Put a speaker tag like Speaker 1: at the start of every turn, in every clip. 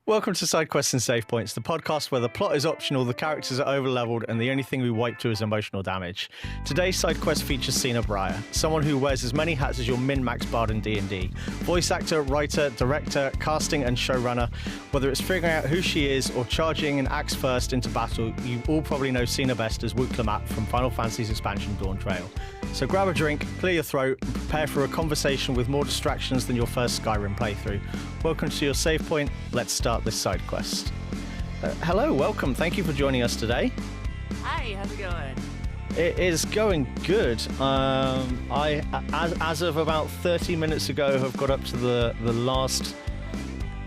Speaker 1: Welcome to Side Quests and Save Points, the podcast where the plot is optional, the characters are over-leveled, and the only thing we wipe to is emotional damage. Today's side quest features Sena Bryer, someone who wears as many hats as your min-max bard in D&D. Voice actor, writer, director, casting, and showrunner. Whether it's figuring out who she is or charging an axe first into battle, you all probably know Sena best as Wuk Lamat from Final Fantasy's expansion Dawntrail. So grab a drink, clear your throat, and prepare for a conversation with more distractions than your first Skyrim playthrough. Welcome to your save point. Let's start this side quest. Hello, welcome. Thank you for joining us today.
Speaker 2: Hi, how's it going?
Speaker 1: It is going good. As of about 30 minutes ago, have got up to the last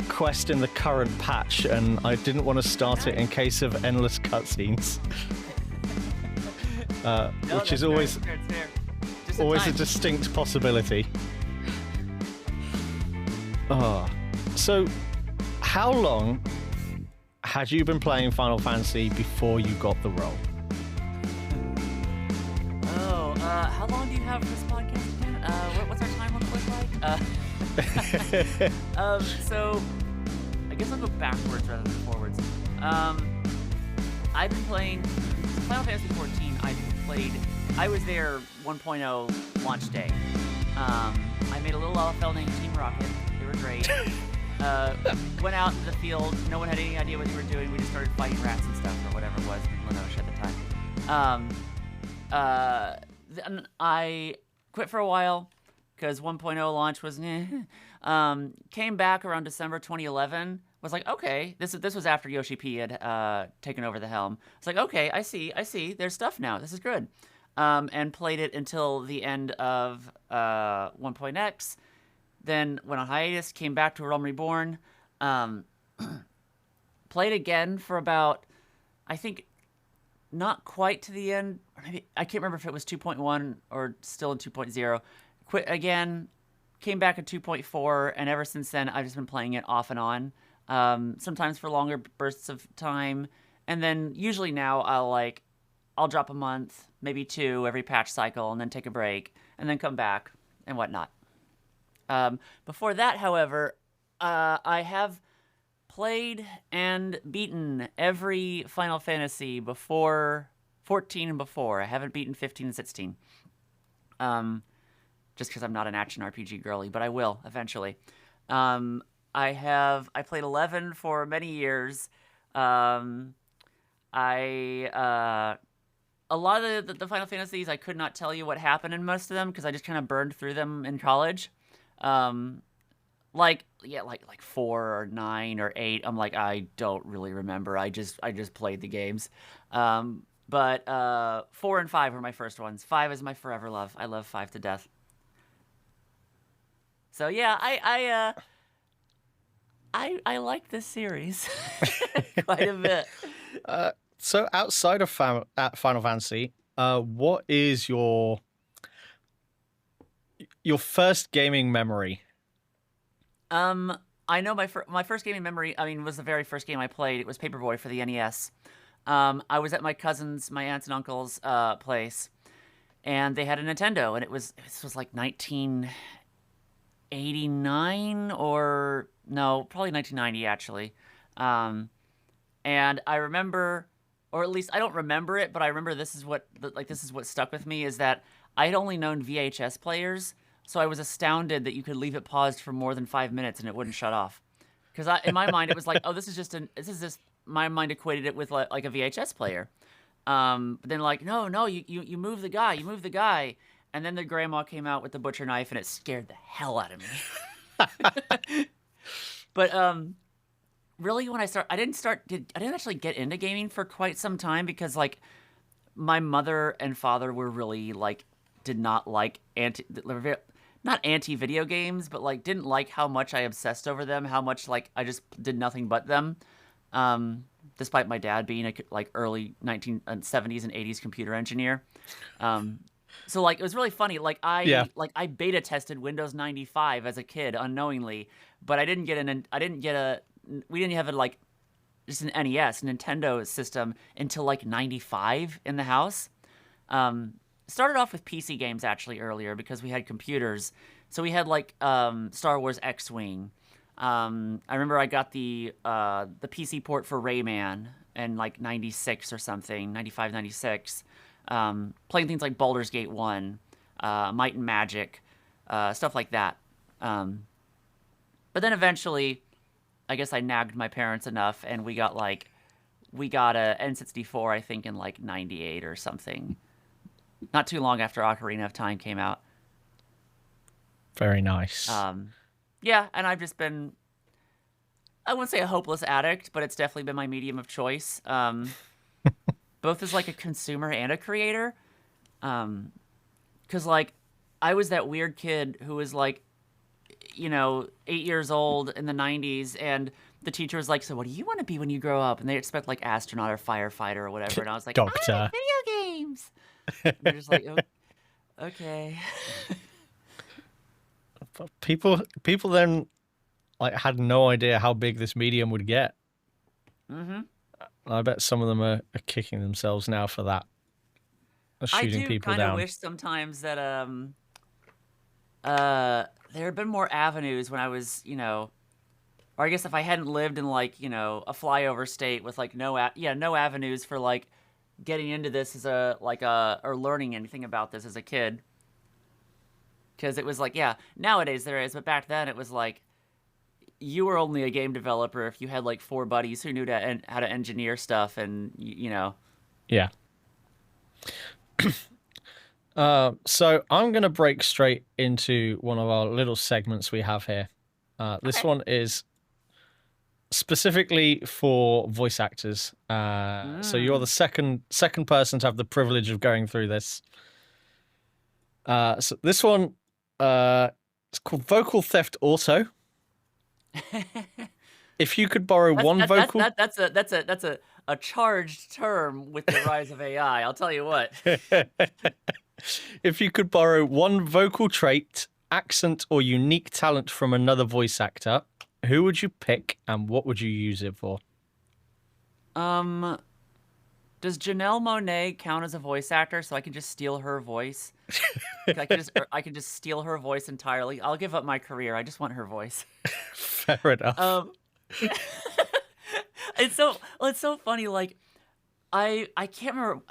Speaker 1: quest in the current patch, and I didn't want to start it in case of endless cutscenes. Which is always a distinct possibility. So how long had you been playing Final Fantasy before you got the role?
Speaker 2: How long do you have for this podcast again? What's our timeline look like? So I guess I'll go backwards rather than forwards. I've been playing Final Fantasy XIV. I was there 1.0 launch day. I made a little LFL named Team Rocket. They were great. Went out in the field. No one had any idea what they were doing. We just started fighting rats and stuff, or whatever it was in Lenoche at the time. Then I quit for a while because 1.0 launch was came back around December 2011. Was like, okay, this was after Yoshi P had taken over the helm. It's like, okay, I see. There's stuff now. This is good. And played it until the end of 1.x. Then went on hiatus, came back to Realm Reborn. Played again for about, I think, not quite to the end. Or maybe I can't remember if it was 2.1 or still in 2.0. Quit again, came back at 2.4, and ever since then I've just been playing it off and on. Sometimes for longer bursts of time, and then usually now I'll drop a month, maybe two every patch cycle, and then take a break, and then come back and whatnot. Before that, however, I have played and beaten every Final Fantasy before 14 and before. I haven't beaten 15 and 16. Just because I'm not an action RPG girly, but I will eventually. I played 11 for many years. A lot of the Final Fantasies, I could not tell you what happened in most of them because I just kind of burned through them in college. Like 4 or 9 or 8. I'm like, I don't really remember. I just played the games. But 4 and 5 were my first ones. 5 is my forever love. I love 5 to death. So yeah, I like this series quite a bit.
Speaker 1: So outside of Final Fantasy, what is your first gaming memory?
Speaker 2: I know my first gaming memory, was the very first game I played. It was Paperboy for the NES. I was at my cousin's, my aunt's and uncle's place, and they had a Nintendo, and this was like 1989 or no, probably 1990 actually. And I remember, or at least I don't remember it, but I remember this is what stuck with me is that I had only known VHS players, so I was astounded that you could leave it paused for more than 5 minutes and it wouldn't shut off. Because in my mind it was like, oh, my mind equated it with like a VHS player. But then no, you move the guy, and then the grandma came out with the butcher knife and it scared the hell out of me. But really, when I didn't actually get into gaming for quite some time because my mother and father were really did not like not anti-video games, but didn't like how much I obsessed over them, how much I just did nothing but them. Despite my dad being a early 1970s and 80s computer engineer. So it was really funny. I beta tested Windows 95 as a kid unknowingly, but we didn't have just an NES, Nintendo system until 95 in the house. Started off with PC games actually earlier because we had computers. So we had Star Wars X-Wing, I remember I got the PC port for Rayman in like 96 or something, 95, 96. Playing things like Baldur's Gate 1, Might and Magic, stuff like that. But then eventually, I guess I nagged my parents enough, and we got a N64, I think, in like 98 or something. Not too long after Ocarina of Time came out.
Speaker 1: Very nice.
Speaker 2: Yeah, and I've just been, I wouldn't say a hopeless addict, but it's definitely been my medium of choice. Both as like a consumer and a creator. Because like, I was that weird kid who was like, 8 years old in the 90s, and the teacher was like, so what do you want to be when you grow up? And they expect like astronaut or firefighter or whatever. And I was like,
Speaker 1: Doctor.
Speaker 2: I like video games. And they're just like, oh, okay.
Speaker 1: People then like had no idea how big this medium would get.
Speaker 2: Mm-hmm.
Speaker 1: I bet some of them are kicking themselves now for that. Shooting people down.
Speaker 2: I do kind of wish sometimes that there had been more avenues when I was, or I guess if I hadn't lived in like, a flyover state with like no avenues for like getting into this as or learning anything about this as a kid. Because it was like, nowadays there is, but back then it was like, you were only a game developer if you had like 4 buddies who knew how to engineer stuff, and
Speaker 1: Yeah. So I'm going to break straight into one of our little segments we have here. This one is specifically for voice actors. So you're the second person to have the privilege of going through this. So this one, it's called Vocal Theft Auto. If you could borrow vocal,
Speaker 2: that's a charged term with the rise of AI. I'll tell you what.
Speaker 1: If you could borrow one vocal trait, accent, or unique talent from another voice actor, who would you pick and what would you use it for?
Speaker 2: Does Janelle Monáe count as a voice actor so I can just steal her voice? I can just steal her voice entirely. I'll give up my career. I just want her voice.
Speaker 1: Fair enough.
Speaker 2: It's so funny. Like, I can't remember.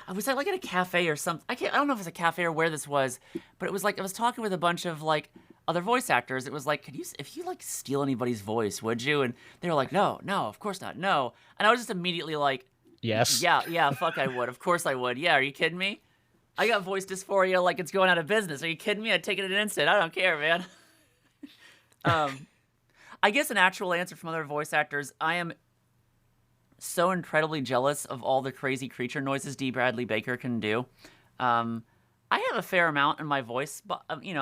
Speaker 2: I was at like at a cafe or something. I don't know if it was a cafe or where this was, but it was like I was talking with a bunch of like other voice actors. It was like, if you like steal anybody's voice, would you? And they were like, no, of course not, no. And I was just immediately like,
Speaker 1: yes,
Speaker 2: yeah, fuck, I would. Of course I would. Yeah, are you kidding me? I got voice dysphoria like it's going out of business. Are you kidding me? I'd take it in an instant. I don't care, man. I guess an actual answer from other voice actors, I am so incredibly jealous of all the crazy creature noises D. Bradley Baker can do. I have a fair amount in my voice, but in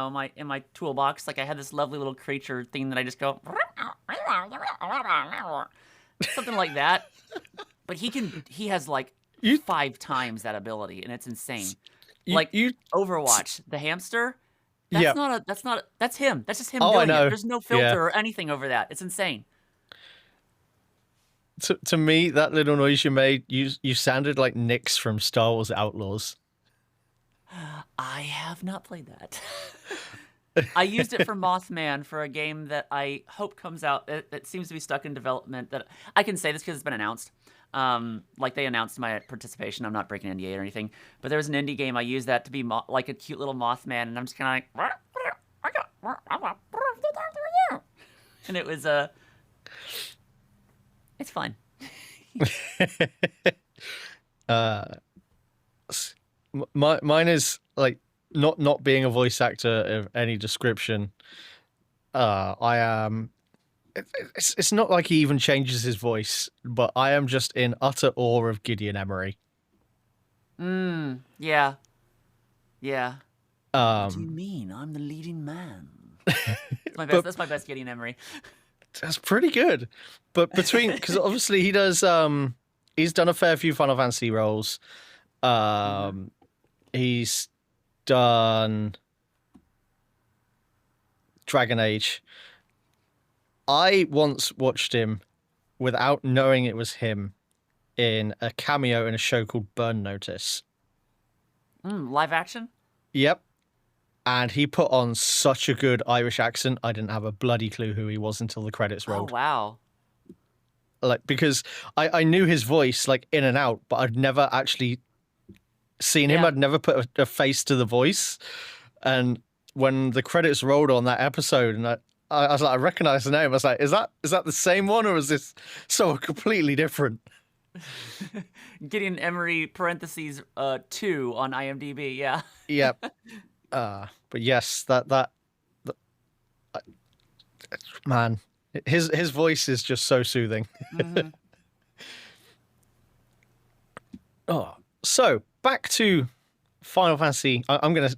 Speaker 2: my toolbox. Like I had this lovely little creature thing that I just go something like that. But he has like 5 times that ability, and it's insane. Overwatch, the hamster. That's him. That's just him doing it. There's no filter or anything over that. It's insane.
Speaker 1: To me, that little noise you made, you sounded like Nyx from Star Wars Outlaws.
Speaker 2: I have not played that. I used it for Mothman for a game that I hope comes out. It seems to be stuck in development. That I can say this because it's been announced. Like they announced my participation. I'm not breaking NDA or anything. But there was an indie game. I used that to be like a cute little Mothman, and I'm just kind of like, and it was it's fun.
Speaker 1: Mine is like not being a voice actor of any description. I am. It's not like he even changes his voice, but I am just in utter awe of Gideon Emery.
Speaker 2: Yeah. What do you mean? I'm the leading man. That's my best Gideon Emery.
Speaker 1: That's pretty good. But because obviously he does, he's done a fair few Final Fantasy roles. He's done Dragon Age. I once watched him without knowing it was him in a cameo in a show called Burn Notice.
Speaker 2: Live action?
Speaker 1: Yep. and he put on such a good Irish accent. I didn't have a bloody clue who he was until the credits
Speaker 2: Oh,
Speaker 1: rolled.
Speaker 2: wow.
Speaker 1: Like, because I knew his voice like in and out, but I'd never actually seen him.
Speaker 2: Yeah.
Speaker 1: I'd never put a face to the voice. And when the credits rolled on that episode, and I was like, I recognize the name. I was like, is that the same one, or is this so completely different?
Speaker 2: Gideon Emery parentheses 2 on IMDb. Yeah.
Speaker 1: Yep. But yes, that man, his voice is just so soothing.
Speaker 2: Mm-hmm.
Speaker 1: Oh, so back to Final Fantasy. I'm going to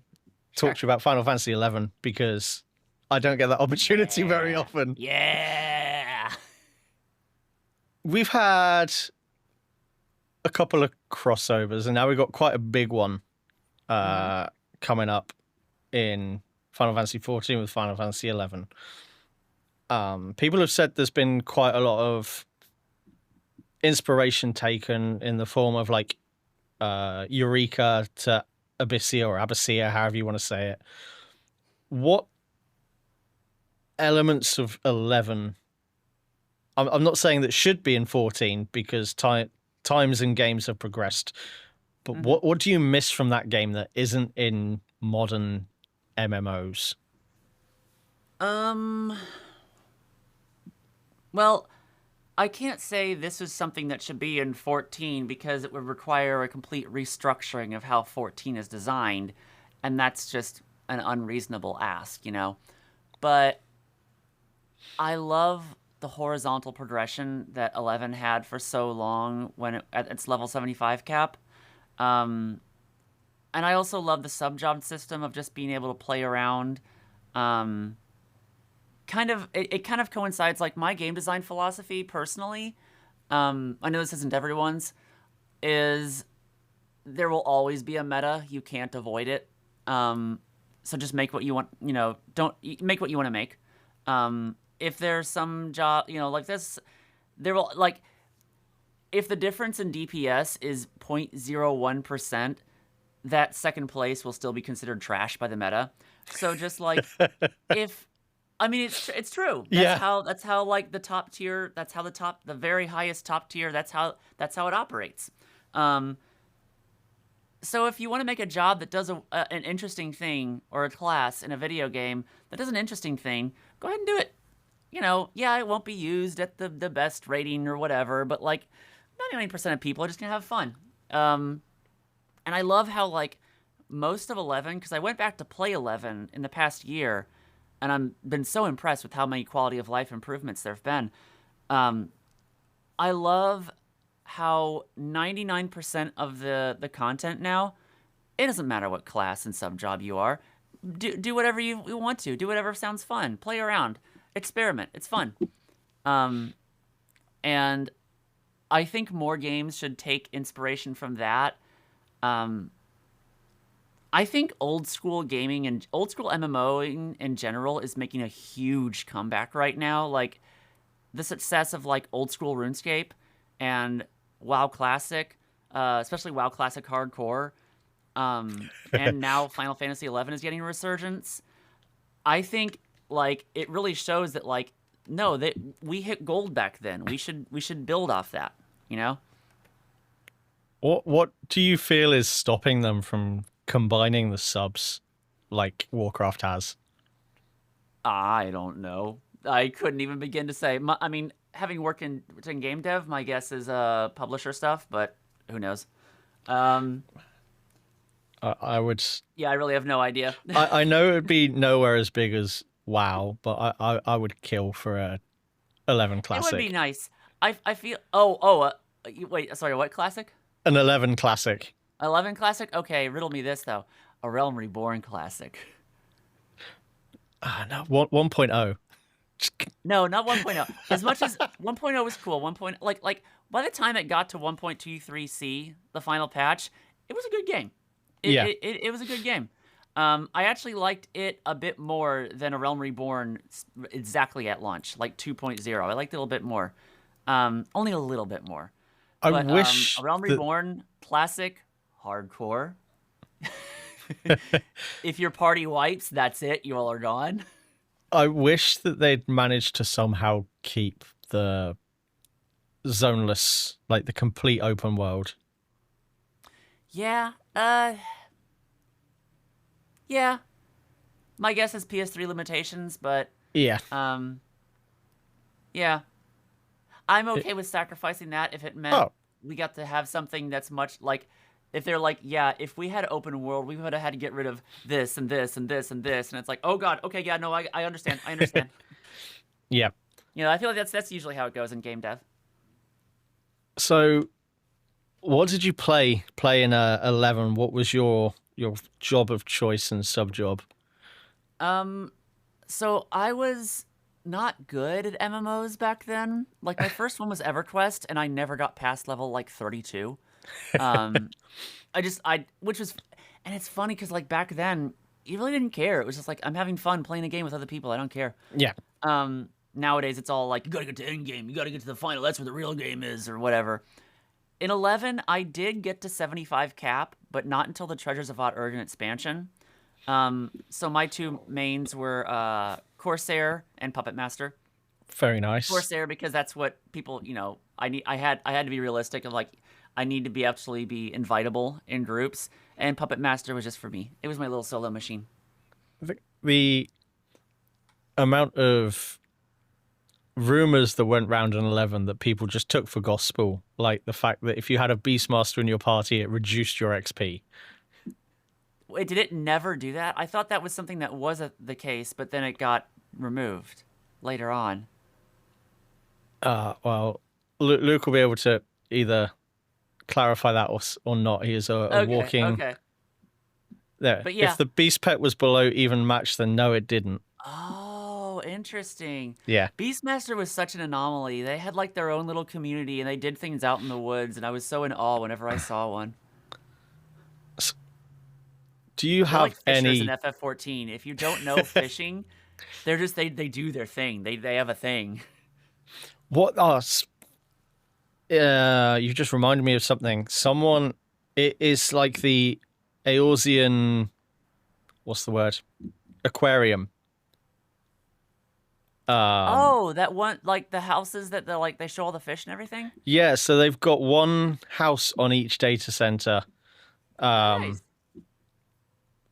Speaker 1: talk to you about Final Fantasy XI because I don't get that opportunity very often.
Speaker 2: Yeah.
Speaker 1: We've had a couple of crossovers, and now we've got quite a big one coming up in Final Fantasy XIV with Final Fantasy XI. People have said there's been quite a lot of inspiration taken in the form of like Eureka to Abyssia or Abyssia, however you want to say it. What elements of 11? I'm not saying that should be in 14 because times and games have progressed. But what do you miss from that game that isn't in modern MMOs?
Speaker 2: Well, I can't say this is something that should be in 14 because it would require a complete restructuring of how 14 is designed, and that's just an unreasonable ask, you know? But I love the horizontal progression that 11 had for so long when at its level 75 cap. And I also love the sub-job system of just being able to play around. It kind of coincides, like my game design philosophy personally, I know this isn't everyone's, is there will always be a meta. You can't avoid it. So just make what you want, don't make what you want to make. If there's some job, like this, there will, like, if the difference in DPS is 0.01%, that second place will still be considered trash by the meta. So just like, it's true. That's how like the top tier, the very highest top tier, that's how it operates. So if you want to make a job that does an interesting thing, or a class in a video game that does an interesting thing, go ahead and do it. It won't be used at the best rating or whatever, but like 99% of people are just gonna have fun. And I love how like most of 11, because I went back to play 11 in the past year, and I've been so impressed with how many quality of life improvements there have been. I love how 99% of the content now, it doesn't matter what class and sub-job you are. Do whatever you want to. Do whatever sounds fun. Play around. Experiment. It's fun. And I think more games should take inspiration from that. I think old school gaming and old school MMOing in general is making a huge comeback right now. Like the success of like old school RuneScape and WoW Classic, especially WoW Classic Hardcore, and now Final Fantasy XI is getting a resurgence. I think like it really shows that like no, that we hit gold back then. We should build off that.
Speaker 1: What do you feel is stopping them from combining the subs like Warcraft has?
Speaker 2: I don't know. I couldn't even begin to say. I mean, having worked in game dev, my guess is publisher stuff, but who knows?
Speaker 1: I would.
Speaker 2: Yeah, I really have no idea.
Speaker 1: I know it would be nowhere as big as WoW, but I would kill for a 11 classic.
Speaker 2: It would be nice. I feel. Wait, sorry, what classic?
Speaker 1: An 11 classic.
Speaker 2: 11 classic? Okay, riddle me this though. A Realm Reborn classic.
Speaker 1: No, 1.0.
Speaker 2: No, not 1.0. As much as 1.0 was cool, 1.0 like by the time it got to 1.23c, the final patch, it was a good game. It was a good game. I actually liked it a bit more than A Realm Reborn exactly at launch, like 2.0. I liked it a little bit more. Only a little bit more.
Speaker 1: I wish
Speaker 2: A Realm Reborn classic hardcore. If your party wipes, that's it. You all are gone.
Speaker 1: I wish that they'd managed to somehow keep the zoneless, like the complete open world.
Speaker 2: Yeah. Yeah. My guess is PS3 limitations, but
Speaker 1: Yeah.
Speaker 2: yeah. I'm okay with sacrificing that if it meant
Speaker 1: Oh,
Speaker 2: we got to have something that's much like if they're like, yeah, if we had open world, we would have had to get rid of this and this and this and this, and it's like, oh god, okay, yeah, no, I understand, I understand.
Speaker 1: yeah.
Speaker 2: You know, I feel like that's usually how it goes in game dev.
Speaker 1: So, what did you play in 11? What was your job of choice and sub job?
Speaker 2: So I was not good at MMOs back then. Like my first one was EverQuest, and I never got past level like 32. Which was, and it's funny because like back then you really didn't care. It was just like I'm having fun playing a game with other people. I don't care.
Speaker 1: Yeah.
Speaker 2: Nowadays it's all like you gotta get to end game, you gotta get to the final. That's where the real game is, or whatever. In 11, I did get to 75 cap, but not until the Treasures of Hot Urgent expansion. So my two mains were Corsair and Puppet Master.
Speaker 1: Very nice.
Speaker 2: Corsair because that's what people, you know, I had to be realistic of like I need to be absolutely be invitable in groups, and Puppet Master was just for me. It was my little solo machine.
Speaker 1: The amount of rumors that went round in 11 that people just took for gospel, like the fact that if you had a Beastmaster in your party, it reduced your XP.
Speaker 2: Wait, did it never do that? I thought that was something that was the case, but then it got removed later on.
Speaker 1: Well, Luke will be able to either clarify that or not. He is a walking.
Speaker 2: Okay.
Speaker 1: There.
Speaker 2: But yeah.
Speaker 1: If the beast pet was below even match, then no, it didn't.
Speaker 2: Oh, interesting.
Speaker 1: Yeah.
Speaker 2: Beastmaster was such an anomaly. They had like their own little community, and they did things out in the woods, and I was so in awe whenever I saw one.
Speaker 1: Do you have
Speaker 2: like fishers
Speaker 1: any
Speaker 2: in FF14? If you don't know fishing, they're just they do their thing. They have a thing.
Speaker 1: What? You just reminded me of something. Someone, it is like the Eorzean, what's the word? Aquarium.
Speaker 2: Oh, that one, like the houses that they're like they show all the fish and everything.
Speaker 1: Yeah, so they've got one house on each data center.
Speaker 2: Nice.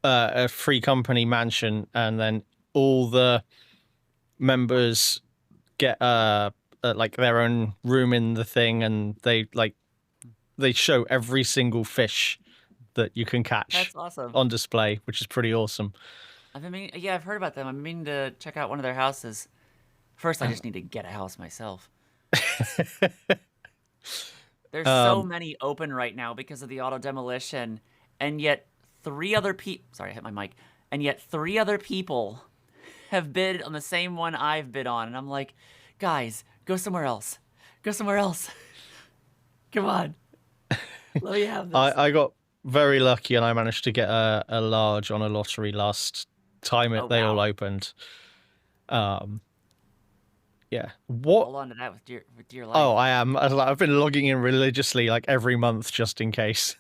Speaker 1: A free company mansion, and then all the members get like their own room in the thing, and they show every single fish that you can catch.
Speaker 2: That's awesome.
Speaker 1: On display, which is pretty awesome.
Speaker 2: I've heard about them. I'm meaning to check out one of their houses. First, I just need to get a house myself. There's so many open right now because of the auto demolition, and yet three other people. Sorry, I hit my mic. And yet three other people have bid on the same one I've bid on, and I'm like, guys, go somewhere else. Go somewhere else. Come on. Let me have this.
Speaker 1: I got very lucky, and I managed to get a large on a lottery last time they all opened. Yeah. What?
Speaker 2: Hold on to that with dear life.
Speaker 1: Oh, I am. I've been logging in religiously, like every month, just in case.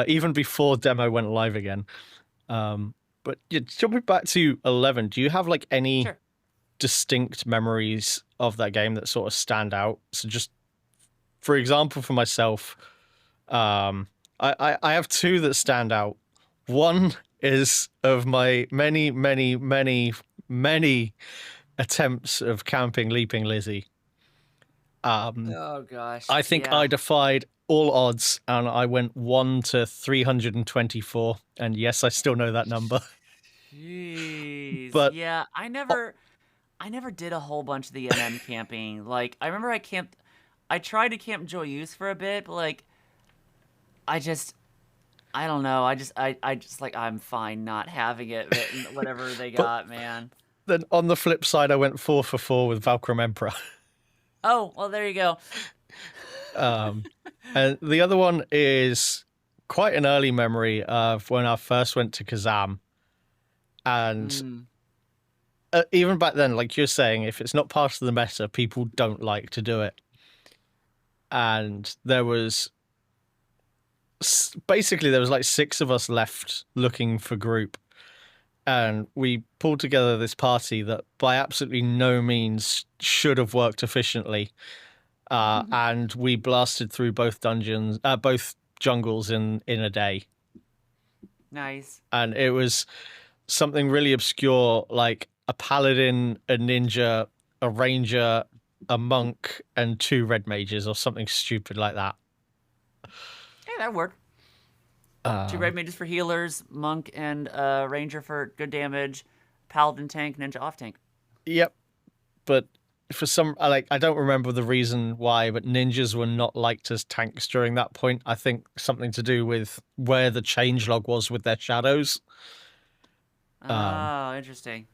Speaker 1: Even before demo went live again. But yeah, jumping back to 11, do you have like any distinct memories of that game that sort of stand out? So just, for example, for myself, I have two that stand out. One is of my many attempts of camping Leaping Lizzie.
Speaker 2: Oh gosh.
Speaker 1: I think I defied all odds, and I went 1 to 324, and yes, I still know that number.
Speaker 2: Jeez.
Speaker 1: But
Speaker 2: yeah, I never did a whole bunch of the MM camping. Like I remember I tried to camp Joyeuse for a bit, but like I don't know. I just like I'm fine not having it. Whatever they got, man.
Speaker 1: Then on the flip side, I went 4 for 4 with Valkyrie Emperor.
Speaker 2: Oh, well, there you go.
Speaker 1: And the other one is quite an early memory of when I first went to Kazam. And even back then, like you're saying, if it's not part of the meta, people don't like to do it. And there was basically there was like 6 of us left looking for group, and we pulled together this party that by absolutely no means should have worked efficiently. And we blasted through both jungles in a day.
Speaker 2: Nice.
Speaker 1: And it was something really obscure, like a paladin, a ninja, a ranger, a monk, and 2 red mages, or something stupid like that.
Speaker 2: Hey, that worked. 2 red mages for healers, monk and ranger for good damage, paladin tank, ninja off tank.
Speaker 1: Yep. But for some, I don't remember the reason why, but ninjas were not liked as tanks during that point. I think something to do with where the changelog was with their shadows.
Speaker 2: Oh, interesting.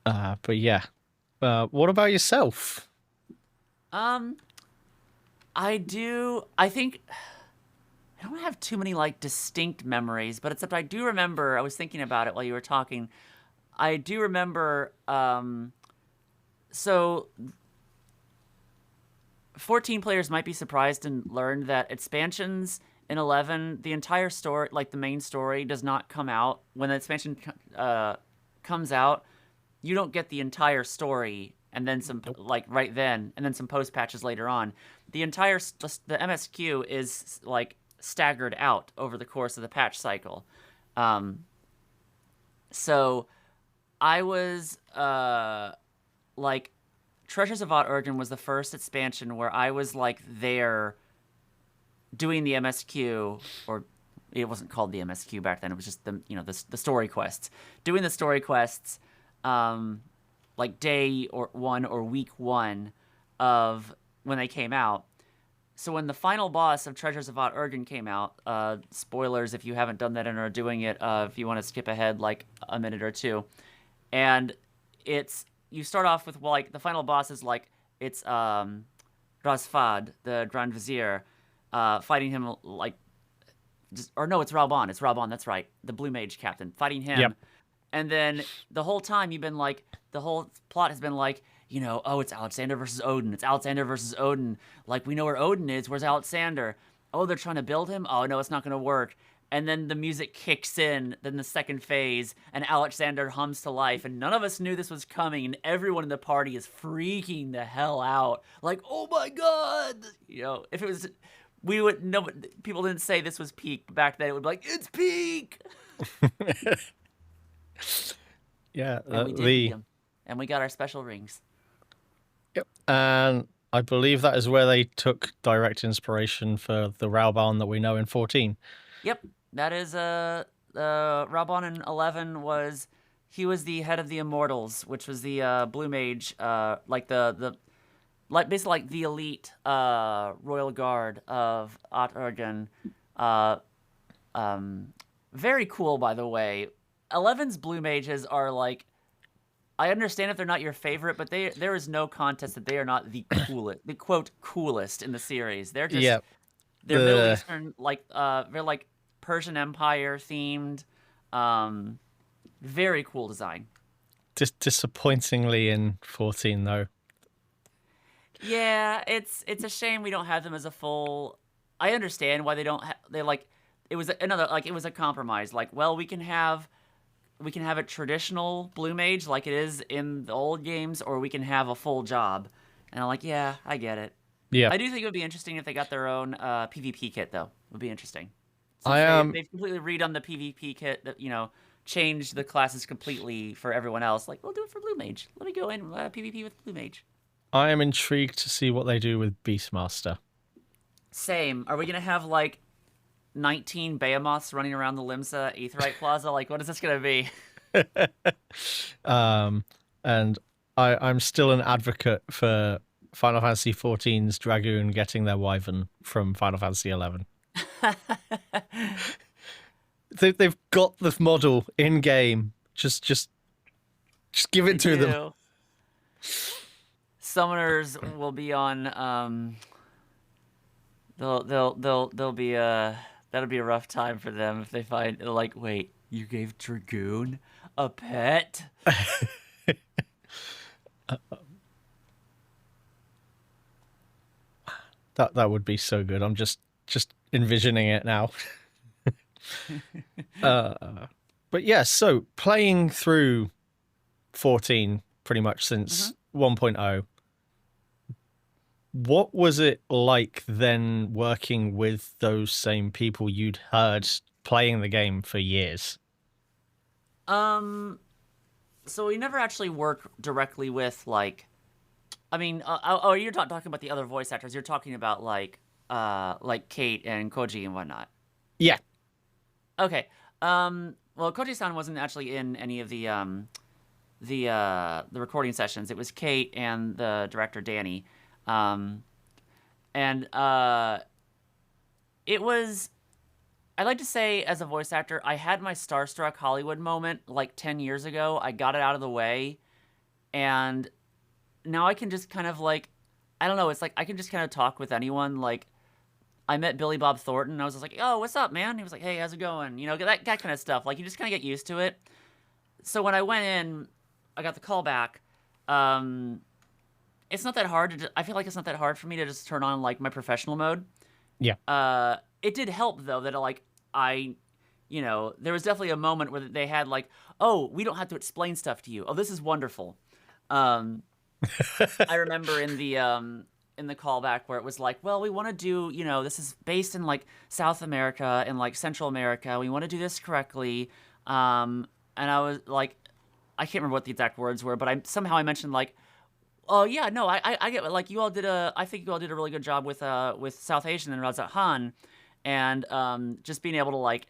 Speaker 1: But yeah. What about yourself?
Speaker 2: I think I don't have too many like distinct memories, but except I do remember, I was thinking about it while you were talking. I do remember, so 14 players might be surprised and learn that expansions in 11, the entire story, like the main story, does not come out. When the expansion comes out, you don't get the entire story and then some, like right then, and then some post patches later on. The entire, the MSQ is like staggered out over the course of the patch cycle. So I was, like, Treasures of Odd-Urgen was the first expansion where I was, like, there doing the MSQ, or it wasn't called the MSQ back then, it was just the, the story quests. Doing the story quests, like, day or 1 or week 1 of when they came out. So when the final boss of Treasures of Odd-Urgen came out, spoilers if you haven't done that and are doing it, if you want to skip ahead, like, a minute or two, and you start off with, well, like, the final boss is, like, it's Razfad, the Grand Vizier, fighting him, like, it's Raubon. It's Raubon, that's right. The Blue Mage captain, fighting him.
Speaker 1: Yep.
Speaker 2: And then the whole time you've been, like, the whole plot has been, like, oh, it's Alexander versus Odin. It's Alexander versus Odin. Like, we know where Odin is. Where's Alexander? Oh, they're trying to build him? Oh, no, it's not going to work. And then the music kicks in, then the second phase, and Alexander hums to life, and none of us knew this was coming, and everyone in the party is freaking the hell out. Like, oh my god! If it was, people didn't say this was peak, but back then it would be like, it's peak!
Speaker 1: Yeah.
Speaker 2: And we did beat them. And we got our special rings.
Speaker 1: Yep. And I believe that is where they took direct inspiration for the Raubon that we know in 14.
Speaker 2: Yep. That is, Raubon in 11 was the head of the Immortals, which was the, Blue Mage, like basically like the elite, Royal Guard of Odd-Urgen. Very cool, by the way. 11's Blue Mages are, like, I understand if they're not your favorite, but there is no contest that they are not the coolest, the quote coolest in the series. They're just, they're Middle Eastern, like, they're like Persian Empire themed, very cool design.
Speaker 1: Disappointingly in 14 though.
Speaker 2: Yeah, it's a shame we don't have them as a full. I understand why they don't. They like it was it was a compromise. Like, well, we can have a traditional Blue Mage like it is in the old games, or we can have a full job. And I'm like, yeah, I get it.
Speaker 1: Yeah,
Speaker 2: I do think it would be interesting if they got their own PvP kit, though. It would be interesting. They've completely redone the PvP kit that, changed the classes completely for everyone else. Like, we'll do it for Blue Mage. Let me go in PvP with Blue Mage.
Speaker 1: I am intrigued to see what they do with Beastmaster.
Speaker 2: Same. Are we going to have, like, 19 Behemoths running around the Limsa Aetheryte Plaza? Like, what is this going to be?
Speaker 1: And I'm still an advocate for Final Fantasy XIV's Dragoon getting their Wyvern from Final Fantasy XI. They've got the model in game. Just give it to them.
Speaker 2: Summoners will be on. They'll be that'll be a rough time for them if they find, like, wait, you gave Dragoon a pet?
Speaker 1: That would be so good. I'm just just envisioning it now. But yeah, so playing through 14 pretty much since 1.0, what was it like then working with those same people you'd heard playing the game for years?
Speaker 2: So we never actually work directly with like, I mean, you're not talking about the other voice actors. You're talking about like Kate and Koji and whatnot.
Speaker 1: Yeah.
Speaker 2: Okay. Well, Koji-san wasn't actually in any of the recording sessions. It was Kate and the director Danny, and it was. I'd like to say, as a voice actor, I had my starstruck Hollywood moment like 10 years ago. I got it out of the way, and now I can just kind of like, I don't know. It's like I can just kind of talk with anyone. Like, I met Billy Bob Thornton, and I was just like, "Oh, what's up, man?" He was like, "Hey, how's it going?" You know, that kind of stuff. Like, you just kind of get used to it. So when I went in, I got the call back. It's not that hard to. I feel like it's not that hard for me to just turn on like my professional mode.
Speaker 1: Yeah.
Speaker 2: It did help though that there was definitely a moment where they had like, "Oh, we don't have to explain stuff to you. Oh, this is wonderful." I remember in the callback where it was like, well, we want to do, this is based in like South America and like Central America. We want to do this correctly. And I was like, I can't remember what the exact words were, but I mentioned like, oh yeah, no, I get like I think you all did a really good job with South Asian and Raza Han, and just being able to like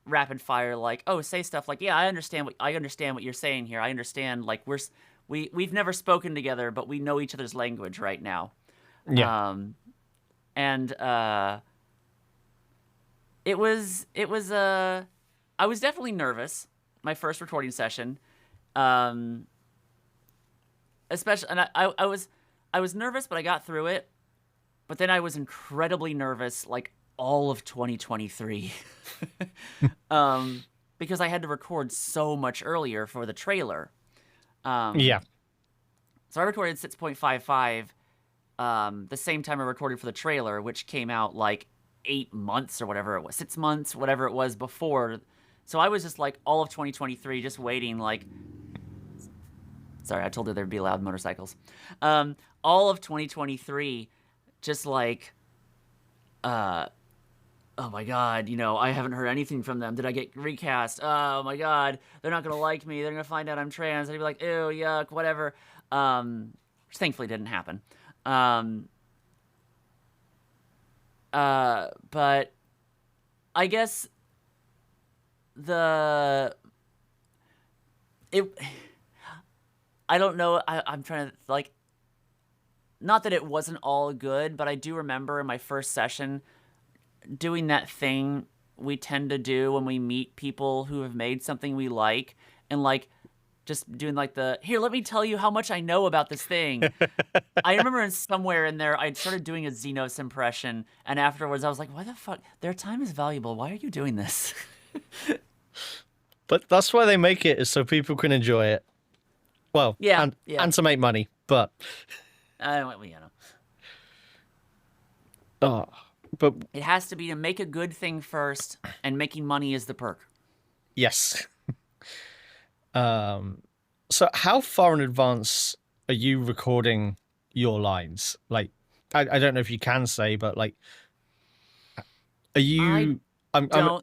Speaker 2: rapid fire like, oh, say stuff like, yeah, I understand what you're saying here. I understand like we've never spoken together, but we know each other's language right now.
Speaker 1: Yeah.
Speaker 2: And it was I was definitely nervous my first recording session. Especially, and I was nervous, but I got through it. But then I was incredibly nervous like all of 2023. Because I had to record so much earlier for the trailer.
Speaker 1: Yeah.
Speaker 2: So I recorded 6.55 the same time I recorded for the trailer, which came out like 8 months or whatever it was, 6 months, whatever it was before. So I was just like all of 2023 just waiting like... Sorry, I told her there'd be loud motorcycles. All of 2023 just like... oh my god, I haven't heard anything from them. Did I get recast? Oh my god, they're not gonna like me. They're gonna find out I'm trans. They'd be like, ew, yuck, whatever. Which thankfully didn't happen. But I guess I don't know. I'm trying to like, not that it wasn't all good, but I do remember in my first session doing that thing we tend to do when we meet people who have made something we like, and like just doing like here, let me tell you how much I know about this thing. I remember somewhere in there I started doing a Xenos impression, and afterwards I was like, why the fuck? Their time is valuable. Why are you doing this?
Speaker 1: But that's why they make it, is so people can enjoy it. Well,
Speaker 2: yeah,
Speaker 1: and to make money, but... Oh, but...
Speaker 2: It has to be to make a good thing first, and making money is the perk.
Speaker 1: Yes. So how far in advance are you recording your lines? Like, I don't know if you can say, but like, are you... I don't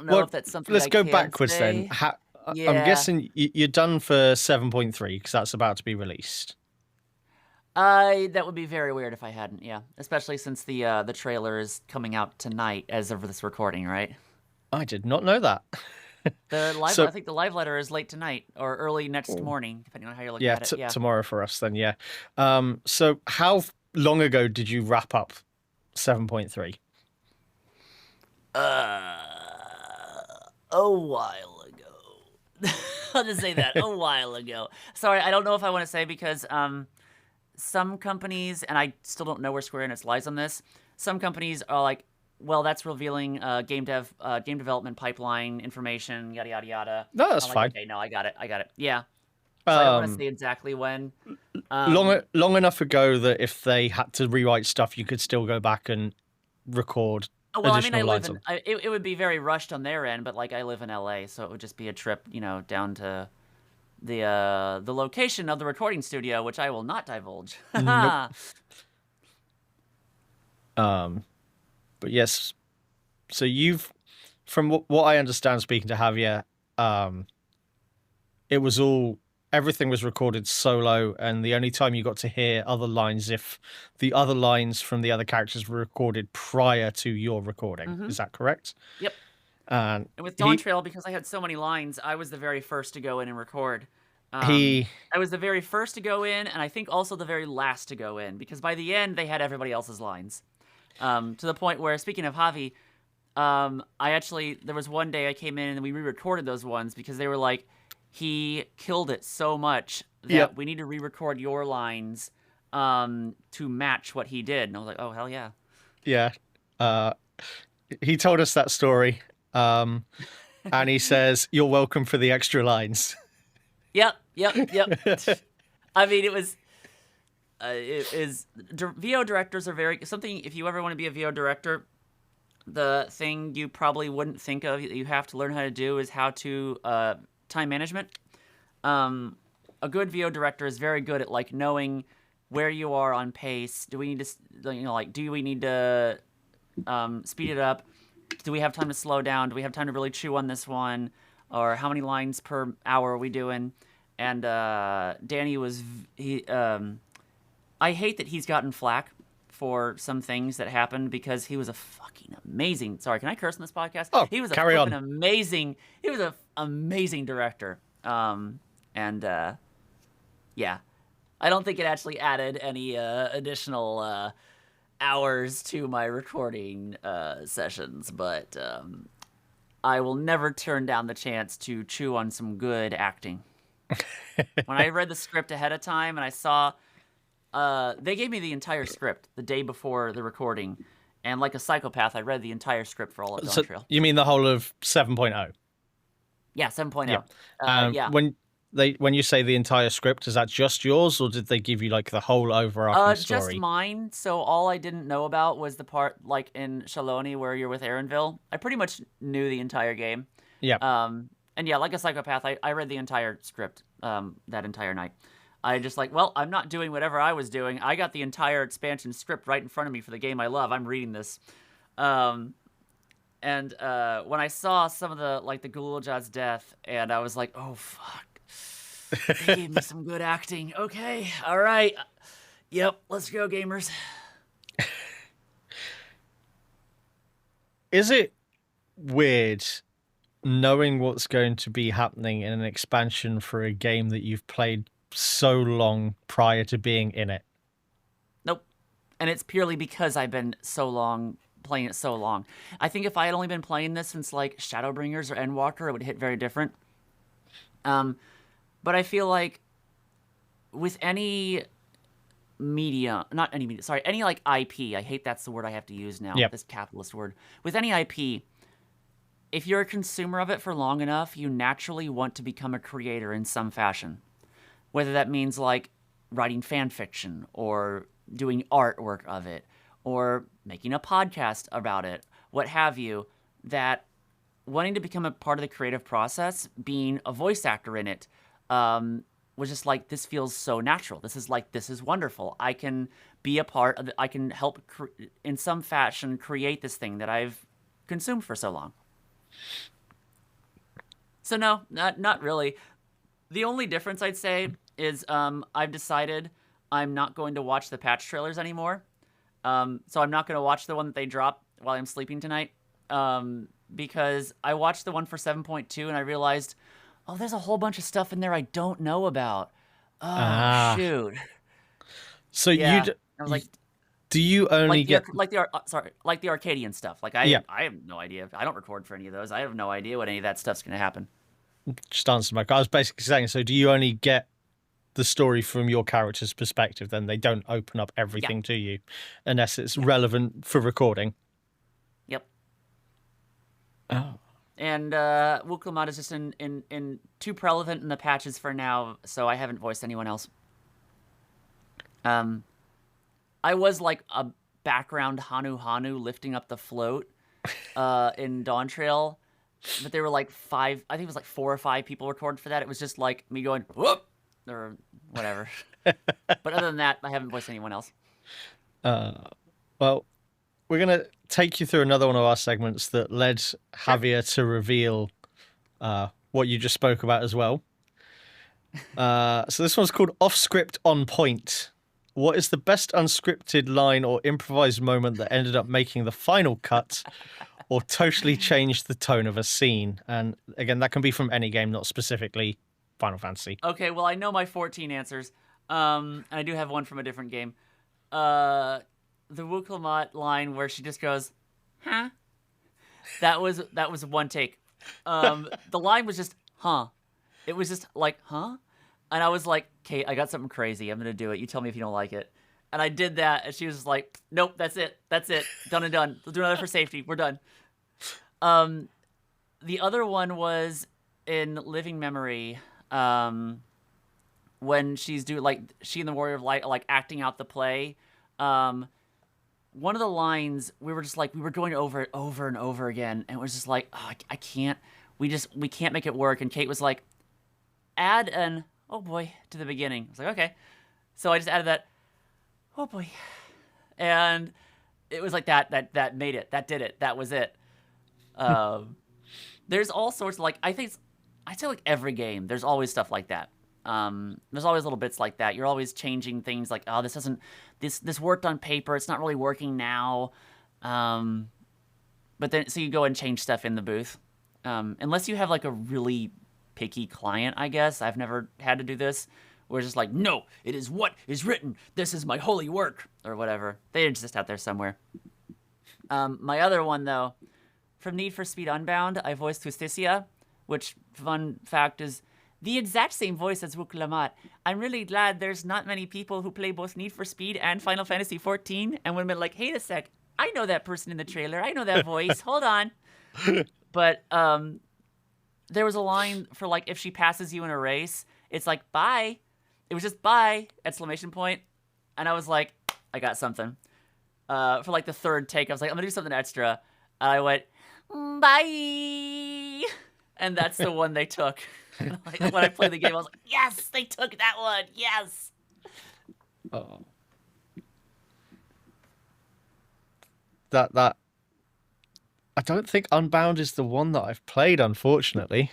Speaker 2: know if that's something
Speaker 1: let's
Speaker 2: I
Speaker 1: go
Speaker 2: can
Speaker 1: backwards
Speaker 2: say.
Speaker 1: then.
Speaker 2: Yeah.
Speaker 1: I'm guessing you're done for 7.3 because that's about to be released.
Speaker 2: That would be very weird if I hadn't, yeah. Especially since the trailer is coming out tonight as of this recording, right?
Speaker 1: I did not know that.
Speaker 2: I think the live letter is late tonight or early next morning, depending on how you're looking at it. Yeah,
Speaker 1: tomorrow for us then, yeah. So how long ago did you wrap up 7.3?
Speaker 2: A while ago. I'll just say that, a while ago. Sorry, I don't know if I want to say because some companies, and I still don't know where Square Enix lies on this, some companies are like, well, that's revealing game development pipeline information, yada, yada, yada.
Speaker 1: No, that's
Speaker 2: I'm
Speaker 1: fine.
Speaker 2: Like, okay, no, I got it. Yeah. So I don't want to say exactly when.
Speaker 1: Long enough ago that if they had to rewrite stuff, you could still go back and record
Speaker 2: Well, I mean,
Speaker 1: additional lines.
Speaker 2: it would be very rushed on their end, but like I live in LA, so it would just be a trip, down to the location of the recording studio, which I will not divulge.
Speaker 1: Nope. But yes, so from what I understand, speaking to Javier, it was everything was recorded solo, and the only time you got to hear other lines if the other lines from the other characters were recorded prior to your recording. Mm-hmm. Is that correct?
Speaker 2: Yep. And with Dawntrail, because I had so many lines, I was the very first to go in and record. I was the very first to go in, and I think also the very last to go in, because by the end, they had everybody else's lines. To the point where, speaking of Javi, there was one day I came in and we re-recorded those ones because they were like, he killed it so much that we need to re-record your lines to match what he did. And I was like, oh, hell yeah.
Speaker 1: Yeah. He told us that story, and he says, you're welcome for the extra lines.
Speaker 2: Yep. I mean, VO directors are if you ever want to be a VO director, the thing you probably wouldn't think of that you have to learn how to do is how to time management. A good VO director is very good at like knowing where you are on pace. Do we need to, do we need to speed it up? Do we have time to slow down? Do we have time to really chew on this one? Or how many lines per hour are we doing? And Danny I hate that he's gotten flack for some things that happened because he was a fucking amazing. Sorry, can I curse on this podcast?
Speaker 1: Oh,
Speaker 2: he was
Speaker 1: carry on.
Speaker 2: Amazing. He was an amazing director. Yeah, I don't think it actually added any additional hours to my recording sessions, but I will never turn down the chance to chew on some good acting. When I read the script ahead of time and I saw they gave me the entire script the day before the recording, and like a psychopath, I read the entire script for all of Dawntrail.
Speaker 1: So you mean the whole of 7.0?
Speaker 2: Yeah, 7.0.
Speaker 1: Yeah. When you say the entire script, is that just yours, or did they give you like the whole overarching story?
Speaker 2: Just mine. So all I didn't know about was the part like in Shaloni where you're with Aaronville. I pretty much knew the entire game.
Speaker 1: Yeah.
Speaker 2: And yeah, like a psychopath, I read the entire script that entire night. I just like, well, I'm not doing whatever I was doing. I got the entire expansion script right in front of me for the game I love. I'm reading this. And when I saw some of the Gulujad's death, and I was like, oh, fuck. They gave me some good acting. Okay, all right. Yep, let's go, gamers.
Speaker 1: Is it weird knowing what's going to be happening in an expansion for a game that you've played so long prior to being in it?
Speaker 2: Nope. And it's purely because I've been playing it so long. I think if I had only been playing this since like Shadowbringers or Endwalker, it would hit very different. But I feel like with any media, any like IP, I hate that's the word I have to use now, this capitalist word. With any IP, if you're a consumer of it for long enough, you naturally want to become a creator in some fashion. Whether that means like writing fan fiction or doing artwork of it or making a podcast about it, what have you, that wanting to become a part of the creative process, being a voice actor in it, was just like, this feels so natural. This is wonderful. I can be a part of it. I can help in some fashion create this thing that I've consumed for so long. So no, not really. The only difference I'd say is I've decided I'm not going to watch the patch trailers anymore. So I'm not going to watch the one that they dropped while I'm sleeping tonight. Because I watched the one for 7.2 and I realized, oh, there's a whole bunch of stuff in there I don't know about. Oh, shoot.
Speaker 1: So
Speaker 2: I was like,
Speaker 1: do you only get
Speaker 2: the Arcadian stuff? Like I have no idea. I don't record for any of those. I have no idea what any of that stuff's going to happen.
Speaker 1: Just answer my. I was basically saying, so do you only get the story from your character's perspective? Then they don't open up everything to you unless it's relevant for recording.
Speaker 2: Yep.
Speaker 1: Oh.
Speaker 2: And Wuk Lamat is just in too prevalent in the patches for now, so I haven't voiced anyone else. I was like a background Hanu lifting up the float in Dawntrail, but there were like I think it was like 4 or 5 people recorded for that. It was just like me going, whoop, or whatever. But other than that, I haven't voiced anyone else.
Speaker 1: Well, we're going to take you through another one of our segments that led Javier to reveal what you just spoke about as well. So this one's called Off Script On Point. What is the best unscripted line or improvised moment that ended up making the final cut or totally changed the tone of a scene? And again, that can be from any game, not specifically Final Fantasy.
Speaker 2: Okay, well, I know my 14 answers. And I do have one from a different game. The Wuk Lamat line where she just goes, huh? That was one take. The line was just, huh. It was just like, huh? And I was like, Kate, I got something crazy. I'm going to do it. You tell me if you don't like it. And I did that, and she was just like, nope, that's it. That's it. Done and done. We'll do another for safety. We're done. The other one was in Living Memory, when she's she and the Warrior of Light are like acting out the play. One of the lines, we were going over it over and over again, and it was just like, oh, I can't. We can't make it work. And Kate was like, add an oh boy to the beginning. I was like, okay. So I just added that, oh boy. And it was like that made it. That did it. That was it. There's all sorts of I'd say like every game, there's always stuff like that. There's always little bits like that. You're always changing things like, oh, this worked on paper. It's not really working now. But then, so you go and change stuff in the booth. Unless you have like a really picky client, I guess. I've never had to do this. Where it's just like, no, it is what is written. This is my holy work, or whatever. They exist out there somewhere. My other one, though, from Need for Speed Unbound, I voiced Justicia, which, fun fact, is the exact same voice as Wuk Lamat. I'm really glad there's not many people who play both Need for Speed and Final Fantasy XIV and would have been like, hey, a sec, I know that person in the trailer. I know that voice. Hold on. But there was a line for like, if she passes you in a race, it's like, bye. It was just bye, exclamation point. And I was like, I got something. For like the third take, I was like, I'm going to do something extra. And I went, bye. And that's the one they took. Like, when I played the game, I was like, yes, they took that one. Yes.
Speaker 1: Oh. That I don't think Unbound is the one that I've played, unfortunately.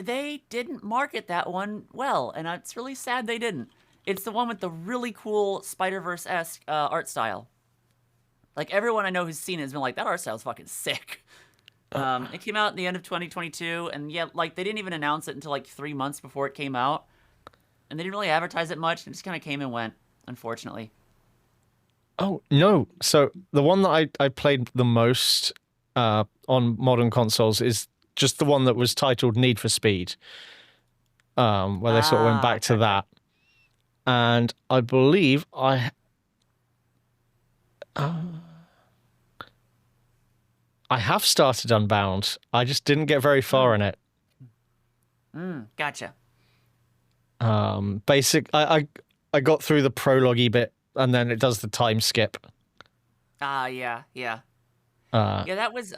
Speaker 2: They didn't market that one well, and it's really sad they didn't. It's the one with the really cool Spider-Verse-esque art style. Like, everyone I know who's seen it has been like, that art style is fucking sick. It came out at the end of 2022, and yeah, like, they didn't even announce it until like 3 months before it came out. And they didn't really advertise it much, and it just kind of came and went, unfortunately.
Speaker 1: Oh, no. So the one that I played the most on modern consoles is just the one that was titled Need for Speed, where they sort of went back to that. And I believe I have started Unbound. I just didn't get very far in it.
Speaker 2: Gotcha.
Speaker 1: I got through the prologue-y bit, and then it does the time skip.
Speaker 2: Yeah. Yeah, that was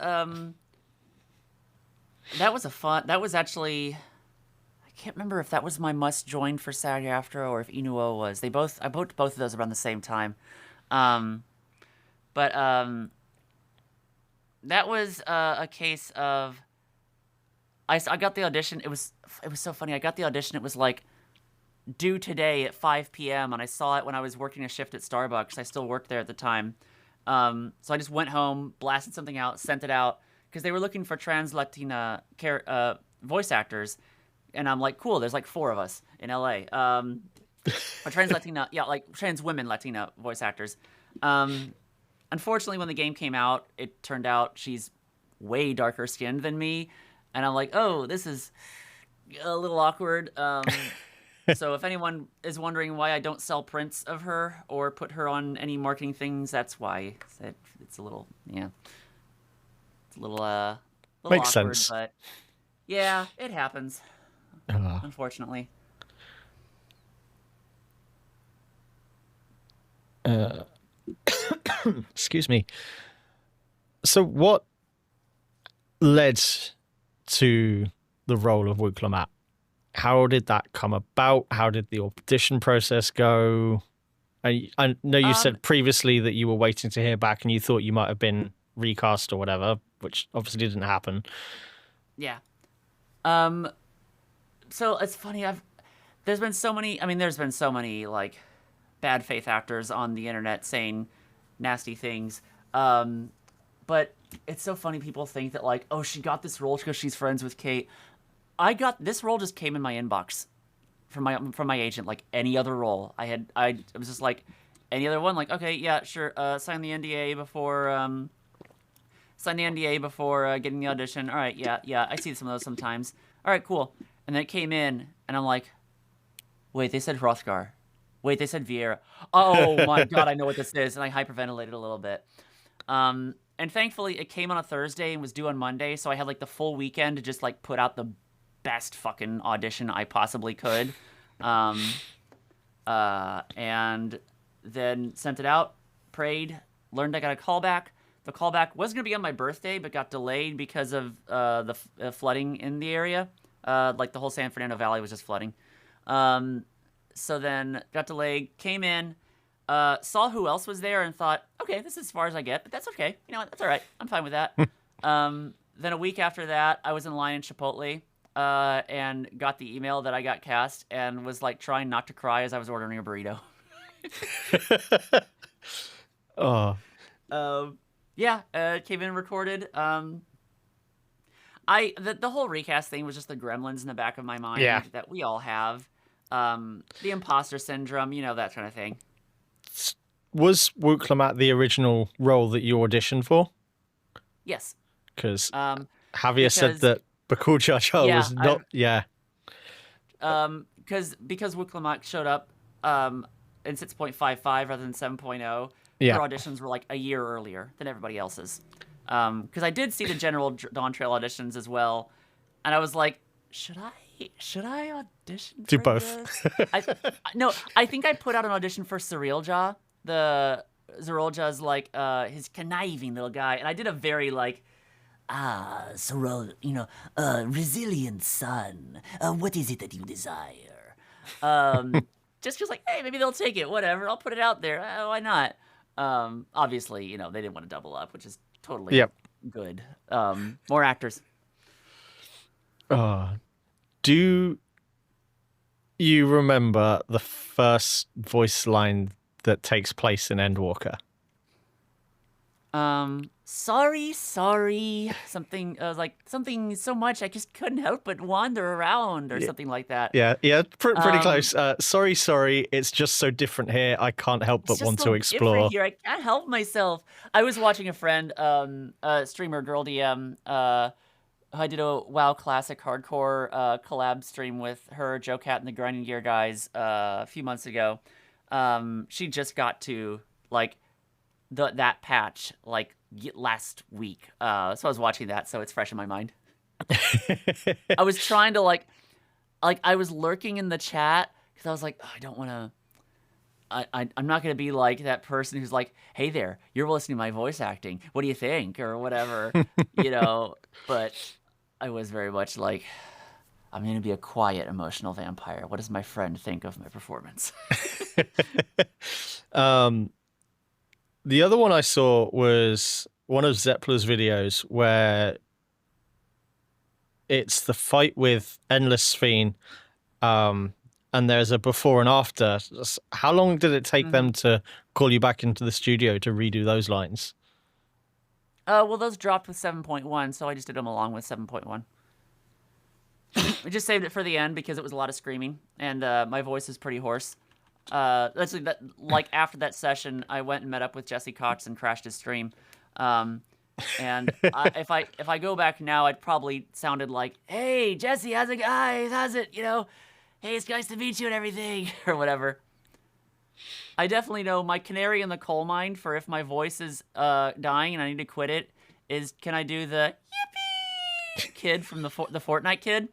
Speaker 2: actually, I can't remember if that was my must join for SAG-AFTRA or if Inuo was. I booked both of those around the same time. But that was a case of, I got the audition. It was so funny. I got the audition. It was like due today at 5 p.m. and I saw it when I was working a shift at Starbucks. I still worked there at the time. So I just went home, blasted something out, sent it out, because they were looking for trans Latina voice actors, and I'm like, cool, there's like 4 of us in LA. Trans Latina, yeah, like trans women Latina voice actors. Unfortunately, when the game came out, it turned out she's way darker skinned than me, and I'm like, oh, this is a little awkward. So if anyone is wondering why I don't sell prints of her or put her on any marketing things, that's why. It's a little, yeah. It's a little, little
Speaker 1: Makes
Speaker 2: awkward,
Speaker 1: sense.
Speaker 2: but yeah, it happens,
Speaker 1: Uh,
Speaker 2: unfortunately.
Speaker 1: uh, excuse me. So what led to the role of Wuk Lamat? How did that come about? How did the audition process go? I know you
Speaker 2: Um,
Speaker 1: said previously that you were waiting to hear back and you thought you might have been recast or whatever, which obviously didn't happen.
Speaker 2: yeah. Um, so it's funny. There's been so many. I mean, there's been so many like bad faith actors on the internet saying nasty things. But it's so funny. People think that like, oh, she got this role because she's friends with Kate. I got this role just came in my inbox from my agent like any other role. I was just like any other one like okay yeah sure sign the NDA before getting the audition. All right, yeah, I see some of those sometimes. All right, cool. And then it came in, and I'm like, wait, they said Hrothgar. Wait, they said Vieira. Oh my god, I know what this is, and I hyperventilated a little bit. And thankfully, it came on a Thursday and was due on Monday, so I had like the full weekend to just like put out the best fucking audition I possibly could. And then sent it out, prayed, learned I got a callback. The callback was going to be on my birthday, but got delayed because of the flooding in the area. Like the whole San Fernando Valley was just flooding. So then got delayed, came in, saw who else was there, and thought, okay, this is as far as I get, but that's okay. You know what? That's all right. I'm fine with that. Then a week after that, I was in line in Chipotle and got the email that I got cast and was like trying not to cry as I was ordering a burrito.
Speaker 1: Oh,
Speaker 2: Yeah, came in and recorded. The whole recast thing was just the gremlins in the back of my mind
Speaker 1: Yeah.
Speaker 2: that we all have. The imposter syndrome, that kind of thing.
Speaker 1: was Wuk Lamat the original role that you auditioned for?
Speaker 2: Yes.
Speaker 1: Because
Speaker 2: Um,
Speaker 1: Javier said
Speaker 2: because-
Speaker 1: that Bakul Jar Jar
Speaker 2: Yeah,
Speaker 1: was not. Yeah.
Speaker 2: because Wuk Lamat showed up in 6.55 rather than 7.0.
Speaker 1: Yeah.
Speaker 2: Her auditions were like a year earlier than everybody else's. Because I did see the general Dawntrail auditions as well, and I was like, should I audition
Speaker 1: Do
Speaker 2: for
Speaker 1: both.
Speaker 2: this? I think I put out an audition for Surreal Jaw. The Surreal Jaw's like his conniving little guy, and I did a very like, Surreal, resilient son. What is it that you desire? Just because like, hey, maybe they'll take it. Whatever, I'll put it out there. Why not? Obviously, they didn't want to double up, which is totally
Speaker 1: Yep.
Speaker 2: good. More actors.
Speaker 1: Do you remember the first voice line that takes place in Endwalker?
Speaker 2: Sorry. Something like something so much I just couldn't help but wander around or something like that.
Speaker 1: Yeah, pretty close. Sorry, it's just so different here. I can't help but
Speaker 2: It's just
Speaker 1: want
Speaker 2: so
Speaker 1: to explore.
Speaker 2: different here. I can't help myself. I was watching a friend, streamer Girl DM, who I did a WoW Classic Hardcore collab stream with her, Joe Cat, and the Grinding Gear guys a few months ago. She just got to like that patch like last week. So I was watching that, so it's fresh in my mind. I was trying to like I was lurking in the chat because I was like, oh, I don't want to. I'm not going to be like that person who's like, hey there, you're listening to my voice acting. What do you think? Or whatever, But I was very much like, I'm going to be a quiet, emotional vampire. What does my friend think of my performance?
Speaker 1: The other one I saw was one of Zeppler's videos where it's the fight with Endless Fiend, and there's a before and after. How long did it take them to call you back into the studio to redo those lines?
Speaker 2: Well, those dropped with 7.1, so I just did them along with 7.1. I just saved it for the end because it was a lot of screaming, and my voice is pretty hoarse. Actually, after that session, I went and met up with Jesse Cox and crashed his stream. If I go back now, I'd probably sounded like, "Hey, Jesse, how's it, guys? How's it? Hey, it's nice to meet you and everything," or whatever. I definitely know my canary in the coal mine for if my voice is dying and I need to quit it is, can I do the kid from the Fortnite kid.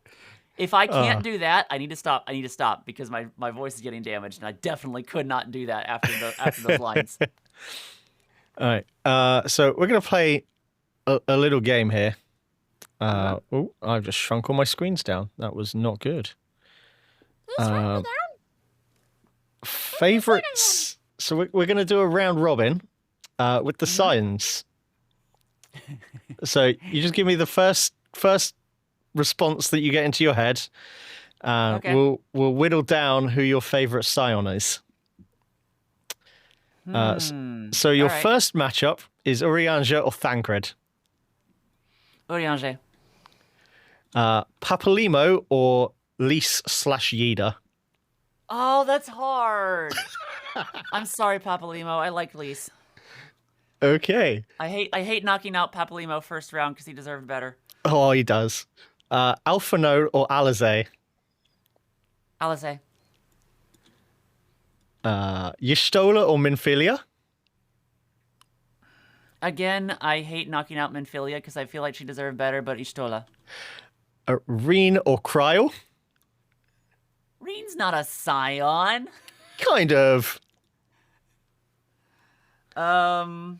Speaker 2: If I can't do that, I need to stop. I need to stop because my voice is getting damaged, and I definitely could not do that after those lines.
Speaker 1: All right. So we're gonna play a little game here. Oh, I've just shrunk all my screens down. That was not good. Favorites. So we're gonna do a round robin with the Scions. So you just give me the first response that you get into your head.
Speaker 2: Okay.
Speaker 1: We'll whittle down who your favorite Scion is. So your first matchup is Urianger or Thancred?
Speaker 2: Urianger.
Speaker 1: Papalymo or Lys/Yida?
Speaker 2: Oh, that's hard. I'm sorry, Papalymo. I like Lys.
Speaker 1: Okay.
Speaker 2: I hate knocking out Papalymo first round because he deserved better.
Speaker 1: Oh, he does. Alphinaud or Alizé?
Speaker 2: Alizé.
Speaker 1: Y'shtola or Minfilia?
Speaker 2: Again, I hate knocking out Minfilia because I feel like she deserved better, but Y'shtola.
Speaker 1: Reen or Kryl?
Speaker 2: Reen's not a Scion.
Speaker 1: Kind of.
Speaker 2: Kryl.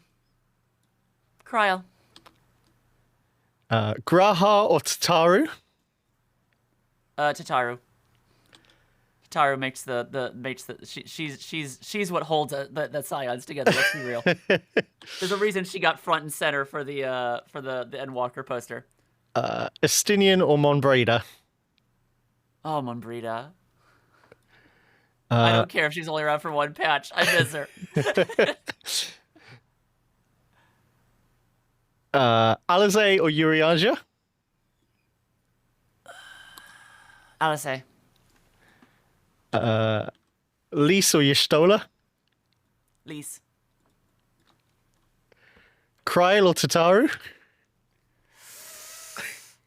Speaker 1: Graha or Tataru?
Speaker 2: Tataru. Tataru makes she's what holds the Scions together. Let's be real. There's a reason she got front and center for the Endwalker poster.
Speaker 1: Estinian or Monbreda?
Speaker 2: Oh, Monbreda. I don't care if she's only around for one patch. I miss her.
Speaker 1: Alizé or Urianger?
Speaker 2: Alizé.
Speaker 1: Lys or Y'shtola?
Speaker 2: Lys.
Speaker 1: Kryl or Tataru?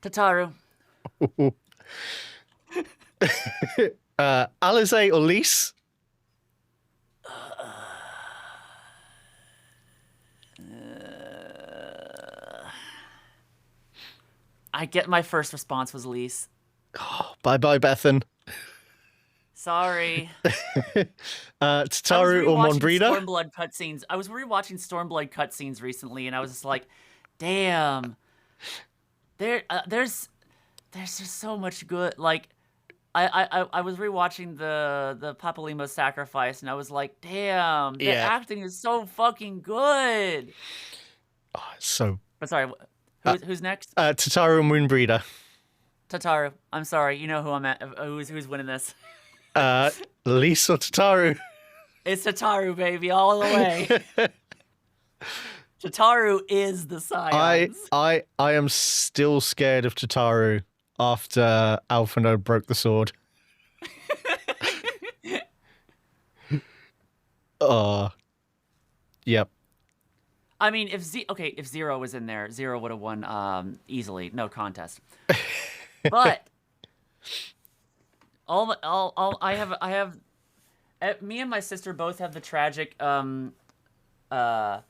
Speaker 2: Tataru.
Speaker 1: Alizé or Lys?
Speaker 2: I get my first response was Lys.
Speaker 1: Oh, bye-bye, Bethan.
Speaker 2: Sorry.
Speaker 1: Tataru or Monbreda?
Speaker 2: Stormblood cutscenes. I was rewatching Stormblood cutscenes recently, and I was just like, damn. There's just so much good. Like, I was rewatching the Papalymo sacrifice, and I was like, damn, the acting is so fucking good.
Speaker 1: Oh, so.
Speaker 2: But sorry, who's next?
Speaker 1: Tataru or Moonbreeder?
Speaker 2: Tataru. I'm sorry. You know who I'm at. Who's winning this?
Speaker 1: Lys or Tataru?
Speaker 2: It's Tataru, baby, all the way. Tataru is the Scions.
Speaker 1: I am still scared of Tataru after Alphinaud broke the sword. Yep.
Speaker 2: I mean, if Zero was in there, Zero would have won easily, no contest. But I have me and my sister both have the tragic the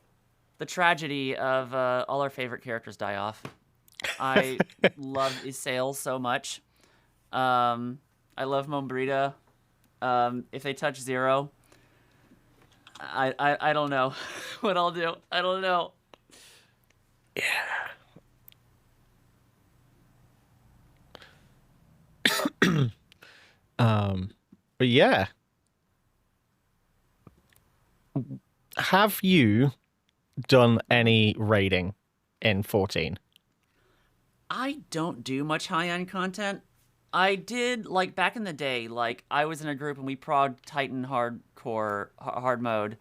Speaker 2: tragedy of all our favorite characters die off. I love Isael so much. I love Monbreda. If they touch Zero, I don't know what I'll do. I don't know.
Speaker 1: Yeah. But yeah. Have you done any raiding in 14?
Speaker 2: I don't do much high-end content. I did, like, back in the day, like, I was in a group and we prod Titan hardcore, hard mode,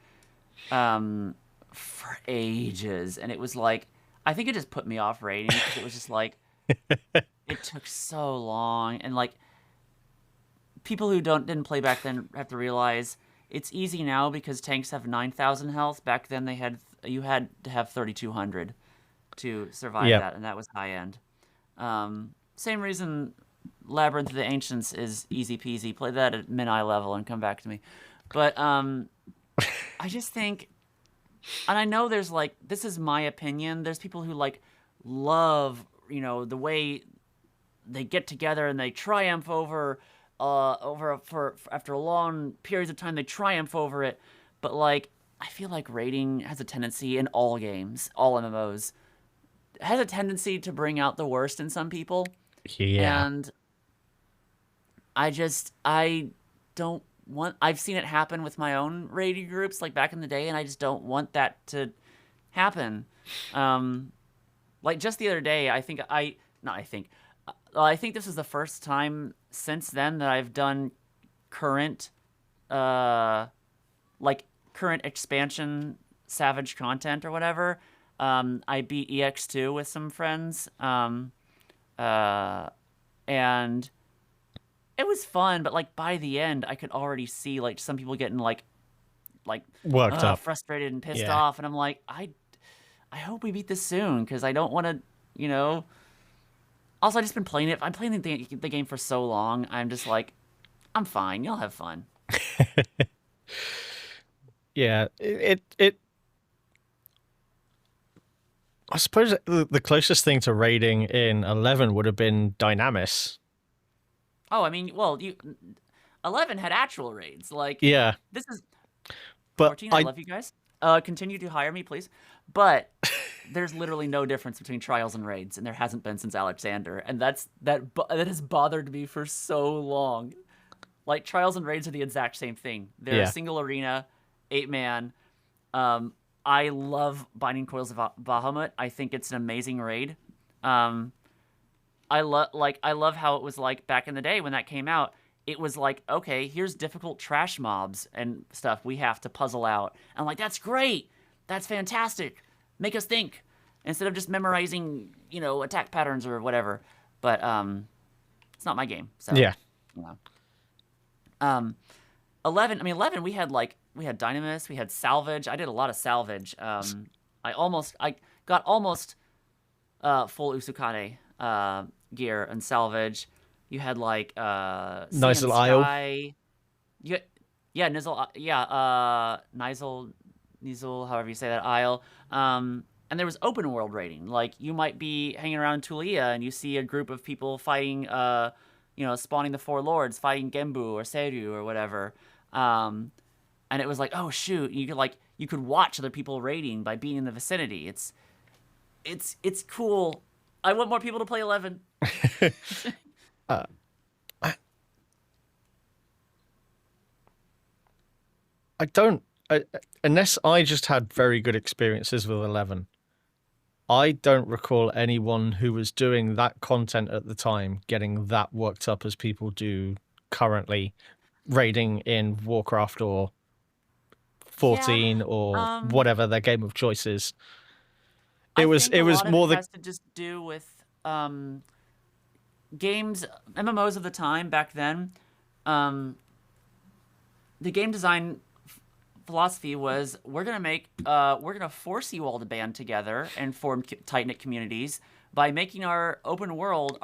Speaker 2: for ages. And it was like, I think it just put me off raiding because it was just like, it took so long. And, like, people who didn't play back then have to realize it's easy now because tanks have 9,000 health. Back then you had to have 3,200 to survive that, and that was high-end. Same reason Labyrinth of the Ancients is easy peasy. Play that at min-eye level and come back to me. But I just think, and I know there's like, this is my opinion, there's people who like love, you know, the way they get together and they triumph over after long periods of time they triumph over it. But like I feel like raiding has a tendency in all games, all MMOs, has a tendency to bring out the worst in some people.
Speaker 1: Yeah.
Speaker 2: And I don't want, I've seen it happen with my own raiding groups like back in the day, and I just don't want that to happen. Like just the other day, I think this is the first time since then that I've done current current expansion Savage content or whatever. I beat EX2 with some friends. And it was fun, but like by the end, I could already see like some people getting like
Speaker 1: Worked up,
Speaker 2: frustrated and pissed off, and I'm like, I hope we beat this soon because I don't want to, you know. Also, I just been playing it. I'm playing the game for so long. I'm just like, I'm fine. You'll have fun.
Speaker 1: Yeah, it. I suppose the closest thing to raiding in 11 would have been Dynamis.
Speaker 2: Oh, I mean, well, 11 had actual raids. Like,
Speaker 1: yeah,
Speaker 2: this is.
Speaker 1: But
Speaker 2: 14, I love you guys. Continue to hire me, please. But there's literally no difference between trials and raids, and there hasn't been since Alexander, and that has bothered me for so long. Like trials and raids are the exact same thing. They're a single arena, 8-man. I love Binding Coils of Bahamut. I think it's an amazing raid. I love how it was like back in the day when that came out. It was like, okay, here's difficult trash mobs and stuff we have to puzzle out. And I'm like, that's great. That's fantastic. Make us think instead of just memorizing, attack patterns or whatever. But it's not my game. So
Speaker 1: yeah.
Speaker 2: 11, we had Dynamis, we had Salvage. I did a lot of Salvage. I got almost full Usukane gear and Salvage. You had like
Speaker 1: Nizel Isle.
Speaker 2: Nizel, however you say that, Isle. And there was open world raiding. Like you might be hanging around Tulia and you see a group of people fighting spawning the Four Lords, fighting Gembu or Seiryu or whatever. And it was like, oh shoot, you could watch other people raiding by being in the vicinity. It's cool. I want more people to play 11.
Speaker 1: I don't, unless I just had very good experiences with 11. I don't recall anyone who was doing that content at the time getting that worked up as people do currently, raiding in Warcraft or 14 or whatever their game of choice is. It was more
Speaker 2: has to just do with games, MMOs of the time back then. The game design philosophy was we're gonna force you all to band together and form tight-knit communities by making our world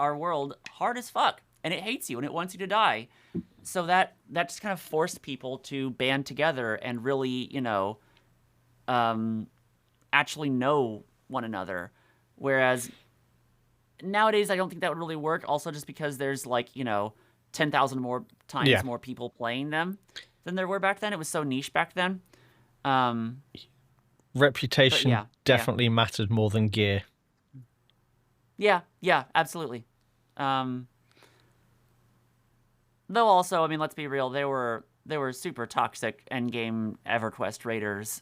Speaker 2: hard as fuck, and it hates you and it wants you to die. So that just kind of forced people to band together and really actually know one another, whereas nowadays I don't think that would really work, also just because there's 10,000 more times more people playing them than there were back then. It was so niche back then.
Speaker 1: Reputation definitely mattered more than gear.
Speaker 2: Yeah, absolutely. Though also, I mean, let's be real, they were super toxic endgame EverQuest raiders.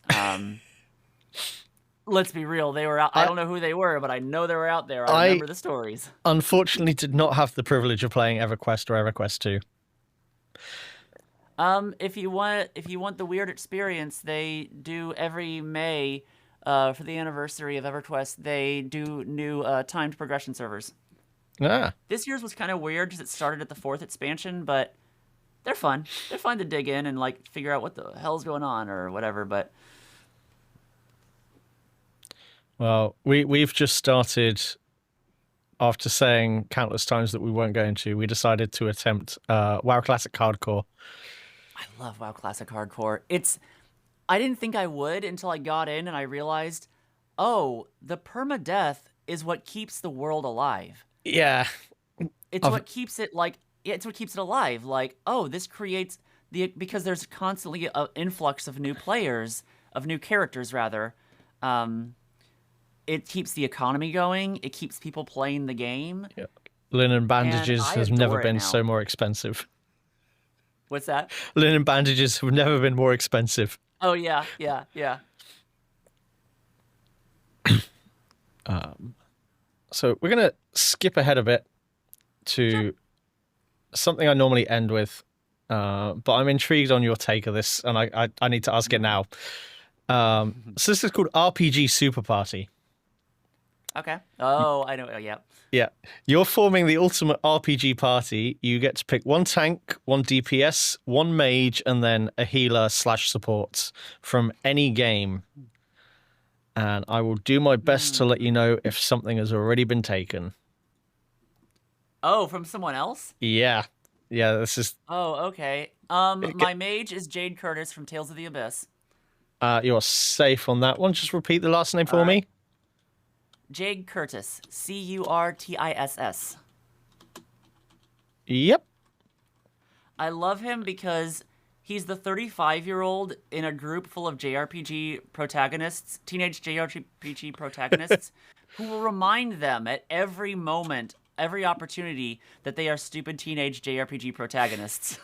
Speaker 2: Let's be real, they were out. I don't know who they were, but I know they were out there. I remember the stories.
Speaker 1: Unfortunately, did not have the privilege of playing EverQuest or EverQuest 2.
Speaker 2: If you want the weird experience, they do every May, for the anniversary of EverQuest, they do new timed progression servers.
Speaker 1: Ah.
Speaker 2: This year's was kind of weird because it started at the 4th expansion, but they're fun. They're fun to dig in and figure out what the hell's going on or whatever. But
Speaker 1: well, we've just started. After saying countless times that we weren't going to, we decided to attempt WoW Classic Hardcore.
Speaker 2: I love WoW Classic Hardcore. I didn't think I would until I got in and I realized, the permadeath is what keeps the world alive.
Speaker 1: Yeah.
Speaker 2: It's what keeps it like it's what keeps it alive. Like, oh, this creates because there's constantly an influx of new players, of new characters rather. It keeps the economy going. It keeps people playing the game.
Speaker 1: Yeah. Linen
Speaker 2: And
Speaker 1: bandages
Speaker 2: I
Speaker 1: has never
Speaker 2: adore it
Speaker 1: been
Speaker 2: now.
Speaker 1: so more expensive.
Speaker 2: What's that?
Speaker 1: Linen bandages have never been more expensive.
Speaker 2: Oh yeah.
Speaker 1: So we're going to skip ahead a bit to something I normally end with, but I'm intrigued on your take of this, and I need to ask it now. So this is called RPG Super Party.
Speaker 2: Okay. Oh, I know. Oh, yeah.
Speaker 1: Yeah. You're forming the ultimate RPG party. You get to pick one tank, one DPS, one mage, and then a healer/support from any game. And I will do my best to let you know if something has already been taken.
Speaker 2: Oh, from someone else?
Speaker 1: Yeah. Yeah, this is...
Speaker 2: Oh, okay. My mage is Jade Curtis from Tales of the Abyss.
Speaker 1: You're safe on that one. Just repeat the last name for me.
Speaker 2: Jade Curtis. Curtiss.
Speaker 1: Yep.
Speaker 2: I love him because he's the 35-year-old in a group full of JRPG protagonists, teenage JRPG protagonists, who will remind them at every moment, every opportunity, that they are stupid teenage JRPG protagonists.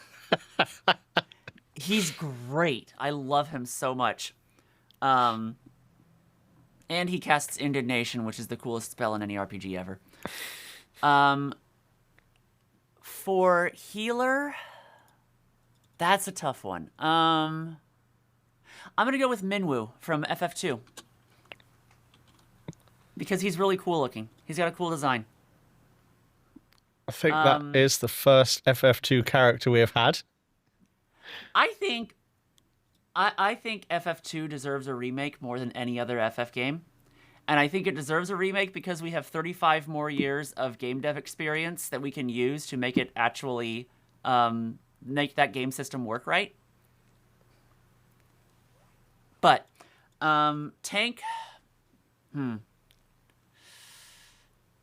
Speaker 2: He's great. I love him so much. And he casts Indignation, which is the coolest spell in any RPG ever. For healer, that's a tough one. I'm going to go with Minwoo from FF2. Because he's really cool looking. He's got a cool design.
Speaker 1: I think that is the first FF2 character we have had.
Speaker 2: I think FF2 deserves a remake more than any other FF game. And I think it deserves a remake because we have 35 more years of game dev experience that we can use to make it actually make that game system work right. But tank.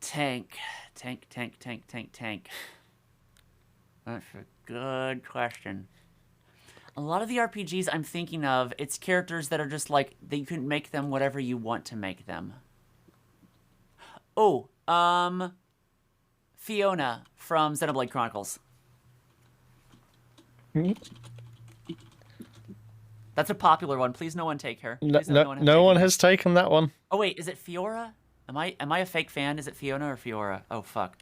Speaker 2: Tank. That's a good question. A lot of the RPGs I'm thinking of, it's characters that are just like, that you can make them whatever you want to make them. Oh, Fiona from Xenoblade Chronicles. That's a popular one. Please no one take her.
Speaker 1: No one has taken that one.
Speaker 2: Oh wait, is it Fiora? Am I a fake fan? Is it Fiona or Fiora? Oh fuck.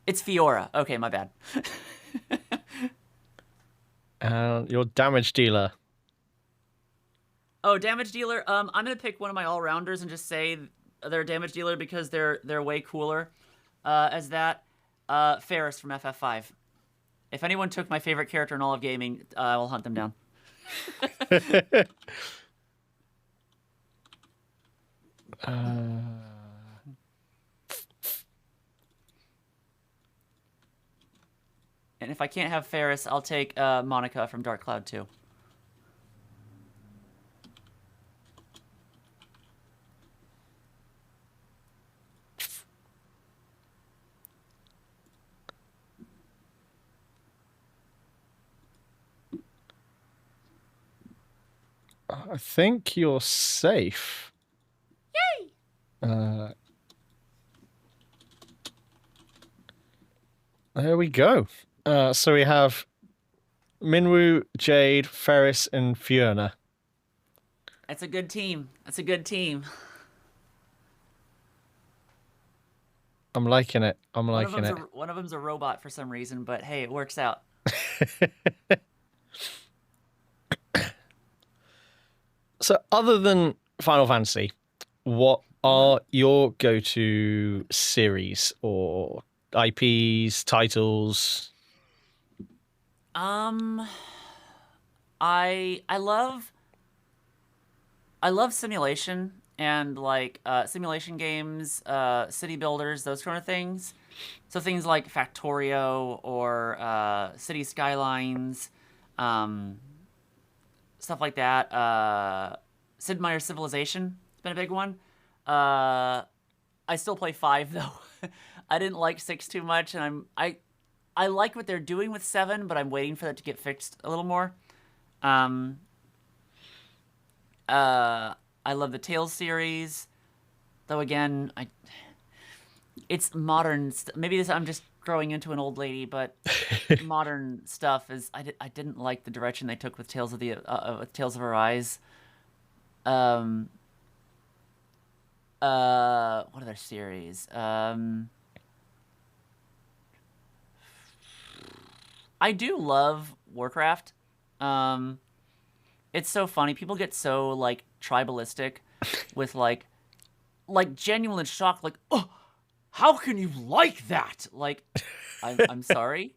Speaker 2: It's Fiora. Okay, my bad.
Speaker 1: Your damage dealer.
Speaker 2: Oh, damage dealer. I'm gonna pick one of my all-rounders and just say they're a damage dealer because they're way cooler. As that, Ferris from FF5. If anyone took my favorite character in all of gaming, I will hunt them down. And if I can't have Ferris, I'll take Monica from Dark Cloud 2.
Speaker 1: I think you're safe.
Speaker 2: Yay!
Speaker 1: There we go. So we have Minwoo, Jade, Ferris, and Fiona.
Speaker 2: That's a good team. That's a good team.
Speaker 1: I'm liking it. I'm liking it.
Speaker 2: One of them's a robot for some reason, but hey, it works out.
Speaker 1: So other than Final Fantasy, what are your go-to series or IPs, titles?
Speaker 2: I love simulation and like simulation games, city builders, those kind of things. So things like Factorio or City Skylines, stuff like that. Sid Meier's Civilization has been a big one. I still play 5 though. I didn't like 6 too much, and I like what they're doing with 7, but I'm waiting for that to get fixed a little more. Um, I love the Tales series, though. Again, it's modern. Maybe I'm just growing into an old lady, but modern stuff is. I didn't like the direction they took with Tales of Arise. What other series? I do love Warcraft. It's so funny. People get so like tribalistic with like genuine shock. Like, oh, how can you like that? Like, I'm sorry.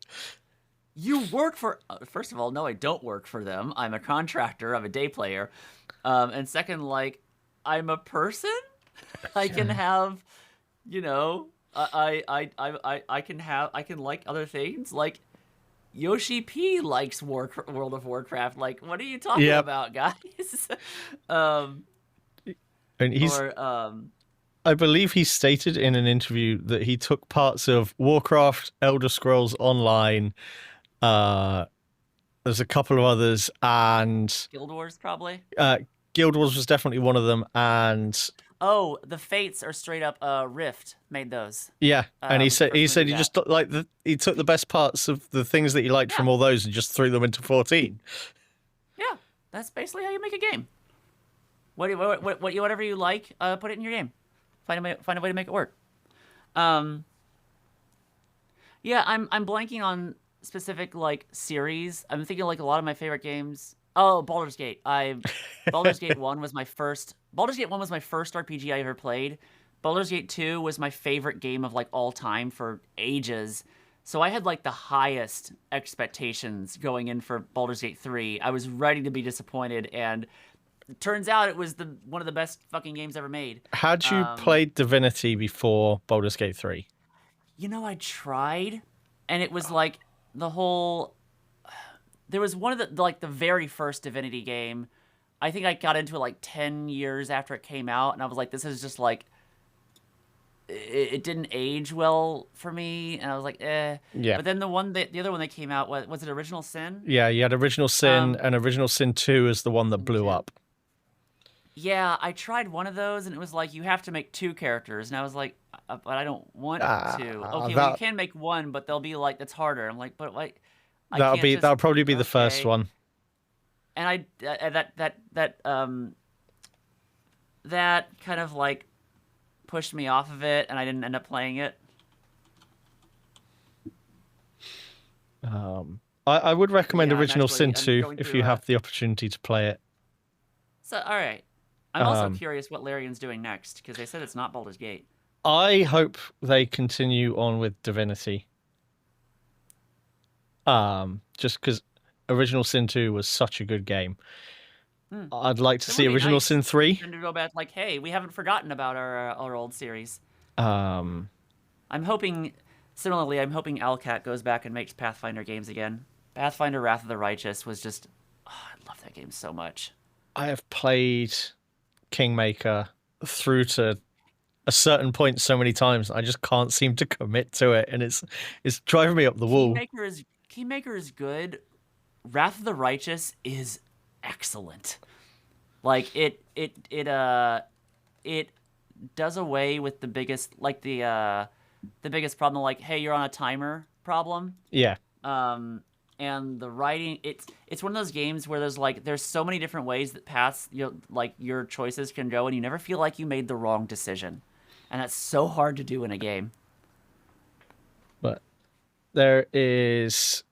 Speaker 2: You work for. First of all, no, I don't work for them. I'm a contractor. I'm a day player. And second, like, I'm a person. I can have, you know, I can like other things. Like, Yoshi P likes World of Warcraft. Like, what are you talking about, guys?
Speaker 1: And he's, I believe he stated in an interview that he took parts of Warcraft, Elder Scrolls Online. There's a couple of others, and
Speaker 2: Guild Wars probably.
Speaker 1: Guild Wars was definitely one of them, and
Speaker 2: oh, the Fates are straight up. Rift made those.
Speaker 1: Yeah, and he said he just like he took the best parts of the things that he liked from all those and just threw them into 14.
Speaker 2: Yeah, that's basically how you make a game. Whatever you like, put it in your game. Find a way to make it work. Yeah, I'm blanking on specific like series. I'm thinking like a lot of my favorite games. Oh, Baldur's Gate. Baldur's Gate 1 was my first. Baldur's Gate 1 was my first RPG I ever played. Baldur's Gate 2 was my favorite game of like all time for ages. So I had like the highest expectations going in for Baldur's Gate 3. I was ready to be disappointed, and it turns out it was one of the best fucking games ever made.
Speaker 1: Had you played Divinity before Baldur's Gate 3?
Speaker 2: You know, I tried, and it was like the whole. There was one of the very first Divinity game. I think I got into it like 10 years after it came out, and I was like, this is just like, it didn't age well for me, and I was like, eh.
Speaker 1: Yeah.
Speaker 2: But then the other one that came out, was it Original Sin?
Speaker 1: Yeah, you had Original Sin, and Original Sin 2 is the one that blew up.
Speaker 2: Yeah, I tried one of those, and it was like, you have to make 2 characters, and I was like, but I don't want to. Okay, well, you can make one, but they'll be like, that's harder. I'm like, but like,
Speaker 1: that'll probably be the first one.
Speaker 2: And that kind of like pushed me off of it, and I didn't end up playing it.
Speaker 1: I would recommend Original Sin 2 if you have the opportunity to play it.
Speaker 2: So, all right. I'm also curious what Larian's doing next, because they said it's not Baldur's Gate.
Speaker 1: I hope they continue on with Divinity. Just because Original Sin 2 was such a good game. I'd like to see Original Sin 3.
Speaker 2: And to go back, like, hey, we haven't forgotten about our old series.
Speaker 1: I'm
Speaker 2: hoping Alcat goes back and makes Pathfinder games again. Pathfinder Wrath of the Righteous was just, I love that game so much.
Speaker 1: I have played Kingmaker through to a certain point so many times. I just can't seem to commit to it, and it's driving me up the wall.
Speaker 2: Kingmaker is good. Wrath of the Righteous is excellent. Like it does away with the biggest the biggest problem, like, hey, you're on a timer problem.
Speaker 1: Yeah.
Speaker 2: And the writing, it's one of those games where there's so many different ways that paths, your choices can go, and you never feel like you made the wrong decision. And that's so hard to do in a game.
Speaker 1: But there is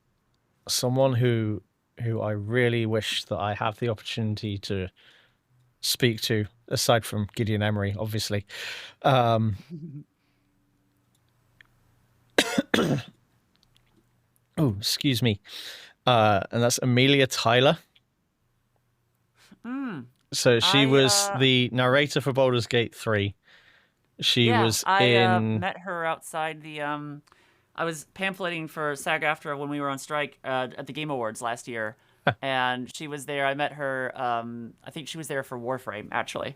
Speaker 1: someone who I really wish that I have the opportunity to speak to, aside from Gideon Emery, obviously. Oh, excuse me. And that's Amelia Tyler. So she was the narrator for Baldur's Gate 3.
Speaker 2: I met her outside the I was pamphleting for SAG-AFTRA when we were on strike at the Game Awards last year, and she was there. I met her. I think she was there for Warframe, actually.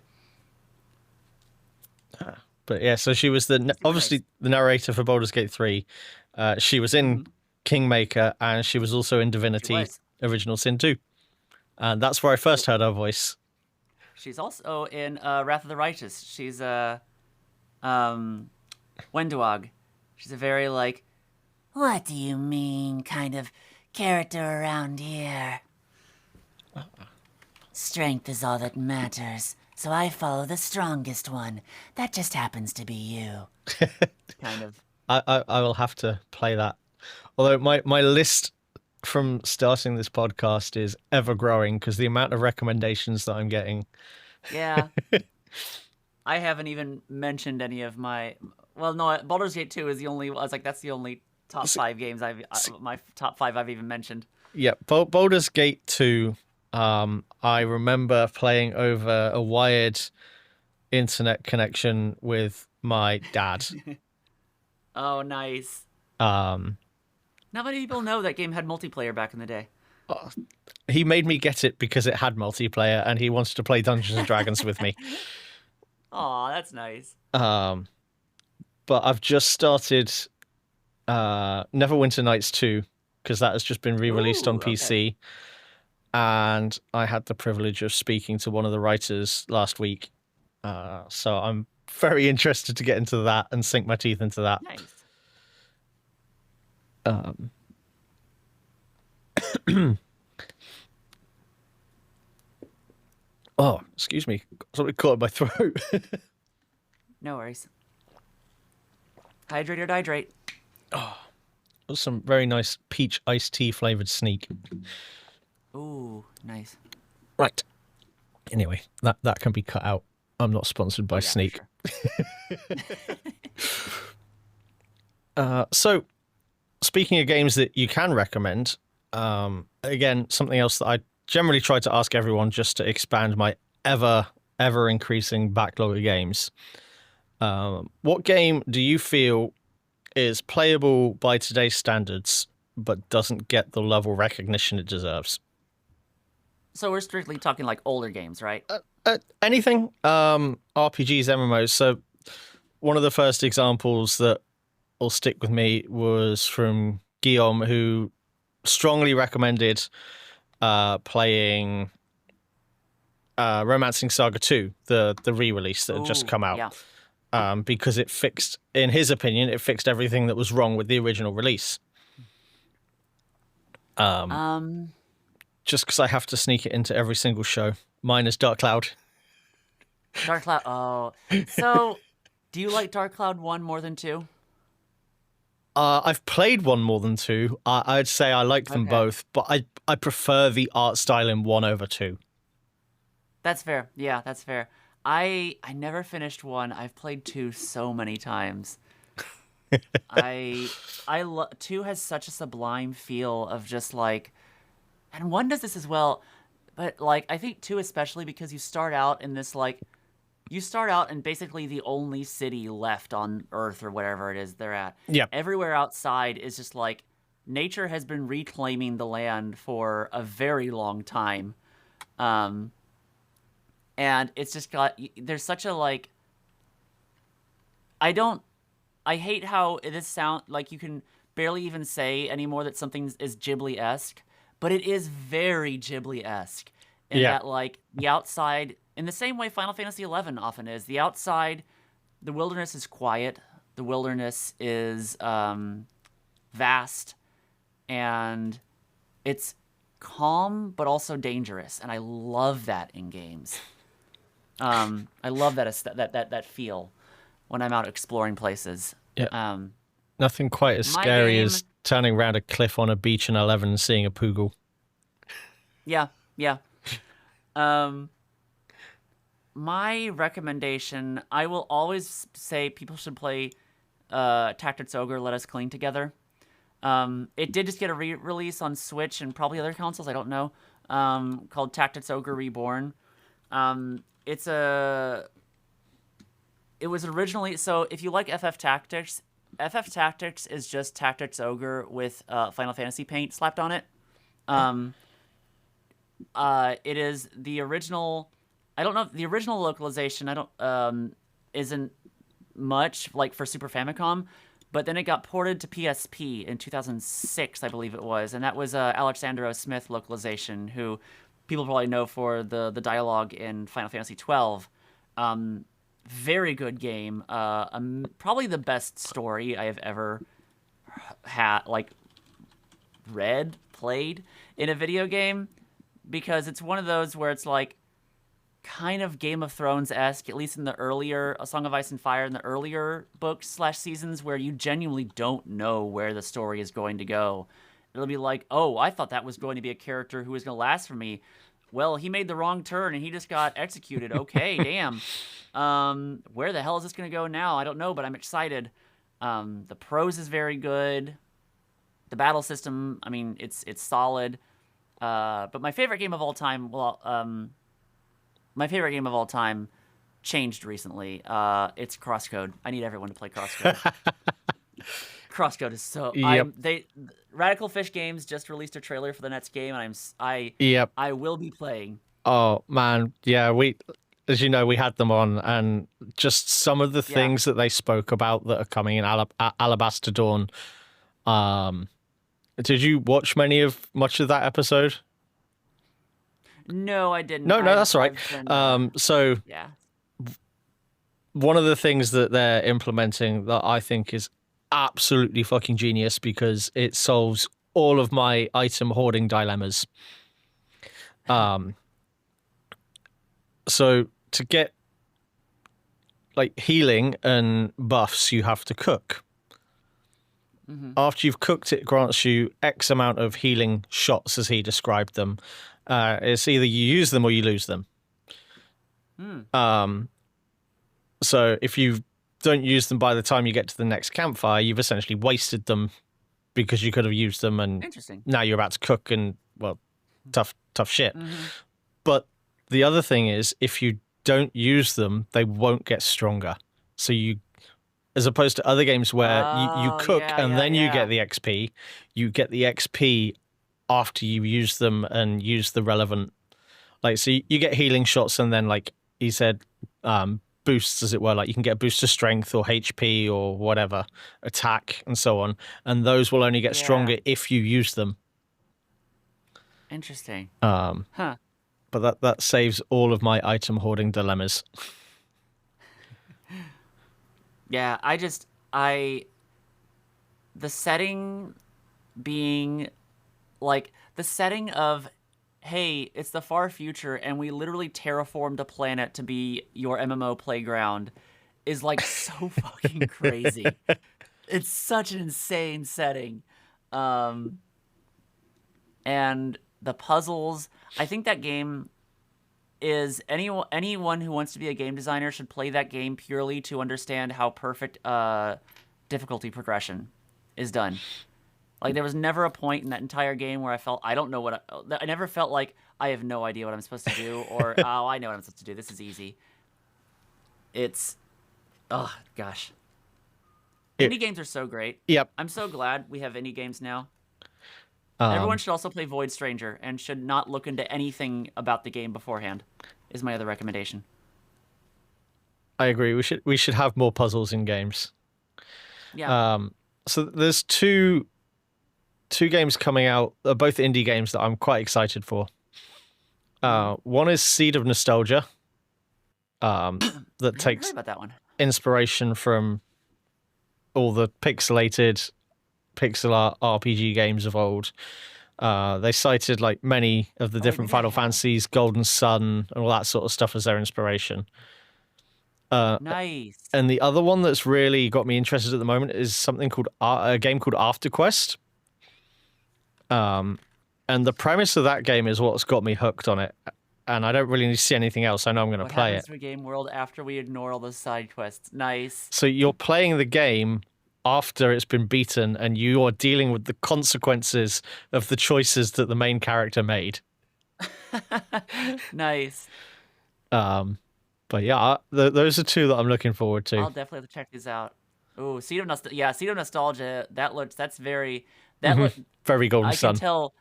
Speaker 1: But yeah, so she was obviously the narrator for Baldur's Gate 3. She was in Kingmaker, and she was also in Divinity Original Sin 2. And that's where I first heard her voice.
Speaker 2: She's also in Wrath of the Righteous. She's Wenduog. She's a very like, what do you mean kind of character around here. Strength is all that matters, so I follow the strongest one. That just happens to be you. Kind of.
Speaker 1: I will have to play that. Although my list from starting this podcast is ever growing because the amount of recommendations that I'm getting.
Speaker 2: Yeah. I haven't even mentioned any of my... Well, no, Baldur's Gate 2 is the only... I was like, that's the only top 5 games my top 5 I've even mentioned.
Speaker 1: Yeah, Baldur's Gate 2, I remember playing over a wired internet connection with my dad.
Speaker 2: Oh, nice.
Speaker 1: Not
Speaker 2: many people know that game had multiplayer back in the day.
Speaker 1: He made me get it because it had multiplayer, and he wanted to play Dungeons and Dragons with me.
Speaker 2: Aw, that's nice.
Speaker 1: But I've just started Neverwinter Nights 2 because that has just been re-released on PC. Okay. And I had the privilege of speaking to one of the writers last week. So I'm very interested to get into that and sink my teeth into that.
Speaker 2: Nice.
Speaker 1: Oh, excuse me. Something caught in my throat.
Speaker 2: No worries. Hydrate or dihydrate.
Speaker 1: Oh, some very nice peach iced tea flavored Sneak.
Speaker 2: Ooh, nice.
Speaker 1: Right. Anyway, that can be cut out. I'm not sponsored by Sneak. Sure. So, speaking of games that you can recommend, again, something else that I generally try to ask everyone just to expand my ever increasing backlog of games. What game do you feel is playable by today's standards but doesn't get the level of recognition it deserves?
Speaker 2: So we're strictly talking like older games, right?
Speaker 1: Anything. RPGs, MMOs. So one of the first examples that will stick with me was from Guillaume, who strongly recommended playing Romancing Saga 2, the re-release that had just come out.
Speaker 2: Yeah.
Speaker 1: Because it fixed, in his opinion, it fixed everything that was wrong with the original release. Just because I have to sneak it into every single show. Mine is Dark Cloud.
Speaker 2: Dark Cloud. Oh, so do you like Dark Cloud 1 more than 2?
Speaker 1: I've played 1 more than 2. I'd say I like them both, but I prefer the art style in 1 over 2.
Speaker 2: That's fair. Yeah, that's fair. I never finished 1. I've played 2 so many times. 2 has such a sublime feel of just like, and 1 does this as well, but like I think 2 especially because you start out in this like, you start out in basically the only city left on Earth or whatever it is they're at.
Speaker 1: Yeah.
Speaker 2: Everywhere outside is just like nature has been reclaiming the land for a very long time. And it's just got, there's such a like, I hate how this sound, like you can barely even say anymore that something is Ghibli-esque, but it is very Ghibli-esque in that like the outside, in the same way Final Fantasy XI often is, the outside, the wilderness is quiet, the wilderness is vast, and it's calm but also dangerous, and I love that in games. I love that feel when I'm out exploring places.
Speaker 1: Yeah. Nothing quite as scary as turning around a cliff on a beach in 11 and seeing a Poogle.
Speaker 2: Yeah. My recommendation, I will always say people should play Tactics Ogre, Let Us Cling Together. It did just get a re-release on Switch and probably other consoles, I don't know, called Tactics Ogre Reborn. It was originally, so if you like FF Tactics is just Tactics Ogre with Final Fantasy paint slapped on it. It is the original, I don't know, the original localization, isn't much, like for Super Famicom, but then it got ported to PSP in 2006, I believe it was, and that was Alexandro Smith localization, who people probably know for the dialogue in Final Fantasy XII. Very good game. Probably the best story I have ever had, like, read, played in a video game, because it's one of those where it's like kind of Game of Thrones-esque, at least in the earlier A Song of Ice and Fire, in the earlier books/seasons, where you genuinely don't know where the story is going to go. It'll be like, oh, I thought that was going to be a character who was going to last for me. Well, he made the wrong turn and he just got executed. Okay, damn. Where the hell is this going to go now? I don't know, but I'm excited. The prose is very good. The battle system, I mean, it's solid. But my favorite game of all time, changed recently. It's Crosscode. I need everyone to play Crosscode. Crosscode is so.
Speaker 1: Yep.
Speaker 2: Radical Fish Games just released a trailer for the next game, and I will be playing.
Speaker 1: Oh man, yeah. As you know, we had them on, and just some of the things that they spoke about that are coming in Alabaster Dawn. Did you watch much of that episode?
Speaker 2: No, I didn't.
Speaker 1: No, that's all right. So
Speaker 2: yeah,
Speaker 1: one of the things that they're implementing that I think is absolutely fucking genius, because it solves all of my item hoarding dilemmas. So to get like healing and buffs, you have to cook. Mm-hmm. After you've cooked, it grants you X amount of healing shots, as he described them. It's either you use them or you lose them. So if you don't use them by the time you get to the next campfire, you've essentially wasted them, because you could have used them, and now you're about to cook, and well, tough shit. Mm-hmm. But the other thing is, if you don't use them, they won't get stronger. So you, as opposed to other games where you cook and then you get the XP, you get the XP after you use them and use the relevant, like, so you get healing shots, and then, like he said, boosts, as it were, like you can get a boost to strength or HP or whatever, attack and so on, and those will only get stronger if you use them.
Speaker 2: Interesting.
Speaker 1: But that saves all of my item hoarding dilemmas.
Speaker 2: Yeah, the setting being like the setting of, hey, it's the far future and we literally terraformed a planet to be your MMO playground, is like so fucking crazy. It's such an insane setting. And the puzzles, I think that game is anyone who wants to be a game designer should play that game purely to understand how perfect difficulty progression is done. Like, there was never a point in that entire game where I felt I don't know what I never felt like I have no idea what I'm supposed to do, or oh, I know what I'm supposed to do. This is easy. It's, oh gosh, indie games are so great.
Speaker 1: Yep.
Speaker 2: I'm so glad we have indie games now. Everyone should also play Void Stranger and should not look into anything about the game beforehand, is my other recommendation.
Speaker 1: I agree. We should have more puzzles in games.
Speaker 2: Yeah.
Speaker 1: So there's two games coming out, both indie games that I'm quite excited for. One is Seed of Nostalgia, that takes
Speaker 2: heard about that one.
Speaker 1: Inspiration from all the pixelated pixel art RPG games of old. They cited like many of the different Final Fantasies, Golden Sun, and all that sort of stuff as their inspiration.
Speaker 2: Nice.
Speaker 1: And the other one that's really got me interested at the moment is something called a game called AfterQuest. And the premise of that game is what's got me hooked on it. And I don't really need to see anything else. I know I'm going to play it. What happens
Speaker 2: to a game world after we ignore all the side quests? Nice.
Speaker 1: So you're playing the game after it's been beaten, and you are dealing with the consequences of the choices that the main character made.
Speaker 2: Nice.
Speaker 1: But yeah, those are two that I'm looking forward to.
Speaker 2: I'll definitely have to check these out. Oh, Seed of Nostalgia. That's very.
Speaker 1: Very Golden Sun.
Speaker 2: I can tell.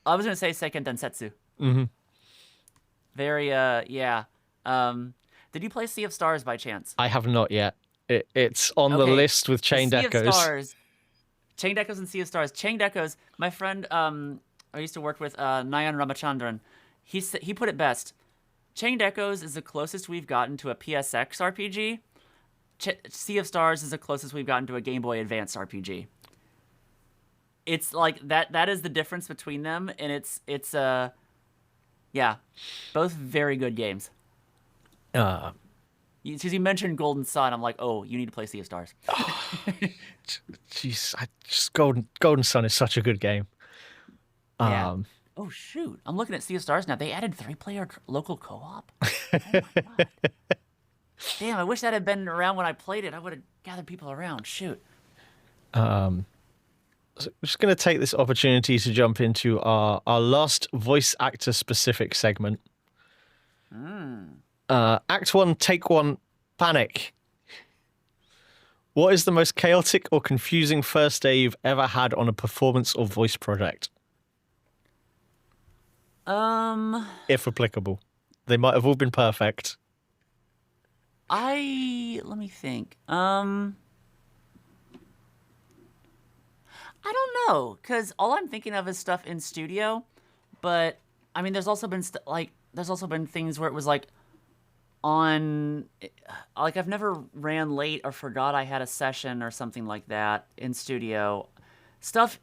Speaker 2: I was gonna say Seiken Densetsu.
Speaker 1: Mm-hmm.
Speaker 2: Very. Yeah. Did you play Sea of Stars by chance?
Speaker 1: I have not yet. It's on the
Speaker 2: Okay,
Speaker 1: list with
Speaker 2: the
Speaker 1: Chained
Speaker 2: Sea of
Speaker 1: Echoes.
Speaker 2: Stars. Chained Echoes and Sea of Stars. Chained Echoes, my friend I used to work with, Nayan Ramachandran, he put it best. Chained Echoes is the closest we've gotten to a PSX RPG. Sea of Stars is the closest we've gotten to a Game Boy Advance RPG. It's like that is the difference between them, and it's yeah, both very good games. Because you mentioned Golden Sun, I'm like, oh, you need to play Sea of Stars.
Speaker 1: Jeez, Golden Sun is such a good game.
Speaker 2: Yeah. Oh shoot, I'm looking at Sea of Stars now. They added 3-player local co-op. Oh my god. Damn, I wish that had been around when I played it. I would have gathered people around. Shoot.
Speaker 1: So I'm just going to take this opportunity to jump into our last voice actor specific segment. Act 1, Take 1, Panic. What is the most chaotic or confusing first day you've ever had on a performance or voice project? If applicable. They might have all been perfect.
Speaker 2: Let me think. I don't know, because all I'm thinking of is stuff in studio, but I mean, there's also been things where it was like I've never ran late or forgot I had a session or something like that in studio stuff,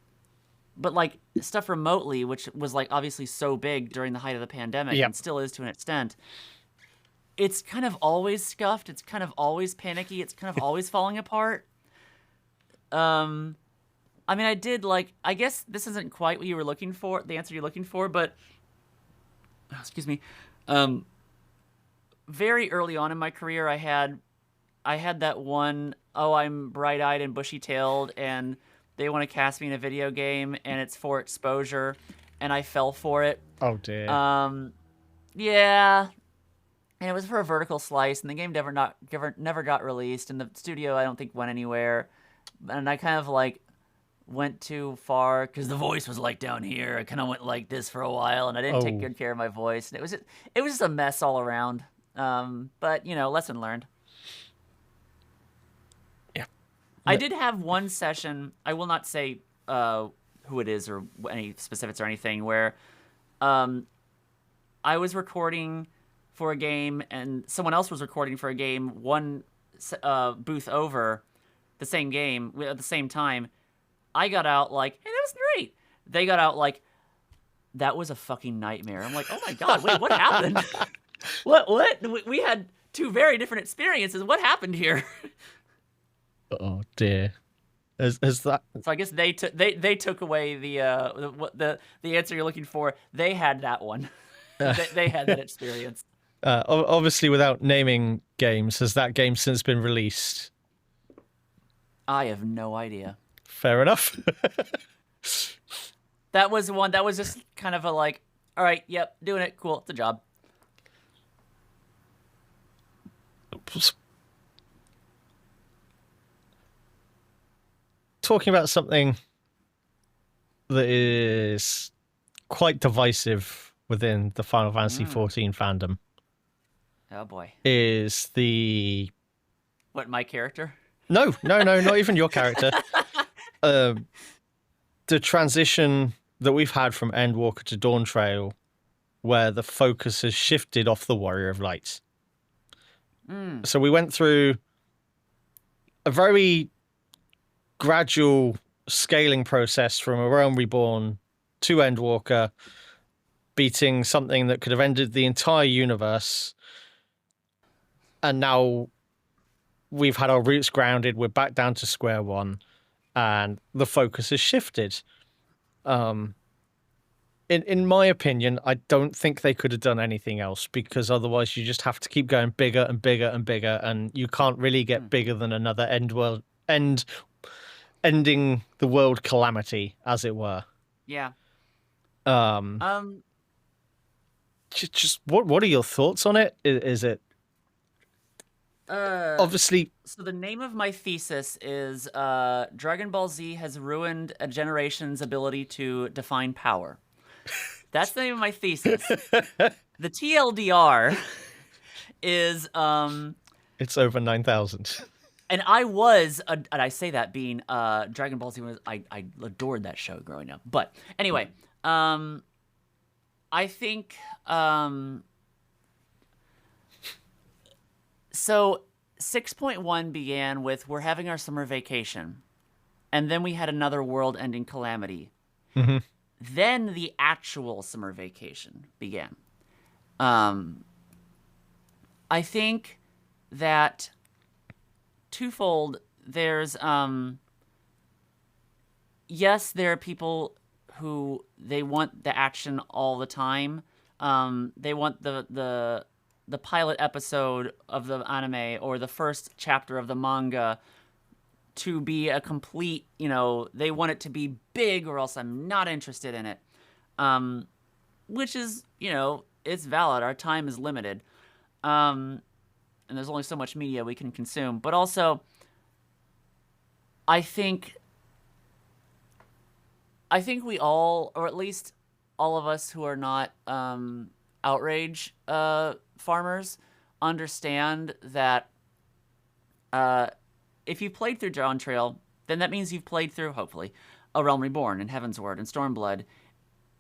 Speaker 2: but like stuff remotely, which was like obviously so big during the height of the pandemic and still is to an extent. It's kind of always scuffed. It's kind of always panicky. It's kind of always falling apart. I mean, I guess this isn't quite what you were looking for, the answer you're looking for, but, excuse me, very early on in my career, I had that one, I'm bright-eyed and bushy-tailed, and they want to cast me in a video game, and it's for exposure, and I fell for it.
Speaker 1: Oh, dear.
Speaker 2: Yeah, and it was for a vertical slice, and the game never got released, and the studio, I don't think, went anywhere, and I kind of, like, went too far because the voice was like down here. I kind of went like this for a while, and I didn't take good care of my voice, and it was just a mess all around. But you know, lesson learned.
Speaker 1: Yeah,
Speaker 2: I did have one session. I will not say who it is or any specifics or anything. Where I was recording for a game, and someone else was recording for a game. One booth over, the same game at the same time. I got out like, hey, that was great. They got out like, that was a fucking nightmare. I'm like, oh my god, wait, what happened? What? We had two very different experiences. What happened here?
Speaker 1: Oh dear. Is that?
Speaker 2: So I guess they took away the answer you're looking for. They had that one. They had that experience.
Speaker 1: Obviously, without naming games, has that game since been released?
Speaker 2: I have no idea.
Speaker 1: Fair enough.
Speaker 2: That was one. That was just kind of a like, all right, yep, doing it, cool, it's a job.
Speaker 1: Talking about something that is quite divisive within the Final Fantasy XIV fandom.
Speaker 2: Oh boy.
Speaker 1: Is the...
Speaker 2: What, my character?
Speaker 1: No, not even your character. The transition that we've had from Endwalker to Dawntrail, where the focus has shifted off the Warrior of Light. So we went through a very gradual scaling process from A Realm Reborn to Endwalker, beating something that could have ended the entire universe. And now we've had our roots grounded, we're back down to square one, and the focus has shifted. In my opinion, I don't think they could have done anything else, because otherwise you just have to keep going bigger and bigger and bigger, and you can't really get bigger than another ending the world calamity, as it were.
Speaker 2: Yeah.
Speaker 1: Just what are your thoughts on it? Is it obviously?
Speaker 2: So the name of my thesis is Dragon Ball Z has ruined a generation's ability to define power. That's the name of my thesis. The TLDR is
Speaker 1: it's over 9,000.
Speaker 2: And I say that being Dragon Ball Z was I adored that show growing up. But anyway, I think so 6.1 began with we're having our summer vacation. And then we had another world-ending calamity.
Speaker 1: Mm-hmm.
Speaker 2: Then the actual summer vacation began. I think that twofold. There's yes, there are people who they want the action all the time. They want the pilot episode of the anime or the first chapter of the manga to be a complete, they want it to be big or else I'm not interested in it. Which is, it's valid. Our time is limited. And there's only so much media we can consume. But also, I think we all, or at least all of us who are not outrage farmers, understand that if you played through Dawntrail, then that means you've played through, hopefully, A Realm Reborn and Heavensward and Stormblood,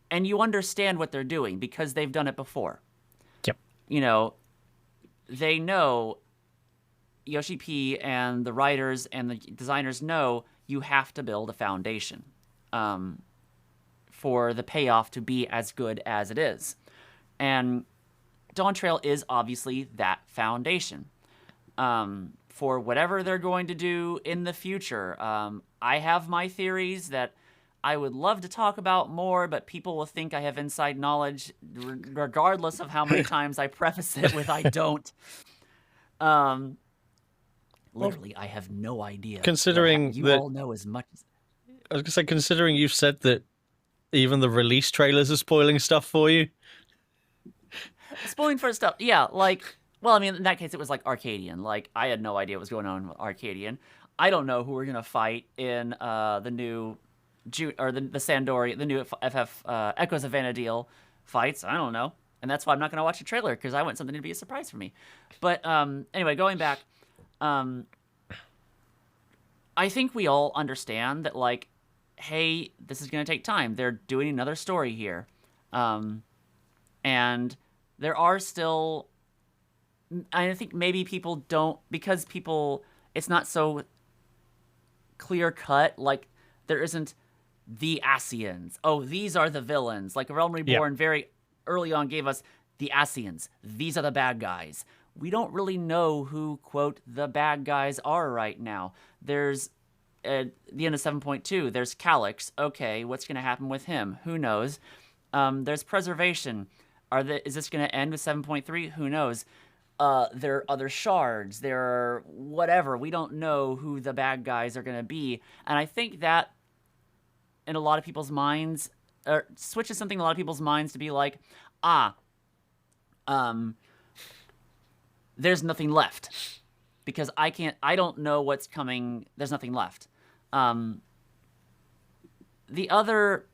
Speaker 2: and you understand what they're doing because they've done it before.
Speaker 1: Yep.
Speaker 2: They know, Yoshi P and the writers and the designers know you have to build a foundation for the payoff to be as good as it is. And Dawntrail is obviously that foundation. For whatever they're going to do in the future. I have my theories that I would love to talk about more, but people will think I have inside knowledge regardless of how many times I preface it with I don't. Literally, I have no idea.
Speaker 1: Considering
Speaker 2: you all know as much as...
Speaker 1: I was going to say, considering you've said that even the release trailers are spoiling stuff for you.
Speaker 2: Spoiling for stuff, yeah, well, I mean, in that case, it was like Arcadian. I had no idea what was going on with Arcadian. I don't know who we're gonna fight in the new the Sandori, the new FF Echoes of Vana'diel fights. I don't know, and that's why I'm not gonna watch the trailer because I want something to be a surprise for me. But anyway, going back, I think we all understand that hey, this is gonna take time. They're doing another story here, and there are still. I think maybe people don't, because it's not so clear cut, there isn't the Ascians. Oh, these are the villains. Like Realm Reborn very early on gave us the Ascians. These are the bad guys. We don't really know who, quote, the bad guys are right now. There's, at the end of 7.2, there's Calyx. Okay, what's going to happen with him? Who knows? There's Preservation. Is this going to end with 7.3? Who knows? There are other shards. There are whatever. We don't know who the bad guys are going to be. And I think that in a lot of people's minds, switches something in a lot of people's minds to be like, there's nothing left. Because I don't know what's coming. There's nothing left. The other...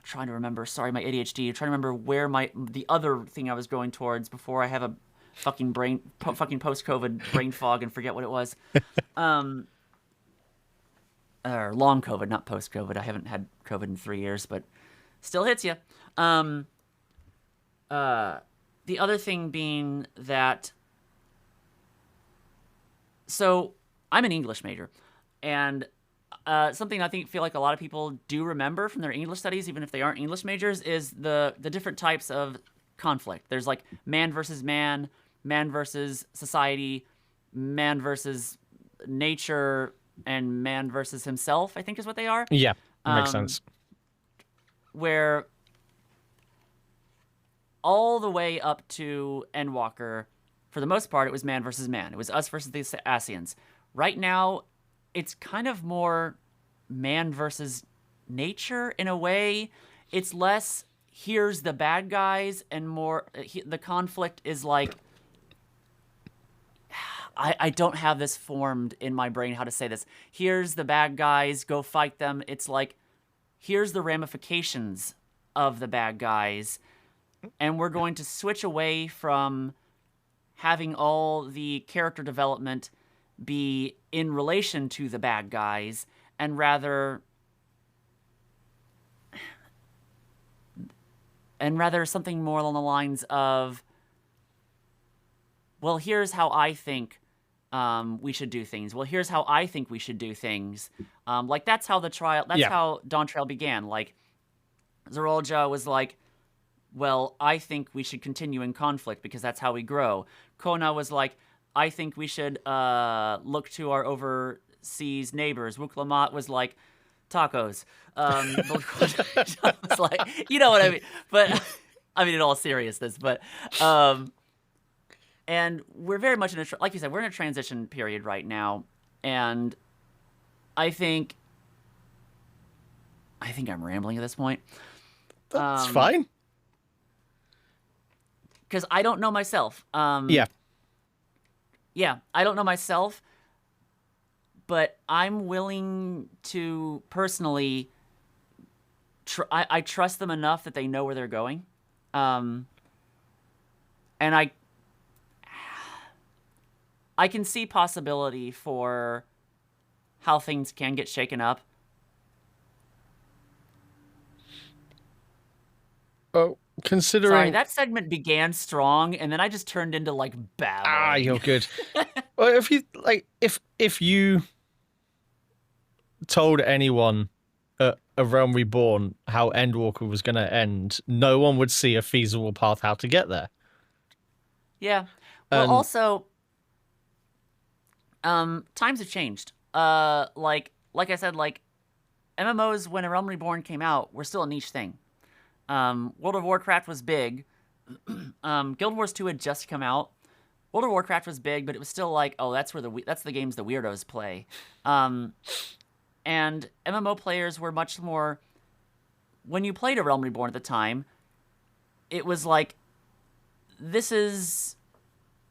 Speaker 2: trying to remember. Sorry, my ADHD. Trying to remember where the other thing I was going towards before I have a fucking post-COVID brain fog and forget what it was. Or long COVID, not post-COVID. I haven't had COVID in 3 years, but still hits you. The other thing being that, so I'm an English major, and something I feel like a lot of people do remember from their English studies, even if they aren't English majors, is the different types of conflict. There's man versus man, man versus society, man versus nature, and man versus himself, I think is what they are.
Speaker 1: Yeah, makes sense.
Speaker 2: Where all the way up to Endwalker, for the most part, it was man versus man. It was us versus the Ascians. Right now, it's kind of more man versus nature in a way. It's less, here's the bad guys, and more, the conflict is I don't have this formed in my brain how to say this. Here's the bad guys, go fight them. It's here's the ramifications of the bad guys, and we're going to switch away from having all the character development be in relation to the bad guys, and rather something more along the lines of, well, here's how I think we should do things. Well, here's how I think we should do things. Like, that's how how Dawntrail began. Like, Zerolja was like, well, I think we should continue in conflict because that's how we grow. Kona was like, I think we should look to our overseas neighbors. Wuk Lamat was like, tacos. Was like, you know what I mean? But, I mean, in all seriousness, but... and we're very much in like you said, we're in a transition period right now, and I think I'm rambling at this point.
Speaker 1: That's fine.
Speaker 2: Because I don't know myself.
Speaker 1: Yeah,
Speaker 2: I don't know myself, but I'm willing to personally. I trust them enough that they know where they're going, and I can see possibility for how things can get shaken up.
Speaker 1: Oh, considering...
Speaker 2: Sorry, that segment began strong, and then I just turned into, like, babbling.
Speaker 1: You're good. Well, if you told anyone at A Realm Reborn how Endwalker was going to end, no one would see a feasible path how to get there.
Speaker 2: Yeah. Well, also... times have changed. Like I said, like, MMOs, when A Realm Reborn came out, were still a niche thing. World of Warcraft was big. Guild Wars 2 had just come out. World of Warcraft was big, but it was still like, oh, that's the games the weirdos play. And MMO players were much more... When you played A Realm Reborn at the time, it was like, this is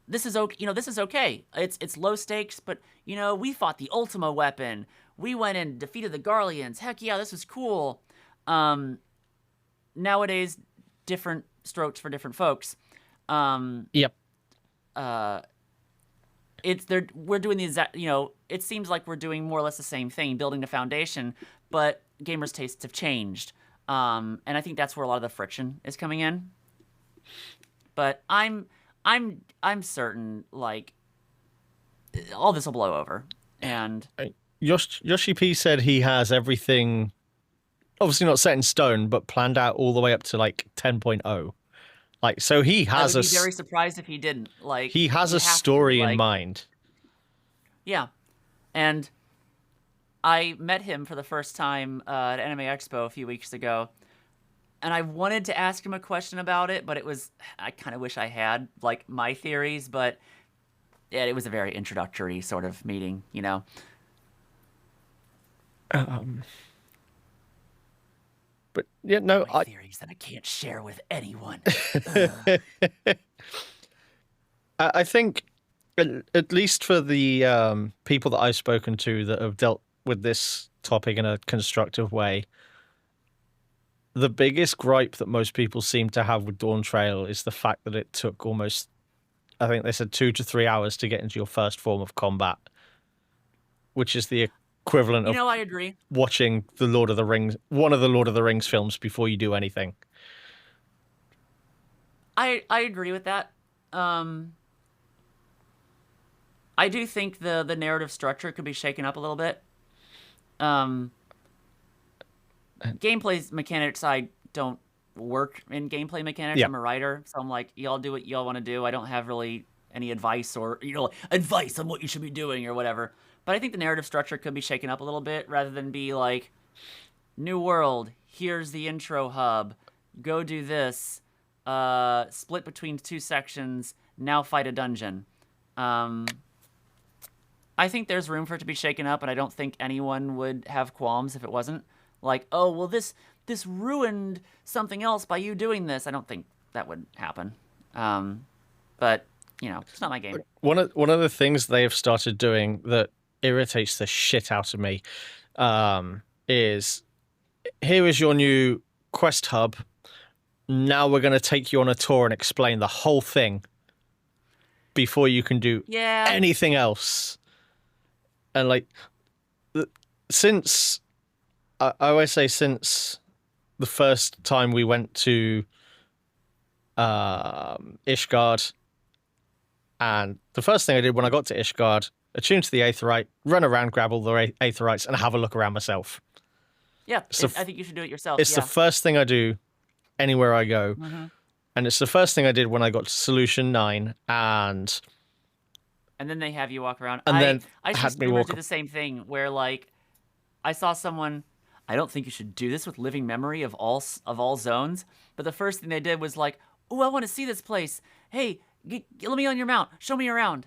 Speaker 2: okay. You know, this is okay. It's low stakes, but you know, we fought the Ultima weapon. We went and defeated the Garleans. Heck yeah, this was cool. Nowadays, different strokes for different folks.
Speaker 1: Yep.
Speaker 2: We're doing the exact. You know, it seems like we're doing more or less the same thing, building the foundation, but gamers' tastes have changed. And I think that's where a lot of the friction is coming in. But I'm certain, like, all this will blow over. And
Speaker 1: Yoshi P said he has everything, obviously not set in stone, but planned out all the way up to like 10.0. Like, so he has
Speaker 2: I would be very surprised if he didn't. Like,
Speaker 1: he has a story in mind.
Speaker 2: Yeah, and I met him for the first time at Anime Expo a few weeks ago. And I wanted to ask him a question about it, but I kind of wish I had, like, my theories, but yeah, it was a very introductory sort of meeting, you know?
Speaker 1: But, yeah, no,
Speaker 2: my theories that I can't share with anyone.
Speaker 1: I think, at least for the people that I've spoken to that have dealt with this topic in a constructive way, the biggest gripe that most people seem to have with Dawntrail is the fact that it took almost, I think they said 2 to 3 hours to get into your first form of combat, which is the equivalent of
Speaker 2: I agree.
Speaker 1: Watching the Lord of the Rings, one of the Lord of the Rings films before you do anything.
Speaker 2: I agree with that. I do think the narrative structure could be shaken up a little bit. Gameplay mechanics, I don't work in gameplay mechanics.
Speaker 1: Yeah.
Speaker 2: I'm a writer, so I'm like, y'all do what y'all want to do. I don't have really any advice or, advice on what you should be doing or whatever. But I think the narrative structure could be shaken up a little bit rather than be like, new world, here's the intro hub, go do this, split between 2 sections, now fight a dungeon. I think there's room for it to be shaken up, and I don't think anyone would have qualms if it wasn't. Like, oh, well, this ruined something else by you doing this. I don't think that would happen. But, it's not my game.
Speaker 1: One of the things they have started doing that irritates the shit out of me is, here is your new quest hub. Now we're going to take you on a tour and explain the whole thing before you can do anything else. And like, since I always say since the first time we went to Ishgard, and the first thing I did when I got to Ishgard, attune to the Aetheryte, run around, grab all the Aetherites, and have a look around myself.
Speaker 2: Yeah, I think you should do it yourself.
Speaker 1: It's the first thing I do anywhere I go. And it's the first thing I did when I got to Solution 9, and
Speaker 2: then they have you walk around.
Speaker 1: And then
Speaker 2: I
Speaker 1: had me
Speaker 2: do
Speaker 1: walk.
Speaker 2: the same thing where, like, I saw someone. I don't think you should do this with living memory of all zones. But the first thing they did was like, "Oh, I want to see this place. Hey, let me on your mount. Show me around."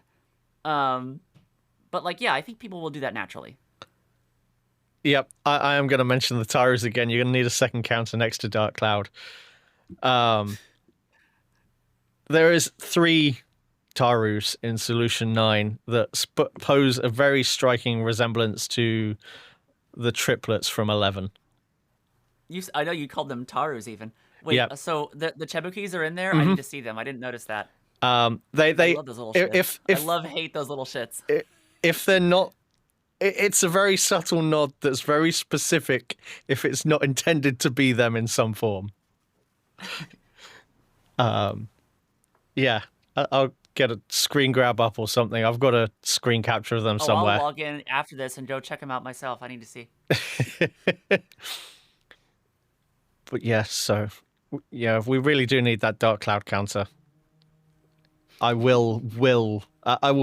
Speaker 2: But like, yeah, I think people will do that naturally.
Speaker 1: Yep, I am going to mention the Tyrus again. You're going to need a second counter next to Dark Cloud. There is 3 Tarus in Solution 9 that pose a very striking resemblance to the triplets from 11.
Speaker 2: I know you called them Tarus even. Wait,
Speaker 1: Yep.
Speaker 2: So the Chebukis are in there? I need to see them. I didn't notice that.
Speaker 1: They
Speaker 2: I love those little shits. I hate those little shits.
Speaker 1: If they're not, it's a very subtle nod that's very specific if it's not intended to be them in some form. Yeah, I'll get a screen grab up or something. I've got a screen capture of them somewhere.
Speaker 2: I'll log in after this and go check them out myself. I need to see.
Speaker 1: But yeah, so yeah, we really do need that Dark Cloud counter. I will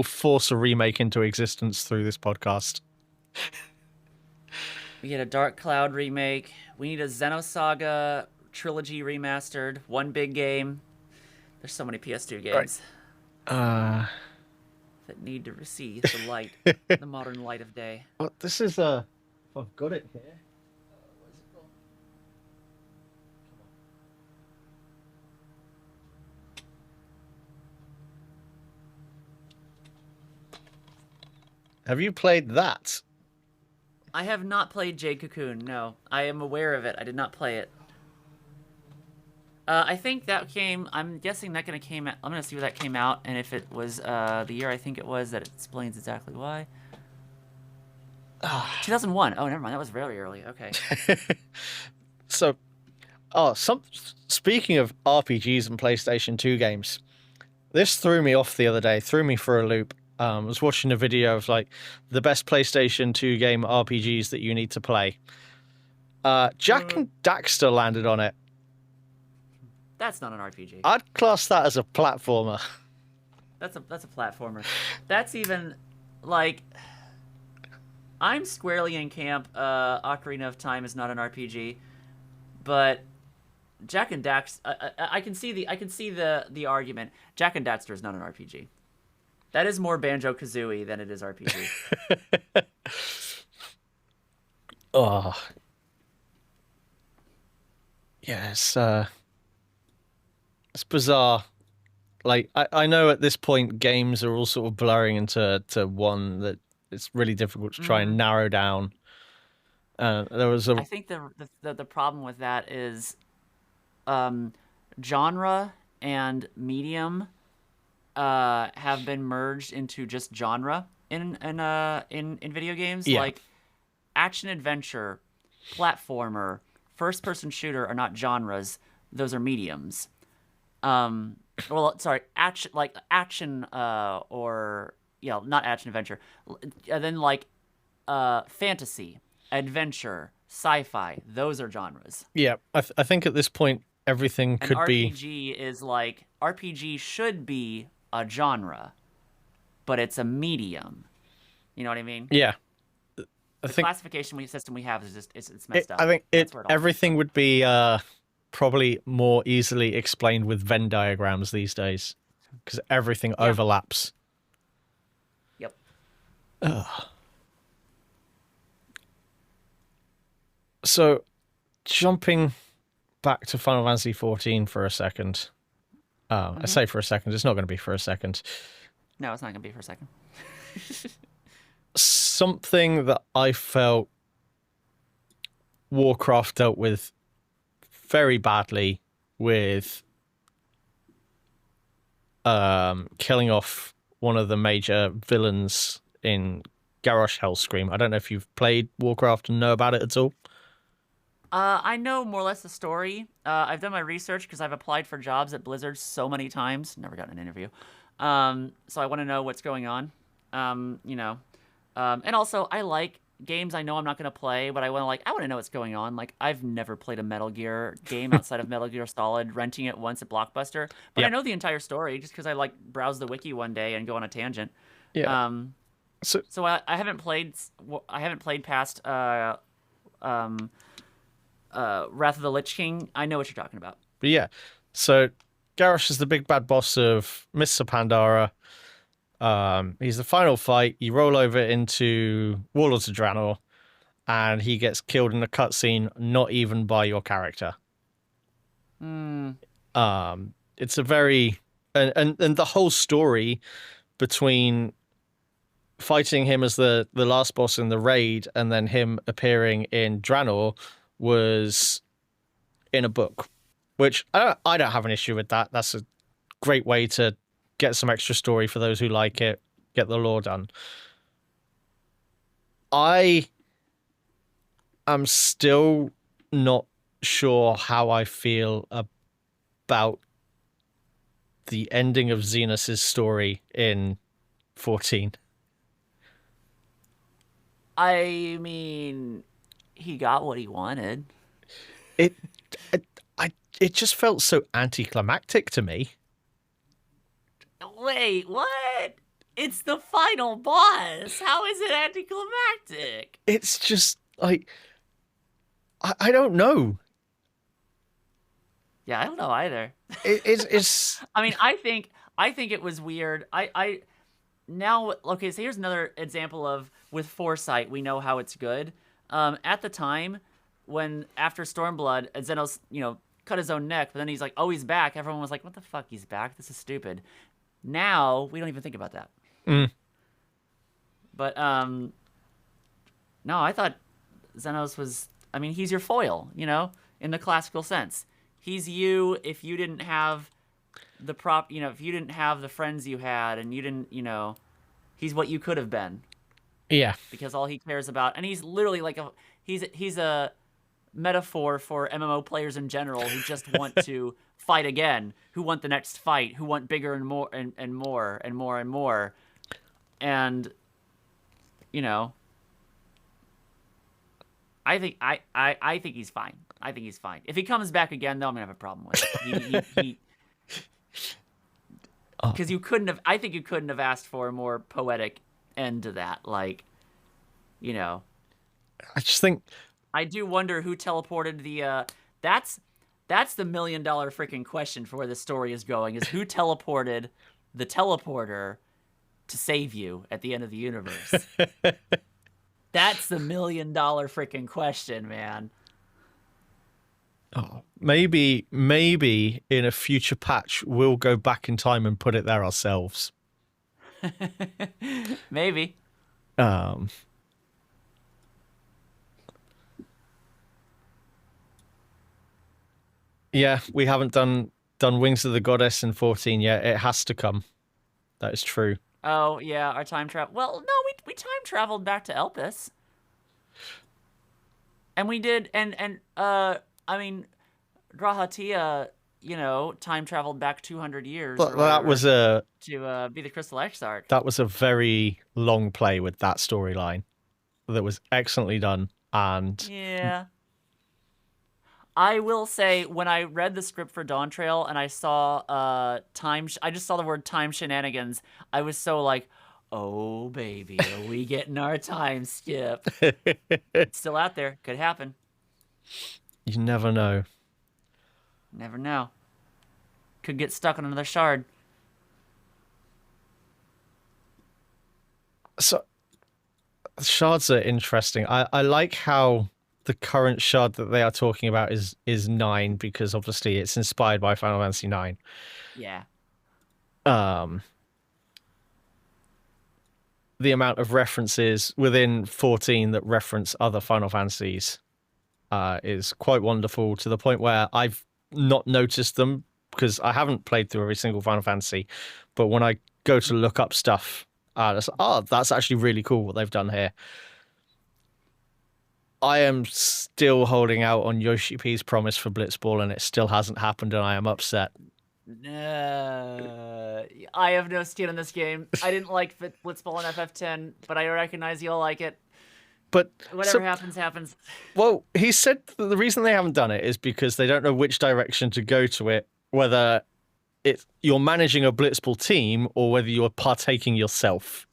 Speaker 1: force a remake into existence through this podcast.
Speaker 2: We get a Dark Cloud remake. We need a Xenosaga trilogy remastered. One big game. There's so many PS2 games that need to receive the light, the modern light of day.
Speaker 1: Well, this is I've got it here. Where's it gone? Have you played that?
Speaker 2: I have not played Jade Cocoon. No, I am aware of it. I did not play it. I think that came. I'm guessing that gonna came. I'm gonna see where that came out, and if it was the year I think it was, that explains exactly why. 2001. Oh, never mind. That was very early. Okay.
Speaker 1: So, speaking of RPGs and PlayStation 2 games, this threw me off the other day. Threw me for a loop. I was watching a video of like the best PlayStation 2 game RPGs that you need to play. Jak and Daxter landed on it.
Speaker 2: That's not an RPG.
Speaker 1: I'd class that as a platformer.
Speaker 2: That's a platformer. That's even like I'm squarely in camp. Ocarina of Time is not an RPG, but Jak and Daxter. I can see the argument. Jak and Daxter is not an RPG. That is more Banjo-Kazooie than it is RPG.
Speaker 1: Oh. Yes. It's bizarre. Like, I know at this point games are all sort of blurring into one that it's really difficult to try and narrow down. There was
Speaker 2: I think the problem with that is genre and medium have been merged into just genre in video games.
Speaker 1: Yeah.
Speaker 2: Like action adventure, platformer, first person shooter are not genres; those are mediums. Well, sorry, action or not action adventure. Then like fantasy, adventure, sci-fi, those are genres.
Speaker 1: Yeah, I think at this point everything could be.
Speaker 2: RPG is like RPG should be a genre, but it's a medium. You know what I mean?
Speaker 1: Yeah.
Speaker 2: The classification system we have is just it's messed up.
Speaker 1: I think everything would be probably more easily explained with Venn diagrams these days because everything overlaps.
Speaker 2: Yep.
Speaker 1: So, jumping back to Final Fantasy XIV for a second. I say for a second, it's not going to be for a second.
Speaker 2: No, it's not going to be for a second.
Speaker 1: Something that I felt Warcraft dealt with very badly with killing off one of the major villains in Garrosh Hellscream. I don't know if you've played Warcraft and know about it at all.
Speaker 2: I know more or less the story. I've done my research because I've applied for jobs at Blizzard so many times, never gotten an interview. So I want to know what's going on. And also I like games I know I'm not going to play, but I want to know what's going on. Like, I've never played a Metal Gear game outside of Metal Gear Solid, renting it once at Blockbuster, but I know the entire story just because I browse the wiki one day and go on a tangent.
Speaker 1: Yeah.
Speaker 2: So I haven't played past Wrath of the Lich King. I know what you're talking about.
Speaker 1: But yeah, so Garrosh is the big bad boss of Mr. Pandara. He's the final fight. You roll over into Warlords of Draenor, and he gets killed in a cutscene, not even by your character. It's a very and the whole story between fighting him as the last boss in the raid and then him appearing in Draenor was in a book, which I don't have an issue with that. That's a great way to get some extra story for those who like it, get the lore done. I am still not sure how I feel about the ending of Xenos' story in 14.
Speaker 2: I mean, he got what he wanted.
Speaker 1: It just felt so anticlimactic to me.
Speaker 2: Wait, what? It's the final boss. How is it anticlimactic?
Speaker 1: It's just like I don't know.
Speaker 2: Yeah, I don't know either.
Speaker 1: It's.
Speaker 2: I mean, I think it was weird. Now, okay, so here's another example of, with foresight, we know how it's good. At the time, after Stormblood, Xenos, cut his own neck, but then he's like, oh, he's back. Everyone was like, what the fuck, he's back? This is stupid. Now, we don't even think about that. But, no, I thought Xenos was, I mean, he's your foil, in the classical sense. He's you if you didn't have if you didn't have the friends you had, and you didn't, he's what you could have been.
Speaker 1: Yeah.
Speaker 2: Because all he cares about, and he's literally like he's a metaphor for MMO players in general who just want to fight again, who want the next fight, who want bigger and more and more and more and more. And I think he's fine. I think he's fine. If he comes back again, though, I'm gonna have a problem with it. Because I think you couldn't have asked for a more poetic end to that. I
Speaker 1: just think
Speaker 2: I do wonder who teleported the. That's the $1 million freaking question for where the story is going. Is who teleported the teleporter to save you at the end of the universe? That's the $1 million freaking question, man.
Speaker 1: Oh, maybe in a future patch we'll go back in time and put it there ourselves.
Speaker 2: Maybe.
Speaker 1: Yeah, we haven't done Wings of the Goddess in 14 yet. It has to come. That is true.
Speaker 2: Oh yeah, our time travel. Well, no, we time traveled back to Elpis, and we did, I mean, Grahatia, time traveled back 200 years.
Speaker 1: Well, that was to
Speaker 2: be the Crystal Exarch.
Speaker 1: That was a very long play with that storyline. That was excellently done, and
Speaker 2: yeah. I will say, when I read the script for Dawntrail and I saw I just saw the word time shenanigans, I was so like, oh baby, are we getting our time skip? It's still out there. Could happen.
Speaker 1: You never know.
Speaker 2: Never know. Could get stuck on another shard.
Speaker 1: So, shards are interesting. I like how the current shard that they are talking about is 9, because obviously it's inspired by Final Fantasy 9.
Speaker 2: Yeah.
Speaker 1: The amount of references within 14 that reference other Final Fantasies is quite wonderful, to the point where I've not noticed them because I haven't played through every single Final Fantasy. But when I go to look up stuff That's actually really cool what they've done here. I am still holding out on Yoshi P's promise for Blitzball, and it still hasn't happened, and I am upset.
Speaker 2: I have no skin in this game. I didn't like Blitzball and FF10, but I recognize you'll like it.
Speaker 1: But
Speaker 2: whatever happens, happens.
Speaker 1: Well, he said that the reason they haven't done it is because they don't know which direction to go to it, whether you're managing a Blitzball team or whether you're partaking yourself.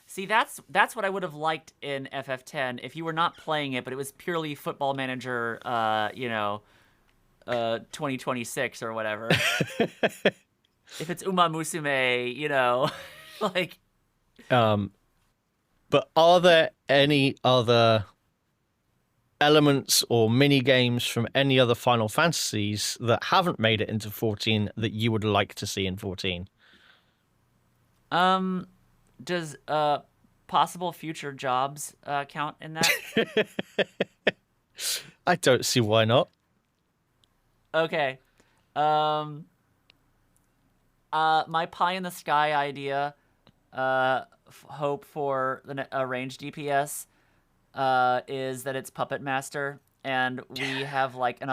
Speaker 2: See, that's what I would have liked in FF10 if you were not playing it, but it was purely Football Manager, 2026 or whatever. If it's Uma Musume, like.
Speaker 1: But are there any other elements or mini games from any other Final Fantasies that haven't made it into 14 that you would like to see in 14?
Speaker 2: Does possible future jobs count in that?
Speaker 1: I don't see why not.
Speaker 2: Okay. My pie in the sky idea, hope for the range DPS, is that it's Puppet Master, and we have like an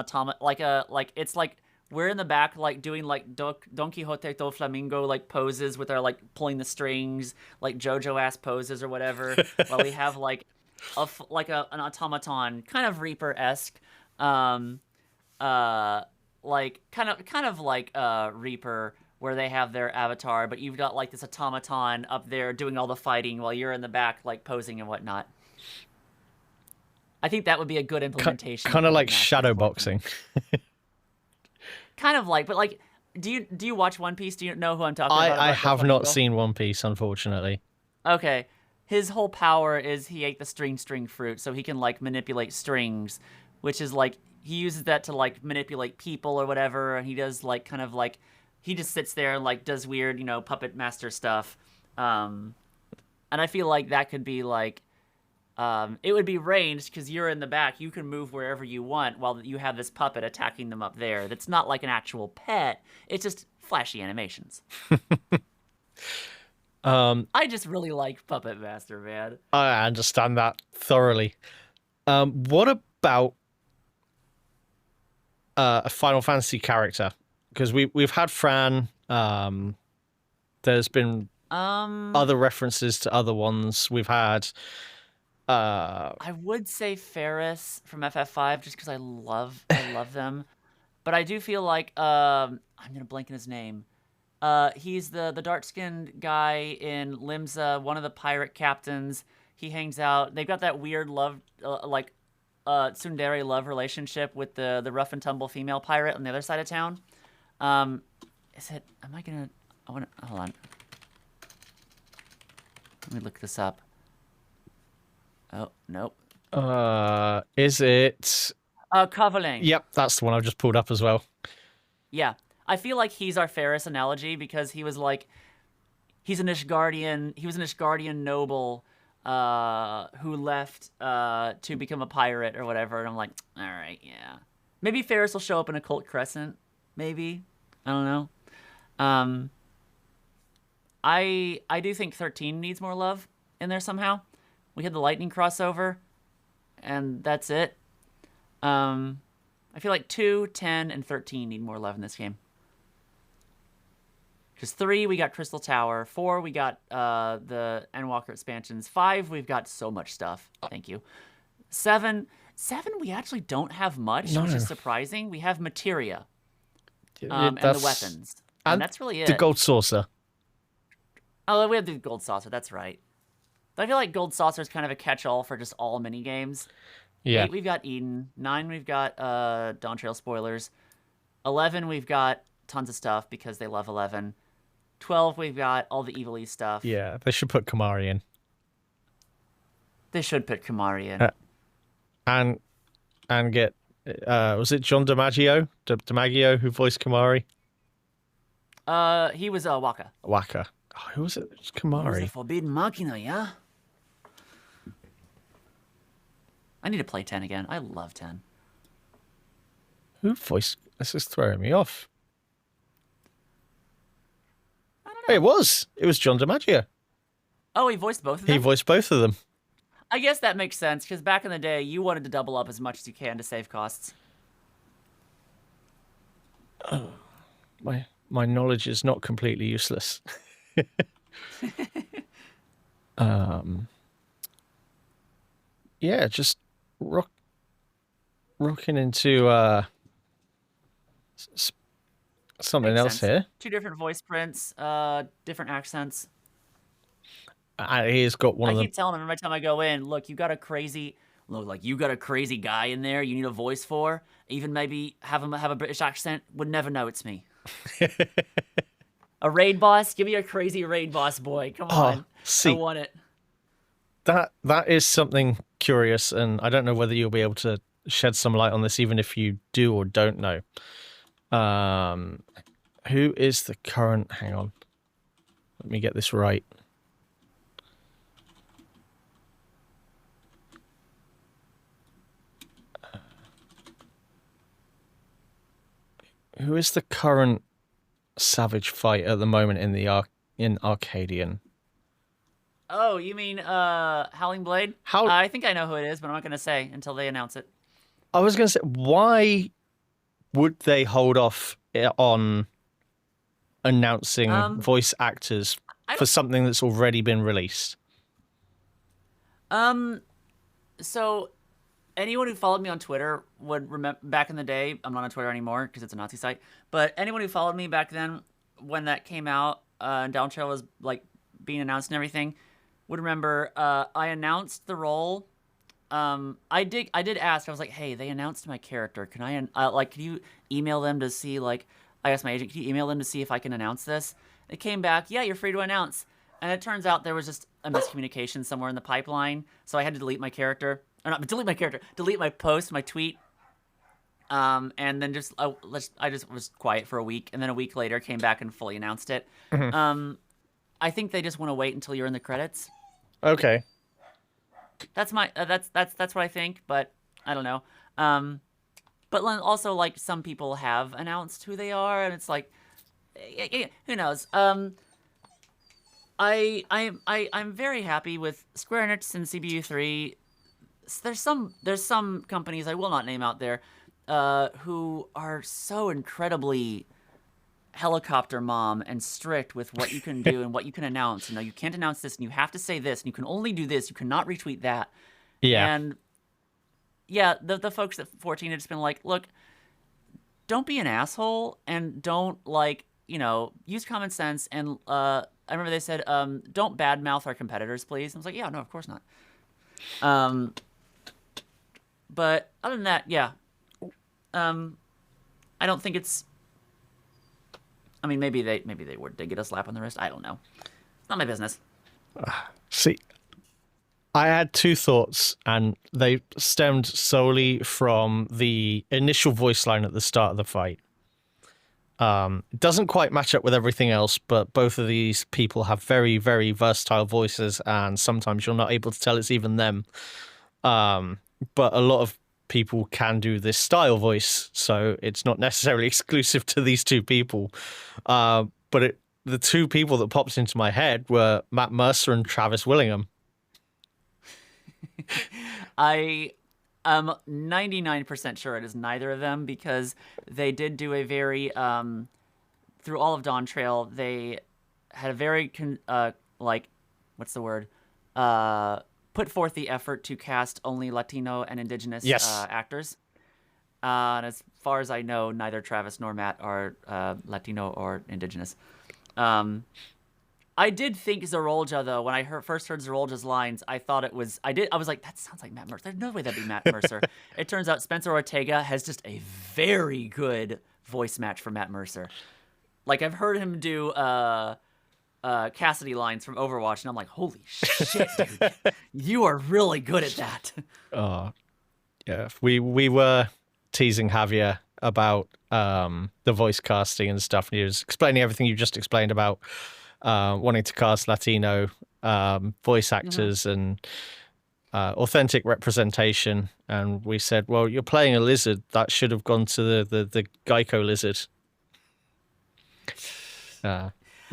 Speaker 2: it's like we're in the back like doing like Don Quixote do Flamingo like poses with our like pulling the strings like JoJo ass poses or whatever, while we have like an automaton kind of Reaper-esque, like kind of like Reaper, where they have their avatar, but you've got like this automaton up there doing all the fighting while you're in the back like posing and whatnot. I think that would be a good implementation.
Speaker 1: Kind of like shadow boxing.
Speaker 2: Kind of like, but like, do you watch One Piece? Do you know who I'm talking about?
Speaker 1: I have not seen One Piece, unfortunately.
Speaker 2: Okay. His whole power is he ate the string fruit, so he can like manipulate strings, which is like, he uses that to like manipulate people or whatever, and he does like kind of like, he just sits there and like does weird, puppet master stuff. And I feel like that could be like, it would be ranged because you're in the back. You can move wherever you want while you have this puppet attacking them up there. That's not like an actual pet. It's just flashy animations. I just really like Puppet Master, man.
Speaker 1: I understand that thoroughly. What about a Final Fantasy character? Because we've had Fran. There's been other references to other ones. We've had.
Speaker 2: I would say Ferris from FF5 just because I love them, but I do feel like I'm gonna blank on his name. He's the dark-skinned guy in Limsa, one of the pirate captains. He hangs out. They've got that weird love, tsundere love relationship with the rough and tumble female pirate on the other side of town. Is it? I want to hold on. Let me look this up. Oh, nope.
Speaker 1: Is it?
Speaker 2: Coverling.
Speaker 1: Yep, that's the one I've just pulled up as well.
Speaker 2: Yeah. I feel like he's our Ferris analogy because he was like, he was an Ishgardian noble who left to become a pirate or whatever. And I'm like, all right, yeah. Maybe Ferris will show up in Occult Crescent. Maybe. I don't know. I do think 13 needs more love in there somehow. We had the lightning crossover, and that's it. I feel like 2, 10, and 13 need more love in this game. Because 3, we got Crystal Tower. 4, we got the Endwalker expansions. 5, we've got so much stuff. Thank you. 7, we actually don't have much, which is surprising. We have Materia and the weapons. And that's really it.
Speaker 1: The Gold Saucer.
Speaker 2: Oh, we have the Gold Saucer. That's right. I feel like Gold Saucer is kind of a catch-all for just all mini-games.
Speaker 1: Yeah.
Speaker 2: 8, we've got Eden. 9, we've got Dawntrail spoilers. 11, we've got tons of stuff because they love 11. 12, we've got all the Evil East stuff.
Speaker 1: Yeah, they should put Kamari in.
Speaker 2: They should put Kamari in.
Speaker 1: And get, was it John DiMaggio? DiMaggio who voiced Kamari?
Speaker 2: He was Waka.
Speaker 1: Waka. Oh, who was it? It's Kamari.
Speaker 2: He was the Forbidden Machina, yeah? I need to play 10 again. I love 10.
Speaker 1: Who voiced? This is throwing me off.
Speaker 2: I don't know.
Speaker 1: It was John DiMaggio.
Speaker 2: Oh, he voiced both of
Speaker 1: He
Speaker 2: them?
Speaker 1: voiced both of them.
Speaker 2: I guess that makes sense, because back in the day, you wanted to double up as much as you can to save costs.
Speaker 1: My knowledge is not completely useless. Yeah, just rocking into something
Speaker 2: Makes
Speaker 1: else
Speaker 2: sense.
Speaker 1: here.
Speaker 2: 2 different voice prints, different accents.
Speaker 1: He's got one
Speaker 2: I
Speaker 1: of them.
Speaker 2: keep telling him every time I go in, look, you got a crazy guy in there you need a voice for. Even maybe have him have a British accent. Would never know it's me. A raid boss? Give me a crazy raid boss, boy. Come on.
Speaker 1: See,
Speaker 2: I want it.
Speaker 1: that is something curious, and I don't know whether you'll be able to shed some light on this, even if you do or don't know. Who is the current? Hang on, let me get this right. Who is the current Savage fight at the moment in the in Arcadian?
Speaker 2: Oh, you mean Howling Blade?
Speaker 1: How?
Speaker 2: I think I know who it is, but I'm not going to say until they announce it.
Speaker 1: I was going to say, why would they hold off on announcing voice actors for something that's already been released?
Speaker 2: So anyone who followed me on Twitter would remember back in the day. I'm not on Twitter anymore because it's a Nazi site. But anyone who followed me back then, when that came out, and Dawntrail was like being announced and everything, would remember. I announced the role. I did ask. I was like, hey, they announced my character. Can I can you email them to see like? I asked my agent, can you email them to see if I can announce this? It came back, yeah, you're free to announce. And it turns out there was just a miscommunication somewhere in the pipeline, so I had to delete my character. Or not delete my character, delete my post, my tweet. And then I just was quiet for a week, and then a week later came back and fully announced it. I think they just want to wait until you're in the credits.
Speaker 1: Okay.
Speaker 2: That's my that's what I think, but I don't know. But also like some people have announced who they are, and it's like, who knows? I'm very happy with Square Enix and CBU3. There's some companies I will not name out there, who are so incredibly helicopter mom and strict with what you can do and what you can announce. You know, you can't announce this, and you have to say this, and you can only do this. You cannot retweet that.
Speaker 1: Yeah.
Speaker 2: And yeah, the folks at 14 have just been like, look, don't be an asshole, and don't use common sense. And I remember they said, don't badmouth our competitors, please. And I was like, yeah, no, of course not. But other than that, yeah. I don't think it's. I mean, maybe they did get a slap on the wrist. I don't know. It's not my business.
Speaker 1: See, I had two thoughts, and they stemmed solely from the initial voice line at the start of the fight. It doesn't quite match up with everything else, but both of these people have very, very versatile voices, and sometimes you're not able to tell it's even them. But a lot of people can do this style voice, so it's not necessarily exclusive to these two people. But the two people that popped into my head were Matt Mercer and Travis Willingham.
Speaker 2: I am 99% sure it is neither of them, because they did do a very through all of Dawntrail, they had a very put forth the effort to cast only Latino and Indigenous actors. And as far as I know, neither Travis nor Matt are Latino or Indigenous. I did think Zerolja, though, when I first heard Zerolja's lines, I thought it was... I was like, that sounds like Matt Mercer. There's no way that'd be Matt Mercer. It turns out Spencer Ortega has just a very good voice match for Matt Mercer. Like, I've heard him do Cassidy lines from Overwatch, and I'm like, holy shit, dude. You are really good at that.
Speaker 1: Yeah, we were teasing Javier about the voice casting and stuff, and he was explaining everything you just explained about wanting to cast Latino voice actors and authentic representation. And we said, well, you're playing a lizard. That should have gone to the Geico lizard.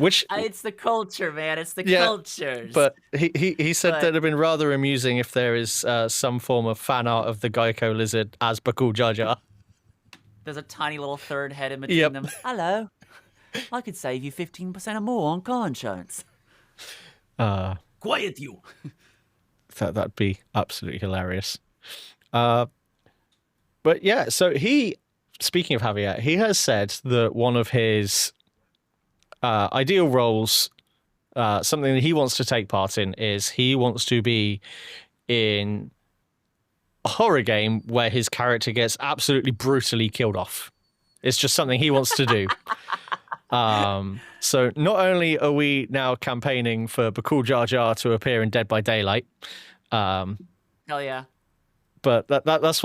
Speaker 1: Which
Speaker 2: It's the culture, man. It's the
Speaker 1: Yeah,
Speaker 2: cultures.
Speaker 1: but he said
Speaker 2: But-
Speaker 1: that it'd been rather amusing if there is some form of fan art of the Geico lizard as Bakul Jar Jar.
Speaker 2: There's a tiny little third head in between
Speaker 1: Yep.
Speaker 2: them. Hello. I could save you 15% or more on car insurance. Quiet you.
Speaker 1: That'd be absolutely hilarious. But yeah, so speaking of Javier, he has said that one of his ideal roles, something that he wants to take part in, is he wants to be in a horror game where his character gets absolutely brutally killed off. It's just something he wants to do. So not only are we now campaigning for Bakul Jar Jar to appear in Dead by Daylight,
Speaker 2: Hell yeah.
Speaker 1: but that's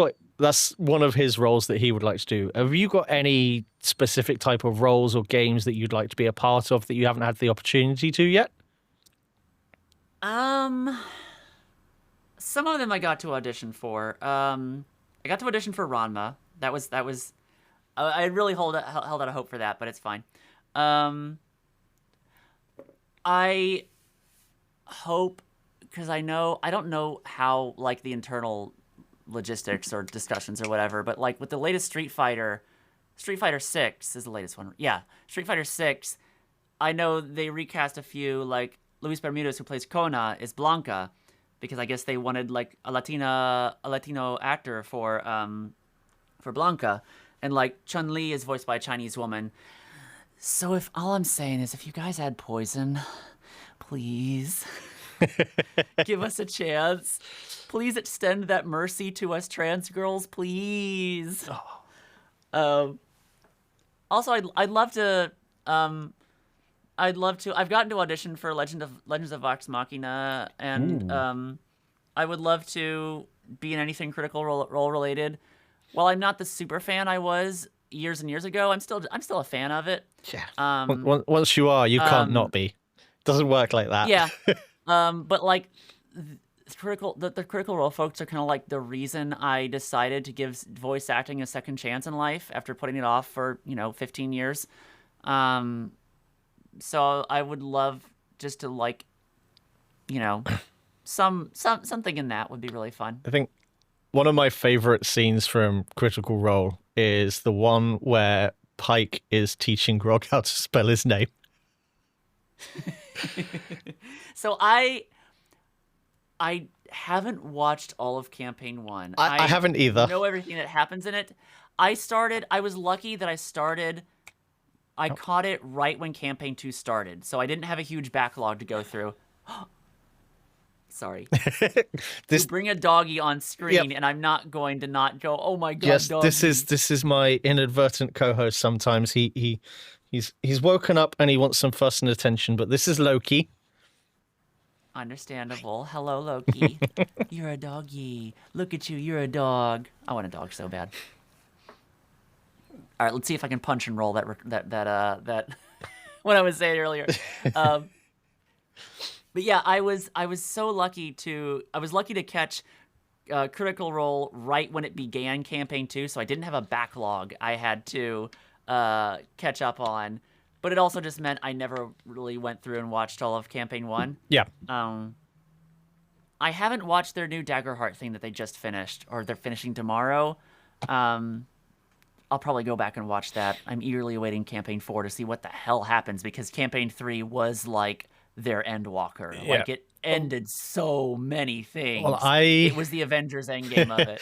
Speaker 1: one of his roles that he would like to do. Have you got any specific type of roles or games that you'd like to be a part of that you haven't had the opportunity to yet?
Speaker 2: Some of them I got to audition for. I got to audition for Ranma. That was. I really held out a hope for that, but it's fine. I hope, because I don't know how like the internal logistics or discussions or whatever, but like with the latest Street Fighter 6 is the latest one. Yeah, Street Fighter 6. I know they recast a few, like Luis Bermudez, who plays Kona, is Blanca, because I guess they wanted like a Latino actor for Blanca, and like Chun-Li is voiced by a Chinese woman. So if all I'm saying is, if you guys add poison, please give us a chance. Please extend that mercy to us trans girls, please. Also, I'd love to. I've gotten to audition for Legends of Vox Machina, and I would love to be in anything Critical Role related. While I'm not the super fan I was years and years ago, I'm still a fan of it.
Speaker 1: Yeah. Once you are, you can't not be. Doesn't work like that.
Speaker 2: Yeah. But like the Critical Role folks are kind of like the reason I decided to give voice acting a second chance in life after putting it off for 15 years. So I would love just to like, something in that would be really fun.
Speaker 1: I think one of my favorite scenes from Critical Role is the one where Pike is teaching Grog how to spell his name.
Speaker 2: So I haven't watched all of Campaign 1.
Speaker 1: I haven't either.
Speaker 2: I know everything that happens in it. I was lucky that I caught it right when Campaign 2 started, so I didn't have a huge backlog to go through. Sorry. You bring a doggy on screen, and I'm not going to not go, oh my god,
Speaker 1: yes,
Speaker 2: doggy.
Speaker 1: This is my inadvertent co-host sometimes. He's woken up and he wants some fuss and attention, but this is Loki.
Speaker 2: Understandable. Hello, Loki. You're a doggy. Look at you, you're a dog. I want a dog so bad. All right, let's see if I can punch and roll that what I was saying earlier. But yeah, I was so lucky to catch Critical Role right when it began Campaign 2, so I didn't have a backlog I had to catch up on. But it also just meant I never really went through and watched all of Campaign 1.
Speaker 1: Yeah.
Speaker 2: I haven't watched their new Daggerheart thing that they just finished, or they're finishing tomorrow. I'll probably go back and watch that. I'm eagerly awaiting Campaign 4 to see what the hell happens, because Campaign 3 was like their Endwalker.
Speaker 1: Yeah.
Speaker 2: Like, it ended so many things.
Speaker 1: Well,
Speaker 2: it was the Avengers Endgame of it.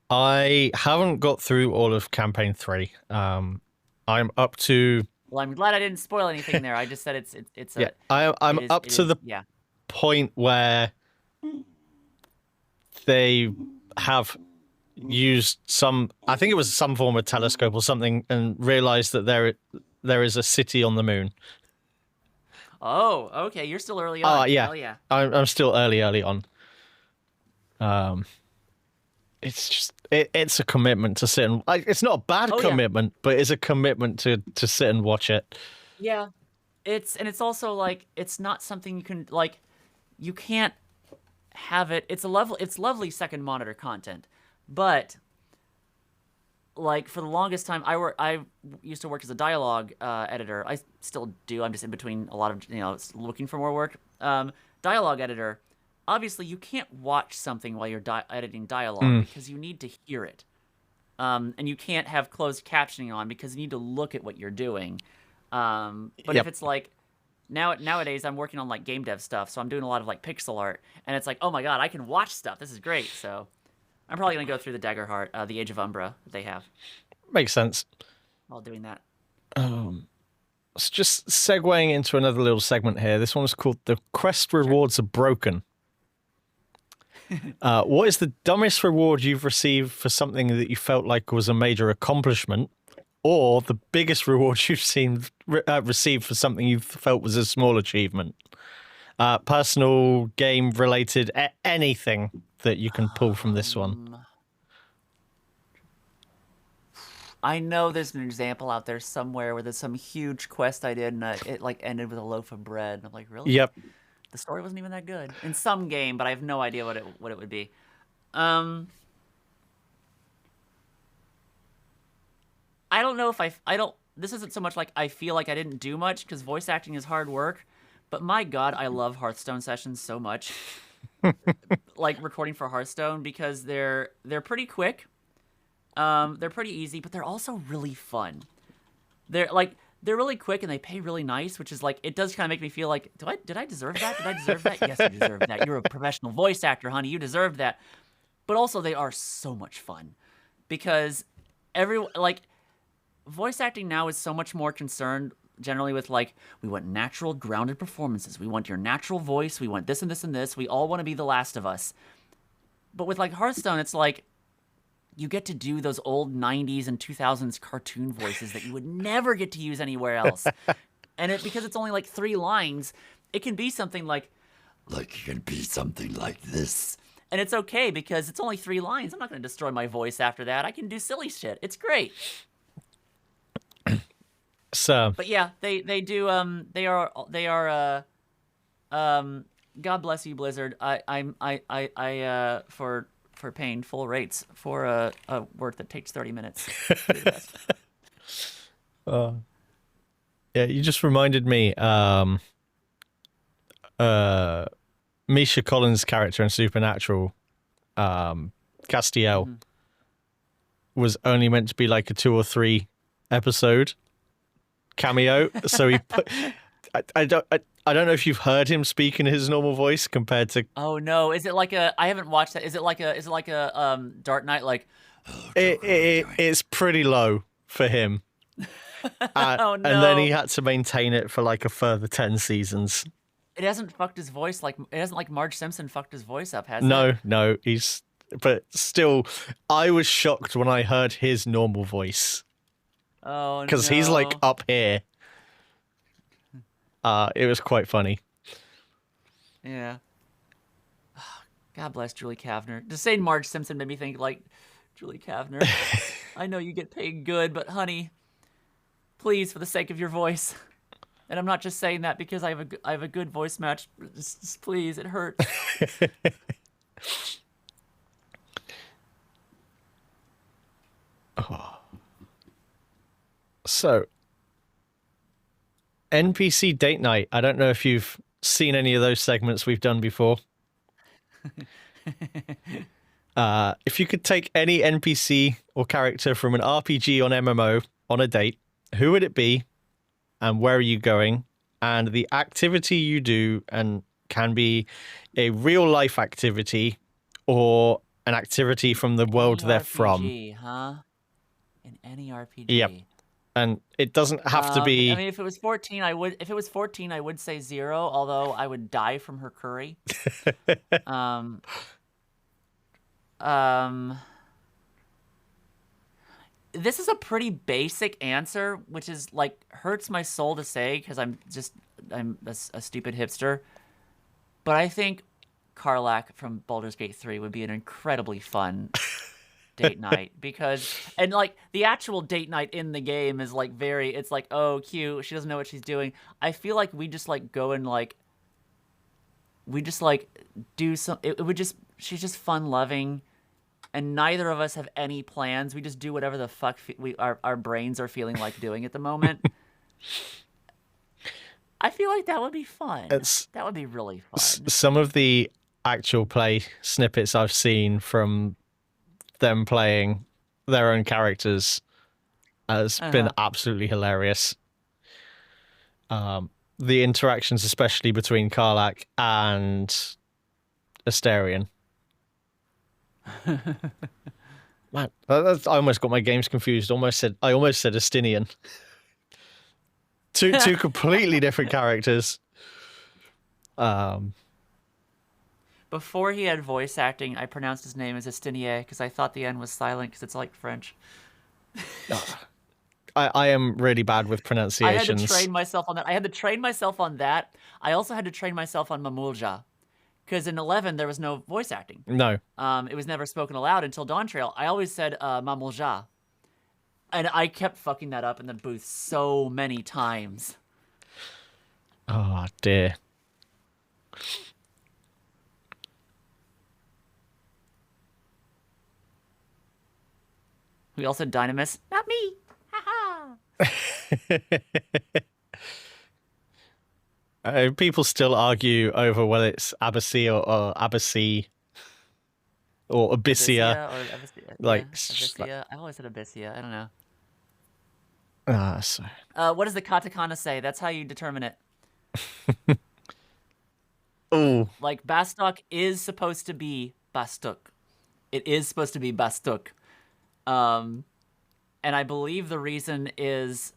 Speaker 1: I haven't got through all of Campaign 3. I'm up to...
Speaker 2: Well, I'm glad I didn't spoil anything there. I just said it's a...
Speaker 1: Yeah, I'm up to the point where they have used I think it was some form of telescope or something, and realized that there is a city on the moon.
Speaker 2: Oh, okay. You're still early on.
Speaker 1: Oh, yeah.
Speaker 2: Hell yeah.
Speaker 1: I'm still early on. It's just it's a commitment to sit and it's not a bad commitment, but it's a commitment to sit and watch it.
Speaker 2: Yeah. It's also like it's not something you can like you can't have it. It's lovely second monitor content. But like for the longest time, I used to work as a dialogue editor. I still do. I'm just in between a lot of looking for more work. Dialogue editor. Obviously, you can't watch something while you're editing dialogue because you need to hear it, and you can't have closed captioning on because you need to look at what you're doing. But if it's like nowadays, I'm working on like game dev stuff, so I'm doing a lot of like pixel art, and it's like, oh my god, I can watch stuff. This is great. So I'm probably gonna go through the Daggerheart, the Age of Umbra that they have.
Speaker 1: Makes sense.
Speaker 2: While doing that.
Speaker 1: It's just segueing into another little segment here. This one is called "The Quest Rewards Are Broken." What is the dumbest reward you've received for something that you felt like was a major accomplishment, or the biggest reward you've received for something you felt was a small achievement? Personal, game related, anything that you can pull from this one.
Speaker 2: I know there's an example out there somewhere where there's some huge quest I did and it like ended with a loaf of bread. I'm like, really?
Speaker 1: Yep.
Speaker 2: The story wasn't even that good in some game, but I have no idea what it would be. I don't know if I don't. This isn't so much like I feel like I didn't do much because voice acting is hard work. But my God, I love Hearthstone sessions so much. Like recording for Hearthstone because they're pretty quick. They're pretty easy, but they're also really fun. They're really quick and they pay really nice, which is like it does kind of make me feel like, did I deserve that? Did I deserve that? Yes, you deserve that. You're a professional voice actor, honey. You deserved that. But also they are so much fun because voice acting now is so much more concerned generally with like, we want natural grounded performances. We want your natural voice. We want this and this and this. We all want to be The Last of Us. But with like Hearthstone, it's like, you get to do those old 90s and 2000s cartoon voices that you would never get to use anywhere else. And because it's only like 3 lines, it can be something like it can be something like this. And it's okay because it's only 3 lines. I'm not going to destroy my voice after that. I can do silly shit. It's great.
Speaker 1: So,
Speaker 2: but yeah, they do. They are. God bless you, Blizzard. I for paying full rates for a work that takes 30 minutes.
Speaker 1: Yeah, you just reminded me. Misha Collins' character in Supernatural, Castiel, was only meant to be like a 2 or 3 episode cameo. So he put. I don't know if you've heard him speak in his normal voice compared to.
Speaker 2: Oh no! Is it like a? I haven't watched that. Is it like a Dark Knight like?
Speaker 1: Oh, it's pretty low for him.
Speaker 2: Oh no!
Speaker 1: And then he had to maintain it for like a further 10 seasons.
Speaker 2: It hasn't fucked his voice like it hasn't like Marge Simpson fucked his voice up, has it?
Speaker 1: No, he's. But still, I was shocked when I heard his normal voice.
Speaker 2: Oh no!
Speaker 1: Because he's like up here. It was quite funny.
Speaker 2: Yeah. God bless Julie Kavner. Just saying Marge Simpson made me think like Julie Kavner. I know you get paid good, but honey, please, for the sake of your voice. And I'm not just saying that because I have a good voice match. Just please, it hurts.
Speaker 1: Oh. So, NPC date night. I don't know if you've seen any of those segments we've done before. If you could take any NPC or character from an RPG on MMO on a date, who would it be and where are you going? And the activity you do and can be a real life activity or an activity from the world they're from.
Speaker 2: Huh? In any RPG.
Speaker 1: Yep. And it doesn't have to be.
Speaker 2: I mean, if it was 14, I would. If it was 14, I would say 0. Although I would die from her curry. This is a pretty basic answer, which is like hurts my soul to say because I'm a stupid hipster. But I think Karlach from Baldur's Gate 3 would be an incredibly fun date night because like the actual date night in the game is like it's like, oh, cute, she doesn't know what she's doing. I feel like we just like go and like we just like do some it would just she's just fun loving and neither of us have any plans. We just do whatever the fuck our brains are feeling like doing at the moment. I feel like that would be fun. That would be really fun.
Speaker 1: Some of the actual play snippets I've seen from them playing their own characters has been absolutely hilarious. The interactions, especially between Karlach and Asterion. Man, I almost got my games confused. I almost said Astinian. Two completely different characters.
Speaker 2: Before he had voice acting, I pronounced his name as Estinier because I thought the N was silent because it's like French.
Speaker 1: I am really bad with pronunciations.
Speaker 2: I had to train myself on that. I also had to train myself on Mamulja. Because in 11, there was no voice acting.
Speaker 1: No.
Speaker 2: It was never spoken aloud until Dawntrail. I always said Mamulja. And I kept fucking that up in the booth so many times.
Speaker 1: Oh, dear.
Speaker 2: We all said Dynamis. Not me.
Speaker 1: People still argue over whether it's Abyssia or Abyssy or Abyssia.
Speaker 2: Abyssia. I've always said Abyssia. I don't know.
Speaker 1: Sorry.
Speaker 2: What does the katakana say? That's how you determine it.
Speaker 1: Oh.
Speaker 2: Like, Bastok is supposed to be Bastuk. It is supposed to be Bastuk. And I believe the reason is...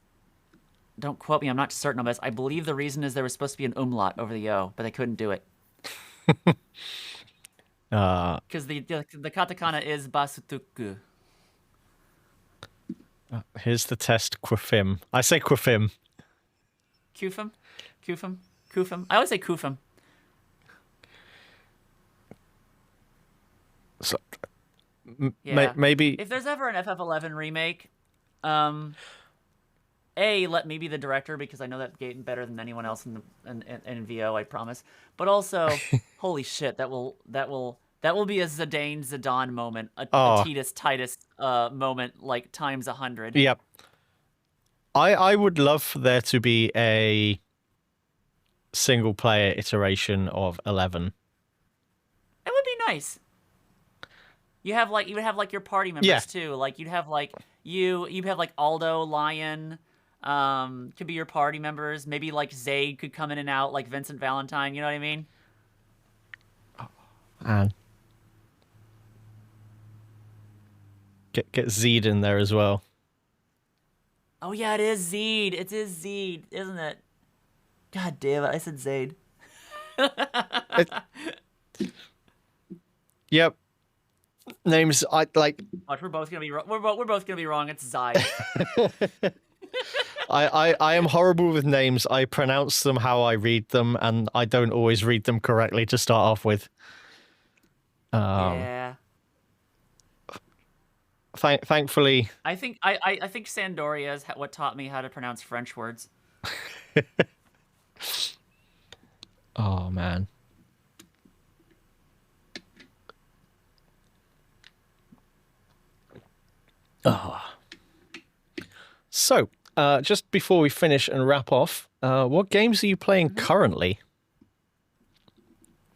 Speaker 2: Don't quote me, I'm not certain of this. I believe the reason is there was supposed to be an umlaut over the O, but they couldn't do it. Because the katakana is Basutuku.
Speaker 1: Here's the test, Quafim. I say Quafim.
Speaker 2: Kufim? Kufim? I always say Kufim.
Speaker 1: So,
Speaker 2: yeah.
Speaker 1: Maybe...
Speaker 2: If there's ever an FF11 remake, let me be the director because I know that game better than anyone else in VO, I promise. But also, holy shit, that will be a Zidane moment, a Titus moment like times 100.
Speaker 1: Yep. I would love for there to be a single player iteration of 11.
Speaker 2: It would be nice. You would have like your party members too. Like you'd have like Aldo, Lion, could be your party members. Maybe like Zayd could come in and out like Vincent Valentine, you know what I mean?
Speaker 1: And get Zayd in there as well.
Speaker 2: Oh yeah, it is Zayd. It is Zayd, isn't it? God damn it, I said Zayd.
Speaker 1: Yep. Names I like.
Speaker 2: Watch, we're both gonna be wrong. We're both gonna be wrong. It's Zayd.
Speaker 1: I am horrible with names. I pronounce them how I read them, and I don't always read them correctly to start off with.
Speaker 2: Yeah.
Speaker 1: Thankfully,
Speaker 2: I think Sandoria is what taught me how to pronounce French words.
Speaker 1: Oh man. Oh. So, just before we finish and wrap off, what games are you playing currently?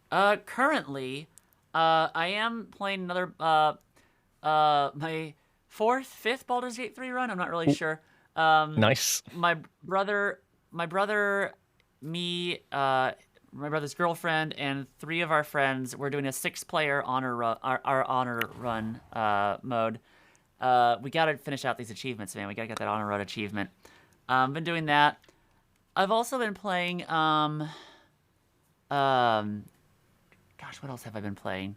Speaker 2: Currently, I am playing another my fifth Baldur's Gate 3 run. I'm not really sure.
Speaker 1: Nice.
Speaker 2: My brother, me, my brother's girlfriend, and 3 of our friends. We're doing a 6-player honor our honor run mode. We gotta finish out these achievements, man. We gotta get that honor run achievement. Been doing that. I've also been playing. Gosh, what else have I been playing?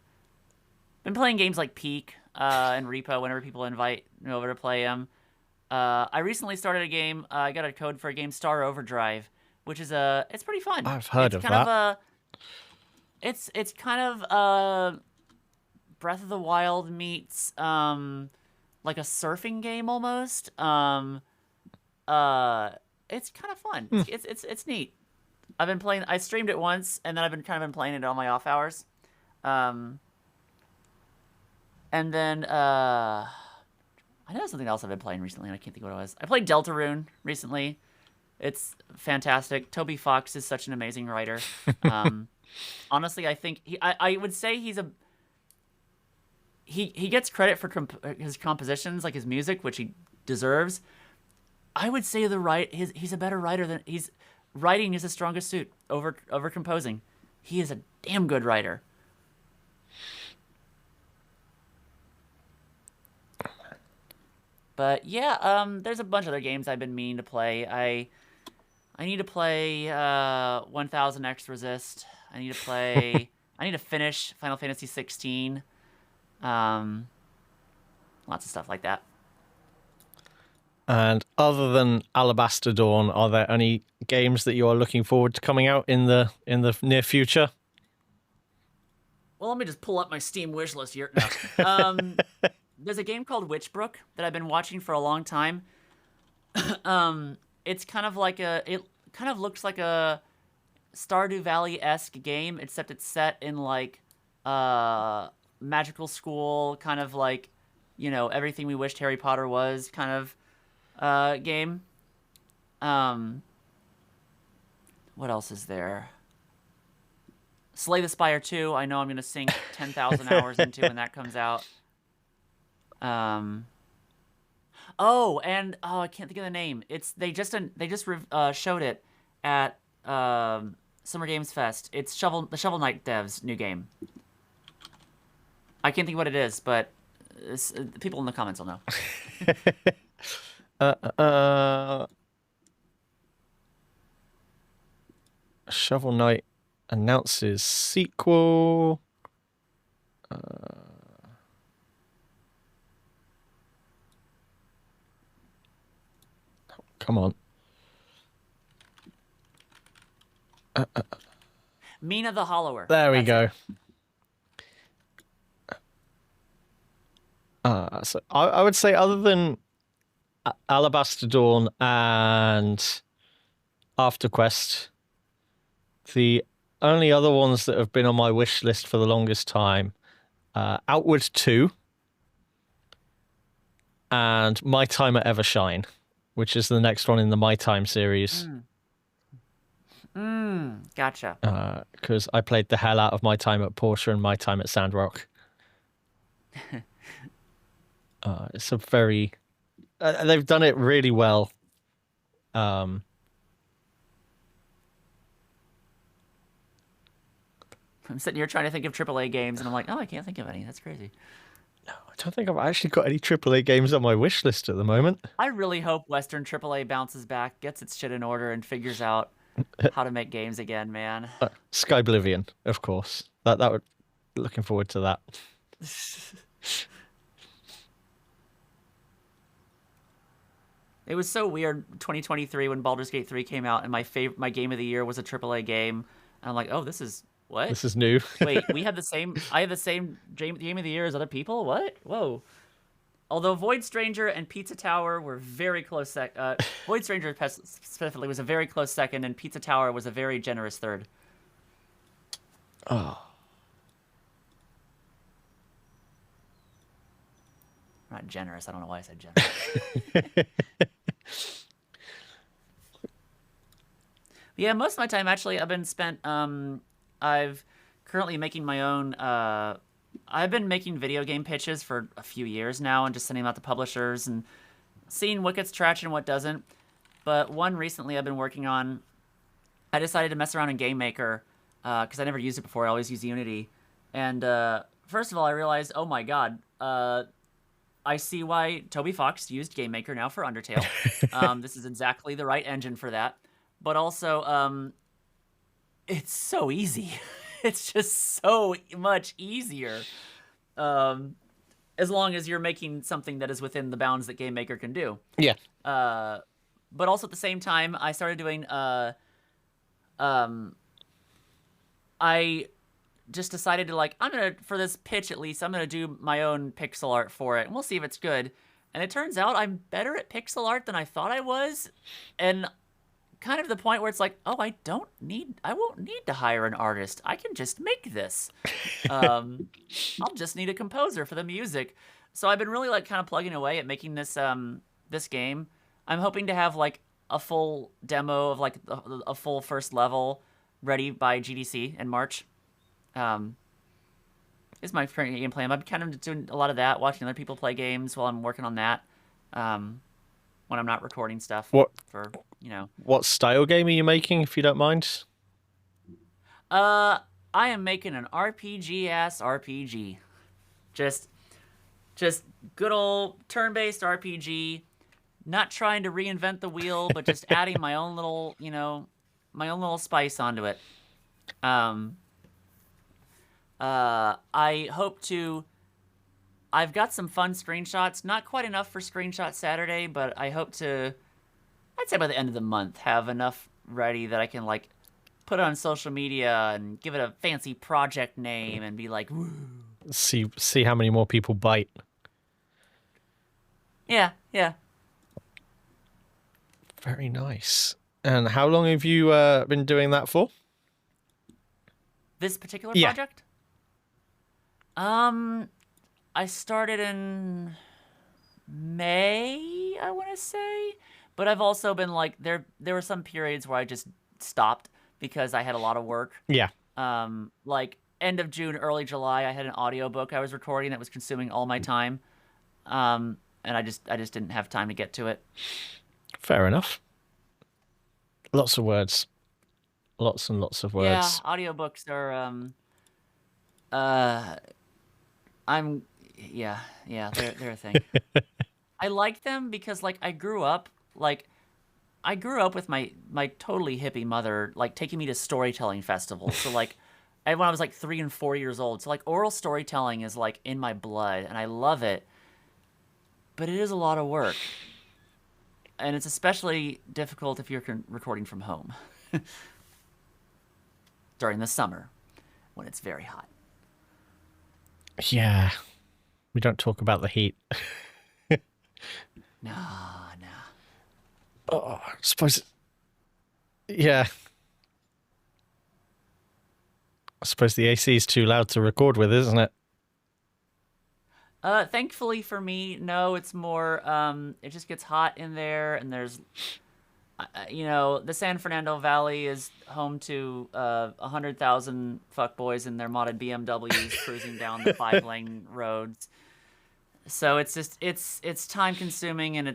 Speaker 2: Been playing games like Peak and Repo whenever people invite me over to play them. I recently started a game. I got a code for a game, Star Overdrive, which is it's pretty fun.
Speaker 1: I've heard of that.
Speaker 2: It's kind of Breath of the Wild meets like a surfing game almost. It's kind of fun. It's neat. I've been playing. I streamed it once, and then I've been playing it on my off hours. And And then I know something else I've been playing recently, and I can't think what it was. I played Deltarune recently. It's fantastic. Toby Fox is such an amazing writer. Honestly, I think I would say he gets credit for his compositions, like his music, which he deserves. I would say he's a better writer than writing is his strongest suit over composing. He is a damn good writer. But yeah, there's a bunch of other games I've been meaning to play. I need to play 1000X Resist. I need to finish Final Fantasy XIV. Lots of stuff like that.
Speaker 1: And other than Alabaster Dawn, are there any games that you are looking forward to coming out in the near future?
Speaker 2: Well, let me just pull up my Steam wish list here. No. There's a game called Witchbrook that I've been watching for a long time. It's kind of like it kind of looks like a Stardew Valley-esque game, except it's set in like magical school, kind of like, everything we wished Harry Potter was kind of game. What else is there? Slay the Spire 2, I know I'm going to sink 10,000 hours into when that comes out. I can't think of the name. They just showed it at Summer Games Fest. It's the Shovel Knight devs' new game. I can't think what it is, but people in the comments will know.
Speaker 1: Shovel Knight announces sequel. Come on.
Speaker 2: Mina the Hollower.
Speaker 1: There we go. So I would say, other than Alabaster Dawn and AfterQuest, the only other ones that have been on my wish list for the longest time, Outward 2 and My Time at Evershine, which is the next one in the My Time series.
Speaker 2: Gotcha.
Speaker 1: Because I played the hell out of My Time at Porsche and My Time at Sandrock. It's a very... they've done it really well. I'm
Speaker 2: sitting here trying to think of AAA games, and I'm like, oh, I can't think of any. That's crazy.
Speaker 1: No, I don't think I've actually got any AAA games on my wish list at the moment.
Speaker 2: I really hope Western AAA bounces back, gets its shit in order, and figures out how to make games again, man.
Speaker 1: Skyblivion, of course. That would... Looking forward to that.
Speaker 2: It was so weird 2023 when Baldur's Gate 3 came out, and my game of the year was a AAA game. And I'm like, oh, this is... What?
Speaker 1: This is new.
Speaker 2: Wait, I have the same game of the year as other people? What? Whoa. Although Void Stranger and Pizza Tower were very close Void Stranger specifically was a very close second, and Pizza Tower was a very generous third.
Speaker 1: Oh.
Speaker 2: Not generous. I don't know why I said generous. Yeah, most of my time actually I've been spent I've currently making my own I've been making video game pitches for a few years now and just sending them out to publishers and seeing what gets traction and what doesn't. But one recently I've been working on, I decided to mess around in Game Maker because I never used it before. I always use Unity. And first of all, I realized, oh my god, I see why Toby Fox used Game Maker now for Undertale. This is exactly the right engine for that. But also, it's so easy. It's just so much easier. As long as you're making something that is within the bounds that Game Maker can do.
Speaker 1: Yeah.
Speaker 2: But also at the same time, I started doing... I just decided to, like, for this pitch at least, I'm going to do my own pixel art for it. And we'll see if it's good. And it turns out I'm better at pixel art than I thought I was. And kind of the point where it's like, oh, I won't need to hire an artist. I can just make this. I'll just need a composer for the music. So I've been really like kind of plugging away at making this game. I'm hoping to have like a full demo of like a full first level ready by GDC in March. Is my current game plan. I'm kind of doing a lot of that, watching other people play games while I'm working on that. When I'm not recording stuff.
Speaker 1: What
Speaker 2: for,
Speaker 1: What style game are you making, if you don't mind?
Speaker 2: I am making an RPG-ass RPG. Just good old turn-based RPG. Not trying to reinvent the wheel, but just adding my own little, my own little spice onto it. I hope to... I've got some fun screenshots. Not quite enough for Screenshot Saturday, but I hope to, I'd say by the end of the month, have enough ready that I can, like, put it on social media and give it a fancy project name and be like, woo.
Speaker 1: See how many more people bite.
Speaker 2: Yeah.
Speaker 1: Very nice. And how long have you been doing that for?
Speaker 2: This particular
Speaker 1: Yeah.
Speaker 2: project? I started in May, I want to say, but I've also been like there were some periods where I just stopped because I had a lot of work.
Speaker 1: Yeah.
Speaker 2: Like end of June, early July, I had an audiobook I was recording that was consuming all my time. And I just didn't have time to get to it.
Speaker 1: Fair enough. Lots of words. Lots and lots of words.
Speaker 2: Yeah, audiobooks are they're a thing. I like them because like I grew up with my totally hippie mother like taking me to storytelling festivals. So like when I was like 3 and 4 years old. So like oral storytelling is like in my blood and I love it. But it is a lot of work. And it's especially difficult if you're recording from home. During the summer when it's very hot.
Speaker 1: Yeah. We don't talk about the heat.
Speaker 2: No.
Speaker 1: Oh, I suppose... Yeah. I suppose the AC is too loud to record with, isn't it?
Speaker 2: Thankfully for me, no, it's more, it just gets hot in there, and there's, the San Fernando Valley is home to 100,000 fuckboys in their modded BMWs cruising down the 5-lane roads. So it's just, it's time consuming, and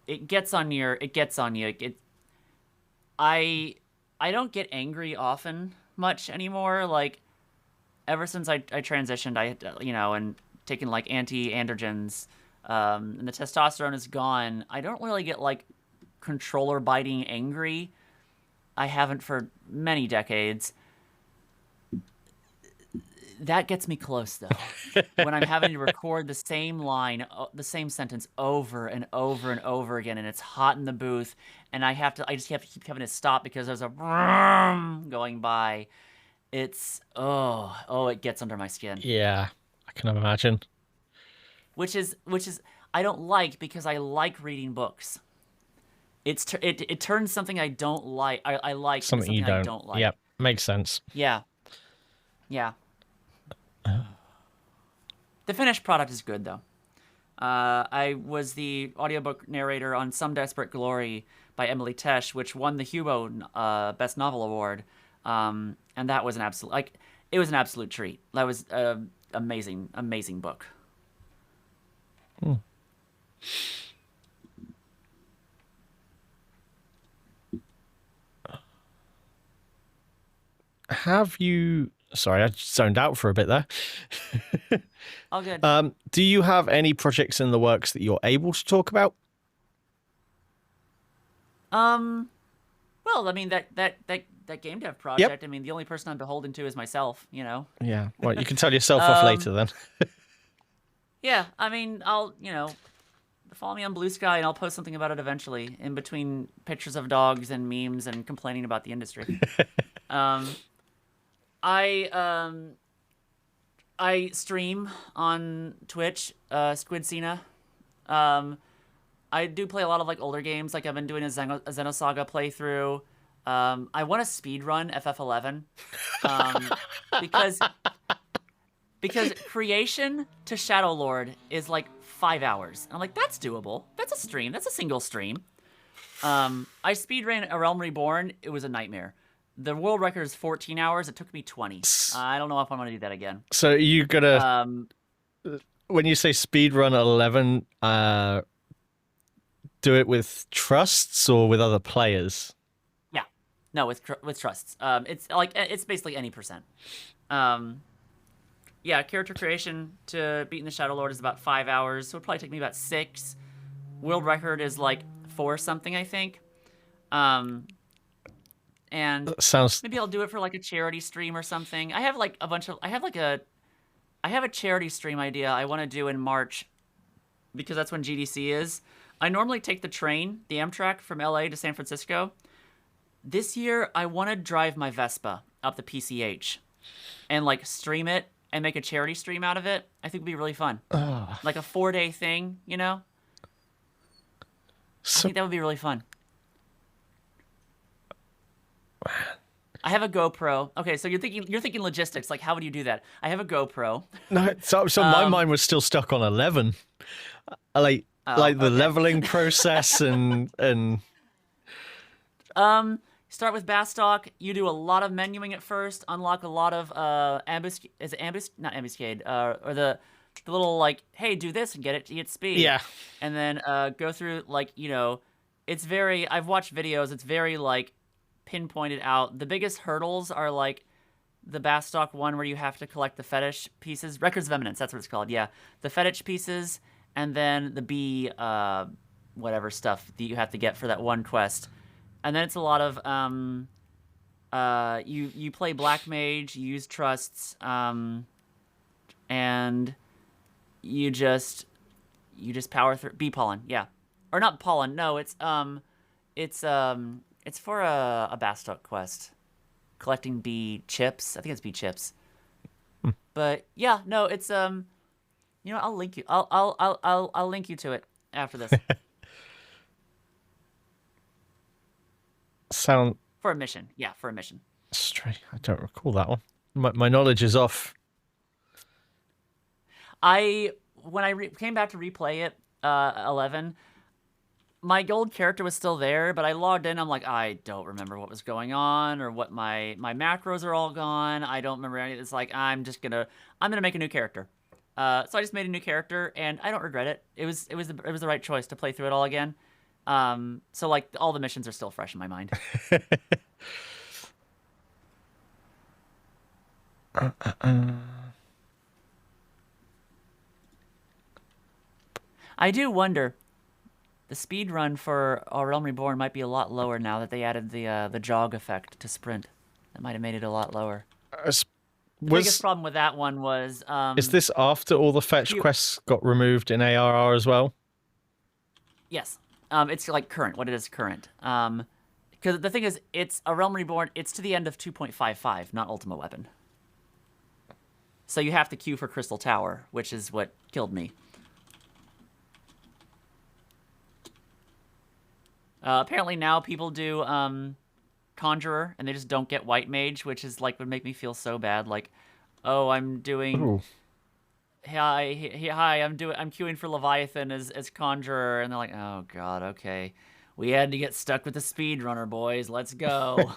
Speaker 2: it gets on you. I don't get angry often much anymore. Like, ever since I transitioned, and taken like anti-androgens, and the testosterone is gone, I don't really get like controller biting angry. I haven't for many decades. That gets me close though. When I'm having to record the same line, the same sentence over and over and over again, and it's hot in the booth, and I just have to keep having to stop because there's a going by. It's it gets under my skin.
Speaker 1: Yeah, I can imagine.
Speaker 2: Which is I don't like because I like reading books. It turns something I don't like. I like something you I don't like.
Speaker 1: Yep, makes sense.
Speaker 2: Yeah. The finished product is good though. I was the audiobook narrator on Some Desperate Glory by Emily Tesh, which won the Hugo Best Novel Award. And that was an absolute treat. That was an amazing book.
Speaker 1: Have you... Sorry, I zoned out for a bit there.
Speaker 2: All good.
Speaker 1: Do you have any projects in the works that you're able to talk about?
Speaker 2: Well, I mean, that game dev project,
Speaker 1: Yep.
Speaker 2: I mean, the only person I'm beholden to is myself,
Speaker 1: Yeah, well, you can tell yourself off later then.
Speaker 2: Yeah, I mean, I'll, follow me on Blue Sky and I'll post something about it eventually, in between pictures of dogs and memes and complaining about the industry. I stream on Twitch, Squid Sena. I do play a lot of like older games. Like I've been doing a Xenosaga playthrough. I want to speed run FF11 because creation to Shadow Lord is like 5 hours. And I'm like, that's doable. That's a stream. That's a single stream. I speed ran A Realm Reborn. It was a nightmare. The world record is 14 hours. It took me 20. I don't know if I'm going to do that again.
Speaker 1: So you gonna when you say speedrun 11, do it with trusts or with other players?
Speaker 2: Yeah, no, with trusts. It's basically any percent. Yeah, character creation to beating the Shadow Lord is about 5 hours, so it'll probably take me about 6. World record is like 4 something, I think. And
Speaker 1: sounds
Speaker 2: maybe I'll do it for like a charity stream or something. I have like a charity stream idea I want to do in March because that's when GDC is. I normally take the train, the Amtrak from LA to San Francisco. This year, I want to drive my Vespa up the PCH and like stream it and make a charity stream out of it. I think would be really fun. Like a 4-day thing, you know? I think that would be really fun. I have a GoPro. Okay, so you're thinking logistics. Like, how would you do that? I have a GoPro.
Speaker 1: No, so my mind was still stuck on 11. Like the leveling process and
Speaker 2: start with Bastock. You do a lot of menuing at first. Unlock a lot of not ambuscade. Or the little like, hey, do this and get speed.
Speaker 1: Yeah.
Speaker 2: And then go through like it's very. I've watched videos. It's very like pinpointed out. The biggest hurdles are like the Bastock one where you have to collect the fetish pieces. Records of Eminence, that's what it's called. Yeah, the fetish pieces, and then the B whatever stuff that you have to get for that one quest. And then it's a lot of you play Black Mage, you use trusts, and you just power through bee pollen, yeah. Or not pollen, no, it's for a Bastock quest. Collecting bee chips. I think it's bee chips. But yeah, no, it's I'll link you. I'll link you to it after this.
Speaker 1: For
Speaker 2: a mission. Yeah, for a mission.
Speaker 1: Straight. I don't recall that one. My knowledge is off.
Speaker 2: When I came back to replay it, 11. My gold character was still there, but I logged in. I'm like, I don't remember what was going on or what my macros are all gone. I don't remember any. It's like I'm gonna make a new character. So I just made a new character, and I don't regret it. It was the right choice to play through it all again. So like all the missions are still fresh in my mind. I do wonder. The speed run for A Realm Reborn might be a lot lower now that they added the jog effect to sprint. That might have made it a lot lower. The biggest problem with that one was...
Speaker 1: is this after all the fetch quests got removed in ARR as well?
Speaker 2: Yes. It's like current, what it is current. Because the thing is, it's A Realm Reborn, it's to the end of 2.55, not Ultima Weapon. So you have to queue for Crystal Tower, which is what killed me. Apparently now people do Conjurer, and they just don't get White Mage, which is like would make me feel so bad. Like, oh, I'm doing. Ooh. Hi, I'm queuing for Leviathan as Conjurer, and they're like, oh god, okay, we had to get stuck with the speedrunner, boys. Let's go.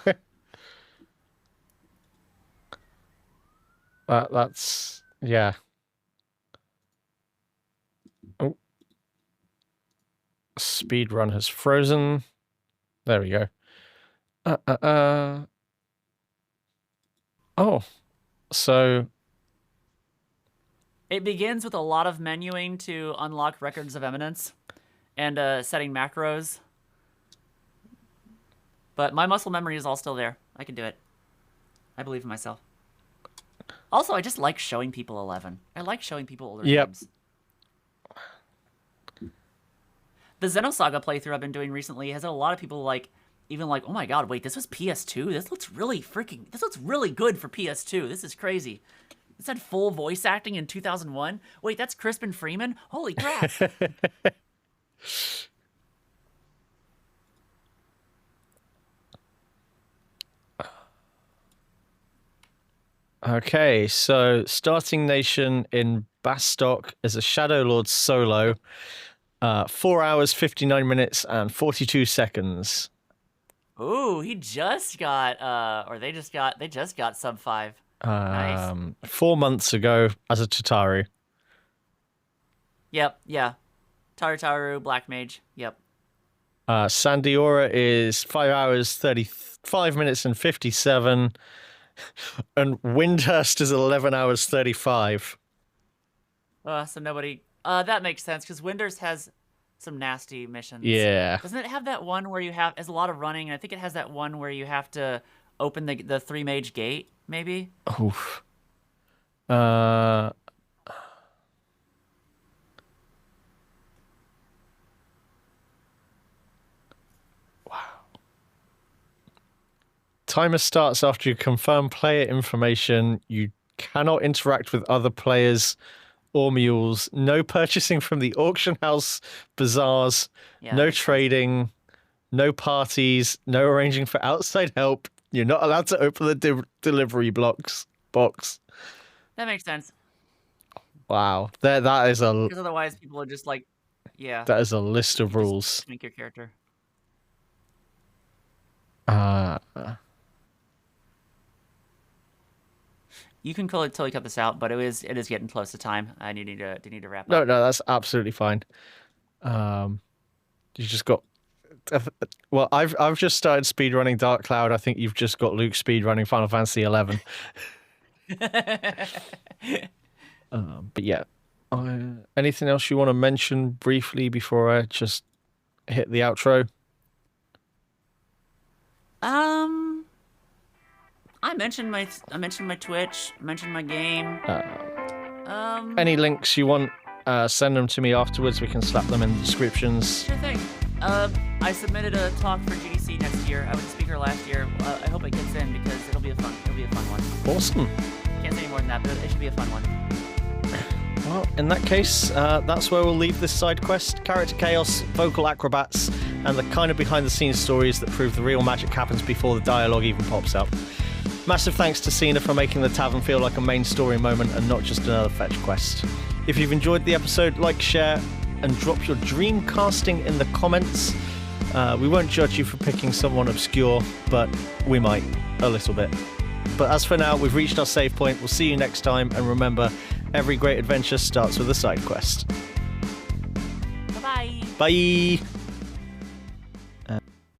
Speaker 1: That's yeah. Oh. Speedrun has frozen. There we go. Oh, so
Speaker 2: it begins with a lot of menuing to unlock Records of Eminence and setting macros. But my muscle memory is all still there. I can do it. I believe in myself. Also, I just like showing people 11. I like showing people older games. The Xenosaga playthrough I've been doing recently has had a lot of people even like, oh my god, wait, this was PS2? This looks really good for PS2. This is crazy. This had full voice acting in 2001. Wait, that's Crispin Freeman? Holy crap.
Speaker 1: Okay, so starting nation in Bastok is a Shadow Lord solo. 4 hours, 59 minutes, and 42 seconds.
Speaker 2: Ooh, he just got or they just got sub 5. Nice.
Speaker 1: 4 months ago as a Tataru.
Speaker 2: Yep, yeah. Tartaru, Black Mage. Yep.
Speaker 1: Sandiora is 5 hours, 35 minutes, and 57. And Windhurst is 11 hours, 35.
Speaker 2: So nobody. That makes sense because Winders has some nasty missions.
Speaker 1: Yeah.
Speaker 2: Doesn't it have that one where you have? Has a lot of running, and I think it has that one where you have to open the 3 mage gate, maybe.
Speaker 1: Oof. Wow. Timer starts after you confirm player information. You cannot interact with other players or mules. No purchasing from the auction house, bazaars.
Speaker 2: Yeah,
Speaker 1: No trading. No parties. No arranging for outside help. You're not allowed to open the delivery box.
Speaker 2: that makes sense.
Speaker 1: Wow, that is a
Speaker 2: Because otherwise, people are just like, yeah.
Speaker 1: that is a list of rules.
Speaker 2: Just make your character. You can totally cut this out, but it is getting close to time. I need to wrap up.
Speaker 1: No, that's absolutely fine. You just got. Well, I've just started speedrunning Dark Cloud. I think you've just got Luke speedrunning Final Fantasy XI. But yeah, anything else you want to mention briefly before I just hit the outro?
Speaker 2: I mentioned my Twitch. I mentioned my game.
Speaker 1: Any links you want, send them to me afterwards. We can slap them in the descriptions.
Speaker 2: Sure thing. I submitted a talk for GDC next year. I was a speaker last year. I hope it gets in because it'll be a fun one.
Speaker 1: Awesome.
Speaker 2: Can't say any more than that, but it should be a fun one.
Speaker 1: Well, in that case, that's where we'll leave this side quest. Character chaos, vocal acrobats, and the kind of behind-the-scenes stories that prove the real magic happens before the dialogue even pops up. Massive thanks to Sena for making the tavern feel like a main story moment and not just another fetch quest. If you've enjoyed the episode, like, share, and drop your dream casting in the comments. We won't judge you for picking someone obscure, but we might, a little bit. But as for now, we've reached our save point. We'll see you next time, and remember, every great adventure starts with a side quest.
Speaker 2: Bye-bye.
Speaker 1: Bye!